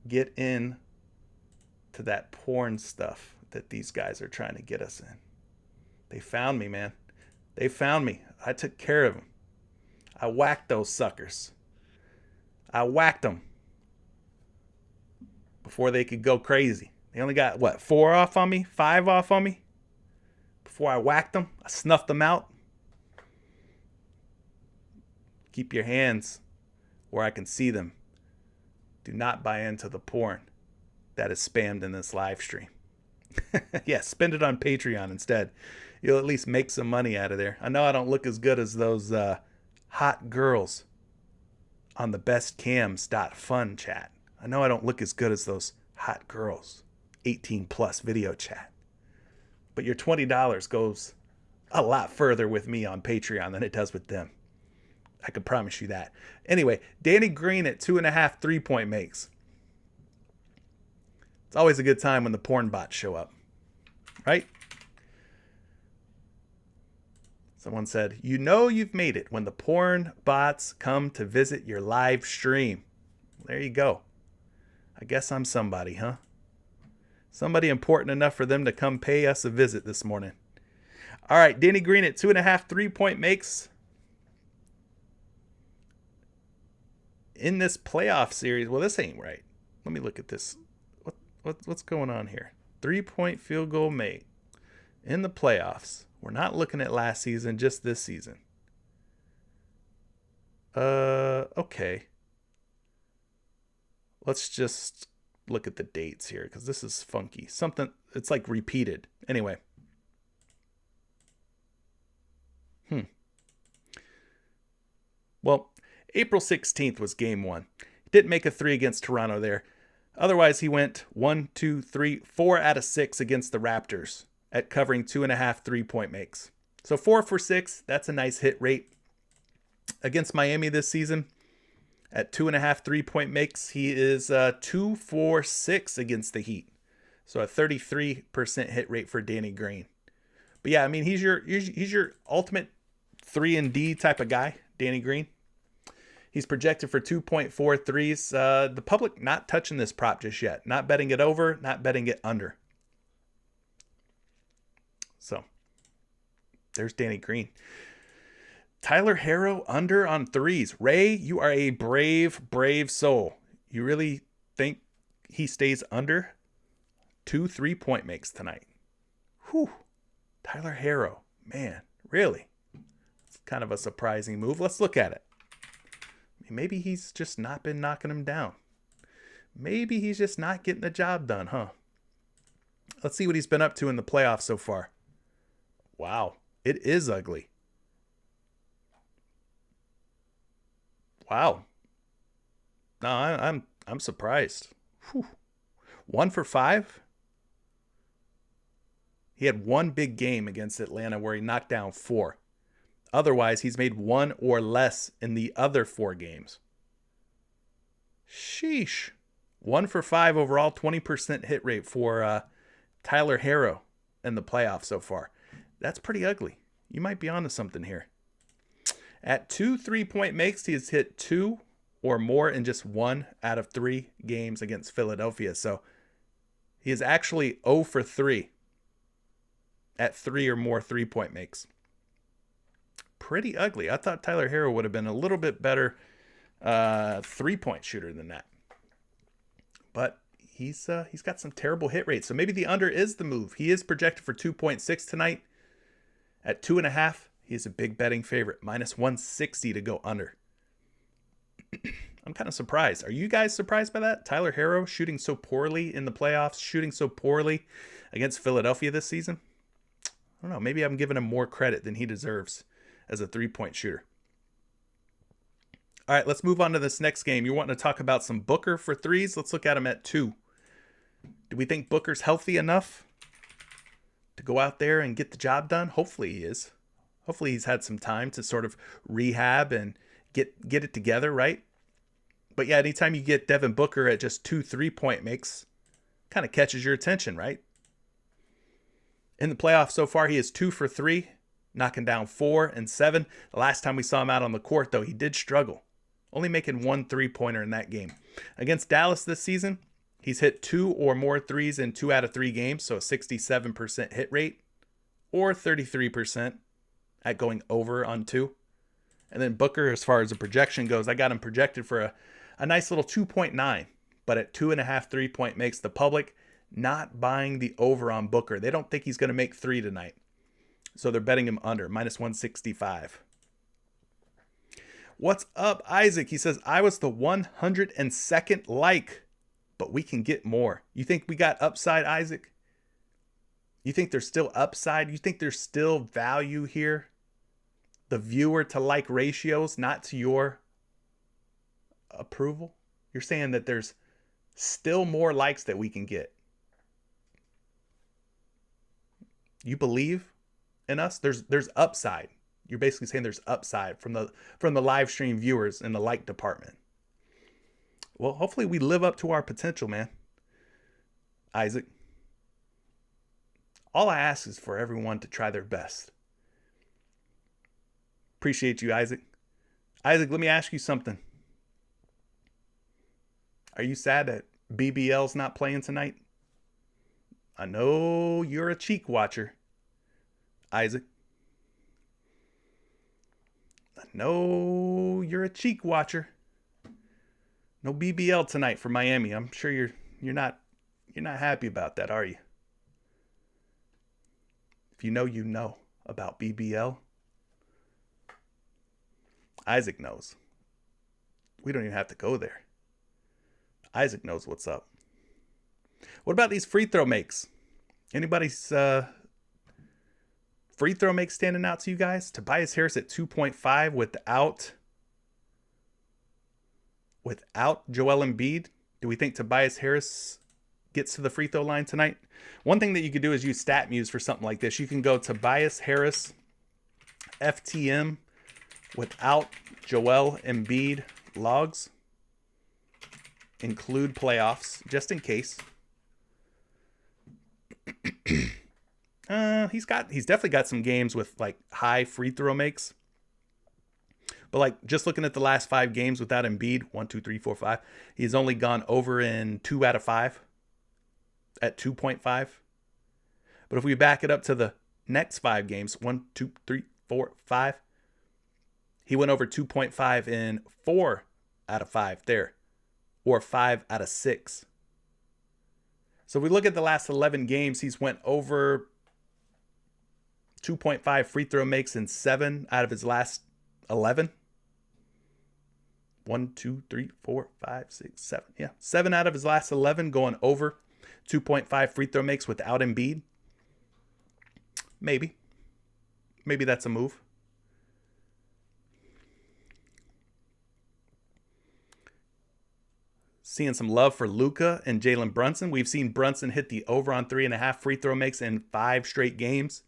get in to that porn stuff that these guys are trying to get us in. They found me, man. They found me. I took care of them. I whacked those suckers. I whacked them before they could go crazy. They only got, 4 off on me? 5 off on me? before I whacked them. I snuffed them out. Keep your hands where I can see them. Do not buy into the porn that is spammed in this live stream. Yeah, spend it on Patreon instead. You'll at least make some money out of there. I know I don't look as good as those hot girls on the bestcams.fun chat. I know I don't look as good as those hot girls, 18 plus video chat. But your $20 goes a lot further with me on Patreon than it does with them. I can promise you that. Anyway, Danny Green at 2.5 3-point makes. It's always a good time when the porn bots show up, right? Someone said, you know you've made it when the porn bots come to visit your live stream. There you go. I guess I'm somebody, huh? Somebody important enough for them to come pay us a visit this morning. All right, Danny Green at 2.5 3-point makes. In this playoff series, well, this ain't right. Let me look at this. What's going on here? 3-point field goal made in the playoffs. We're not looking at last season, just this season. Okay. Let's just look at the dates here because this is funky. Something, it's like repeated. Anyway. Well, April 16th was game 1. He didn't make a 3 against Toronto there. Otherwise, he went 1, 2, 3, 4 out of 6 against the Raptors at covering 2.5 3-point makes. So 4 for 6, that's a nice hit rate. Against Miami this season, at 2.5 3-point makes, he is 2 for 6 against the Heat. So a 33% hit rate for Danny Green. But yeah, I mean, he's your ultimate 3-and-D type of guy, Danny Green. He's projected for 2.4 threes. The public not touching this prop just yet. Not betting it over, not betting it under. So, there's Danny Green. Tyler Herro under on threes. Ray, you are a brave, brave soul. You really think he stays under 2 3-point makes tonight? Whew. Tyler Herro. Man, really? It's kind of a surprising move. Let's look at it. Maybe he's just not been knocking him down. Maybe he's just not getting the job done, huh? Let's see what he's been up to in the playoffs so far. Wow, it is ugly. Wow. No, I'm surprised. Whew. 1 for 5. He had one big game against Atlanta where he knocked down 4. Otherwise, he's made 1 or less in the other 4 games. Sheesh. 1 for 5 overall, 20% hit rate for Tyler Herro in the playoffs so far. That's pretty ugly. You might be onto something here. At 2 3-point makes, he has hit 2 or more in just 1 out of 3 games against Philadelphia. So he is actually 0 for 3 at 3 or more 3-point makes. Pretty ugly. I thought Tyler Herro would have been a little bit better 3-point shooter than that. But he's got some terrible hit rates. So maybe the under is the move. He is projected for 2.6 tonight. At 2.5, he is a big betting favorite. Minus 160 to go under. I'm kind of surprised. Are you guys surprised by that? Tyler Herro shooting so poorly in the playoffs, shooting so poorly against Philadelphia this season? I don't know. Maybe I'm giving him more credit than he deserves as a 3-point shooter. All right, let's move on to this next game. You're wanting to talk about some Booker for threes? Let's look at him at 2. Do we think Booker's healthy enough to go out there and get the job done? Hopefully he is. Hopefully he's had some time to sort of rehab and get it together, right? But yeah, anytime you get Devin Booker at just 2 3-point makes, kind of catches your attention, right? In the playoffs so far, he is 2 for 3, knocking down 4 and 7. The last time we saw him out on the court, though, he did struggle, only making 1 3-pointer in that game. Against Dallas this season, he's hit 2 or more threes in 2 out of 3 games, so a 67% hit rate, or 33% at going over on 2. And then Booker, as far as the projection goes, I got him projected for a nice little 2.9, but at 2.5 3-point makes, the public not buying the over on Booker. They don't think he's going to make 3 tonight. So they're betting him under, minus 165. What's up, Isaac? He says, I was the 102nd like, but we can get more. You think we got upside, Isaac? You think there's still upside? You think there's still value here? The viewer to like ratios, not to your approval? You're saying that there's still more likes that we can get. You believe in us? There's upside. You're basically saying there's upside from the live stream viewers in the like department. Well, hopefully we live up to our potential, man. Isaac. All I ask is for everyone to try their best. Appreciate you, Isaac. Isaac, let me ask you something. Are you sad that BBL's not playing tonight? I know you're a cheek watcher, Isaac. I know you're a cheek watcher. No BBL tonight for Miami. I'm sure you're not happy about that, are you? If you know about BBL. Isaac knows. We don't even have to go there. Isaac knows what's up. What about these free throw makes? Anybody's free throw makes standing out to you guys? Tobias Harris at 2.5 without Joel Embiid. Do we think Tobias Harris gets to the free throw line tonight? One thing that you could do is use StatMuse for something like this. You can go Tobias Harris FTM without Joel Embiid logs. Include playoffs, just in case. He's definitely got some games with like high free throw makes. But like just looking at the last 5 games without Embiid, 1, 2, 3, 4, 5, he's only gone over in 2 out of 5 at 2.5. But if we back it up to the next 5 games, 1, 2, 3, 4, 5, he went over 2.5 in 4 out of 5 there, or 5 out of 6. So if we look at the last 11 games, he's went over 2.5 free throw makes in 7 out of his last 11. 1, 2, 3, 4, 5, 6, 7. Yeah, 7 out of his last 11 going over 2.5 free throw makes without Embiid. Maybe that's a move. Seeing some love for Luka and Jalen Brunson. We've seen Brunson hit the over on 3.5 free throw makes in 5 straight games.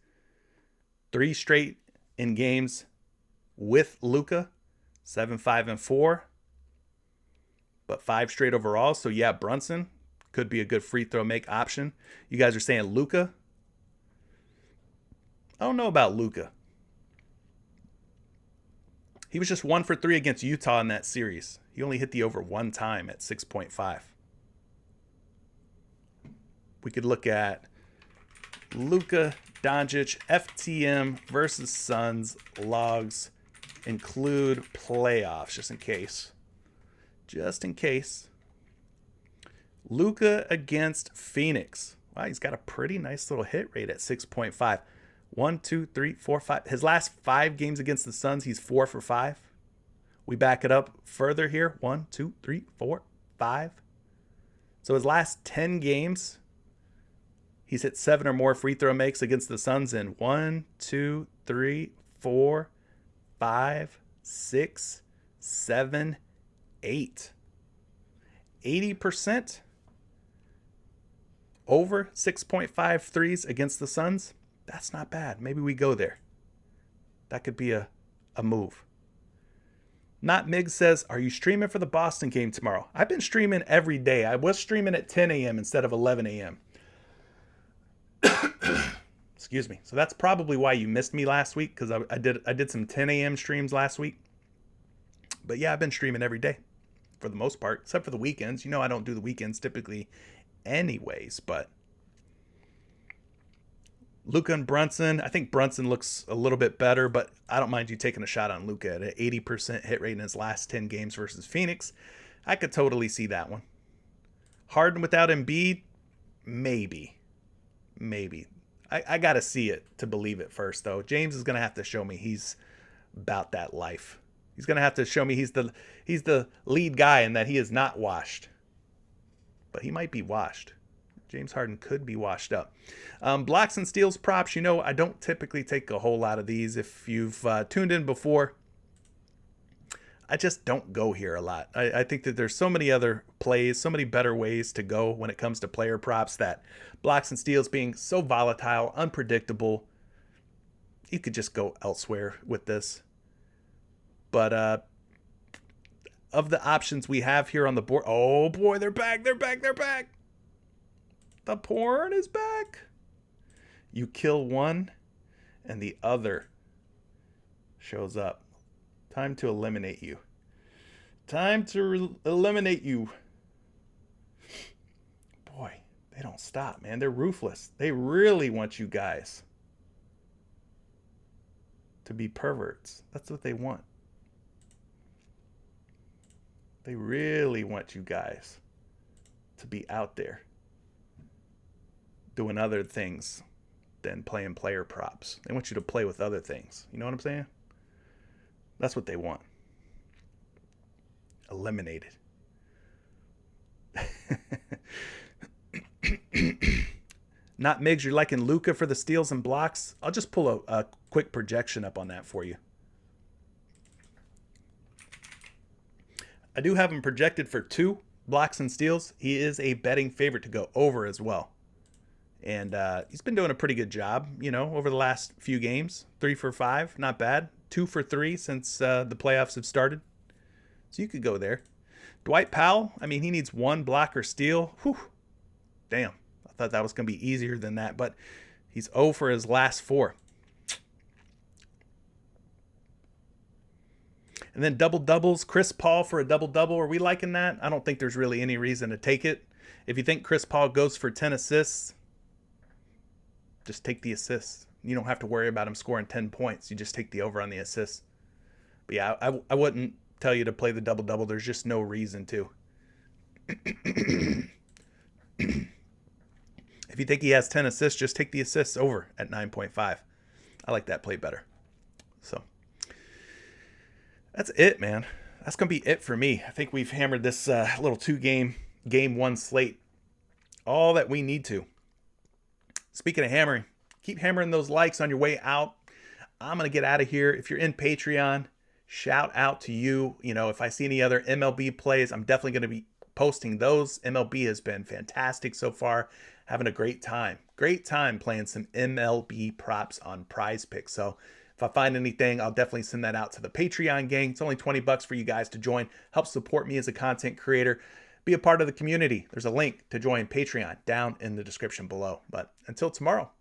3 straight in games with Luka. 7, 5, and 4. But 5 straight overall. So yeah, Brunson could be a good free throw make option. You guys are saying Luka. I don't know about Luka. He was just 1 for 3 against Utah in that series. He only hit the over 1 time at 6.5. We could look at Luka Doncic, FTM versus Suns, logs, include playoffs, just in case. Just in case. Luka against Phoenix. Wow, he's got a pretty nice little hit rate at 6.5. 1, 2, 3, 4, 5. His last 5 games against the Suns, he's 4 for 5. We back it up further here. 1, 2, 3, 4, 5. So his last 10 games, he's hit 7 or more free throw makes against the Suns in 1, 2, 3, 4, 5, 6, 7, 8. 80% over 6.5 threes against the Suns. That's not bad. Maybe we go there. That could be a move. Not Mig says, are you streaming for the Boston game tomorrow? I've been streaming every day. I was streaming at 10 a.m. instead of 11 a.m. Excuse me. So that's probably why you missed me last week, because I did some 10 a.m. streams last week. But yeah, I've been streaming every day for the most part, except for the weekends. You know I don't do the weekends typically anyways, but Luka and Brunson. I think Brunson looks a little bit better, but I don't mind you taking a shot on Luka at an 80% hit rate in his last 10 games versus Phoenix. I could totally see that one. Harden without Embiid? Maybe. I got to see it to believe it first, though. James is going to have to show me he's about that life. He's going to have to show me he's the lead guy and that he is not washed. But he might be washed. James Harden could be washed up. Blocks and steals props. I don't typically take a whole lot of these. If you've tuned in before, I just don't go here a lot. I think that there's so many other plays, so many better ways to go when it comes to player props, that blocks and steals being so volatile, unpredictable, you could just go elsewhere with this. But of the options we have here on the board, oh boy, they're back. The porn is back. You kill one and the other shows up. Time to eliminate you. Eliminate you. Boy, they don't stop, man. They're ruthless. They really want you guys to be perverts. That's what they want. They really want you guys to be out there doing other things than playing player props. They want you to play with other things. You know what I'm saying? That's what they want. Eliminated. Not Migs, you're liking Luka for the steals and blocks? I'll just pull a quick projection up on that for you. I do have him projected for 2 blocks and steals. He is a betting favorite to go over as well. And he's been doing a pretty good job, over the last few games. 3 for 5, not bad. 2 for 3 since the playoffs have started. So you could go there. Dwight Powell, he needs 1 block or steal. Whew. Damn. I thought that was going to be easier than that, but he's 0 for his last 4. And then double-doubles. Chris Paul for a double-double. Are we liking that? I don't think there's really any reason to take it. If you think Chris Paul goes for 10 assists, just take the assists. You don't have to worry about him scoring 10 points. You just take the over on the assists. But yeah, I wouldn't tell you to play the double-double. There's just no reason to. If you think he has 10 assists, just take the assists over at 9.5. I like that play better. So that's it, man. That's going to be it for me. I think we've hammered this little 2-game, game 1 slate all that we need to. Speaking of hammering, keep hammering those likes on your way out. I'm going to get out of here. If you're in Patreon, shout out to you. If I see any other MLB plays, I'm definitely going to be posting those. MLB has been fantastic so far. Having a great time. Great time playing some MLB props on PrizePicks. So if I find anything, I'll definitely send that out to the Patreon gang. It's only $20 for you guys to join. Help support me as a content creator. Be a part of the community. There's a link to join Patreon down in the description below. But until tomorrow,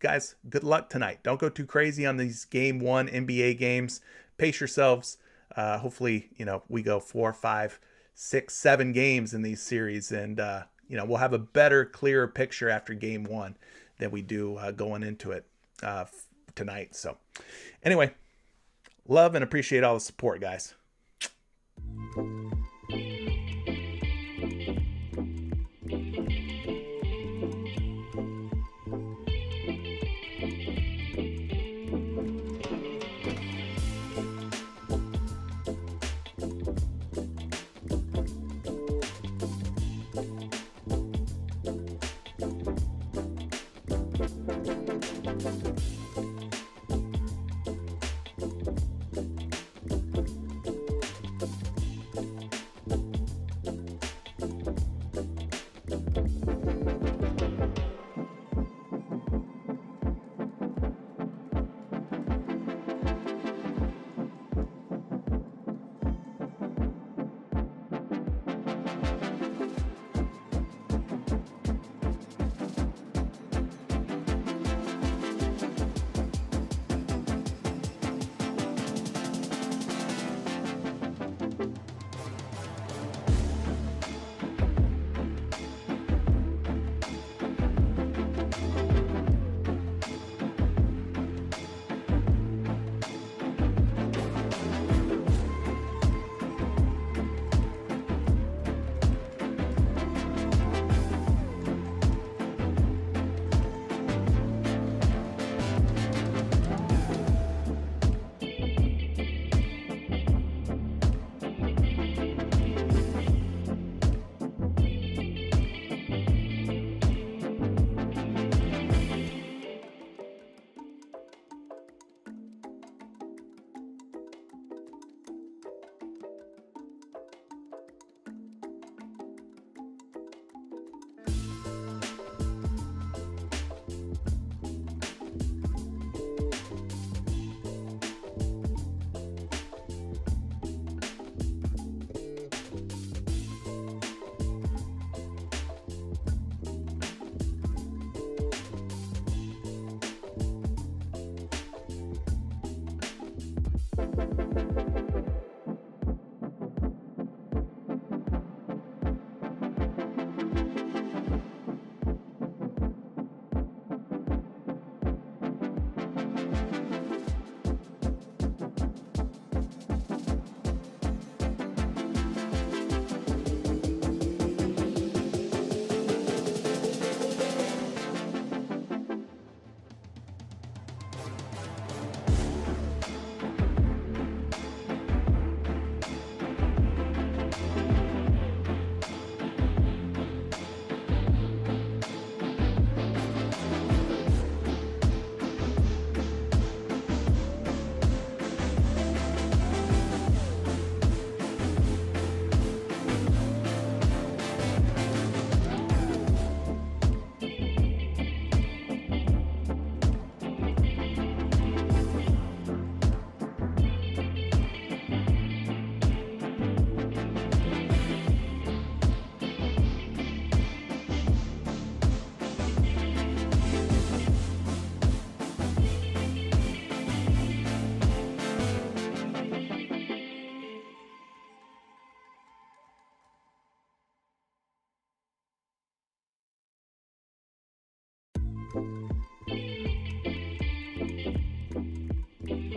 guys, good luck tonight. Don't go too crazy on these game 1 NBA games. Pace yourselves. Hopefully, we go 4, 5, 6, 7 games in these series. And, we'll have a better, clearer picture after game 1 than we do going into it tonight. So anyway, love and appreciate all the support, guys.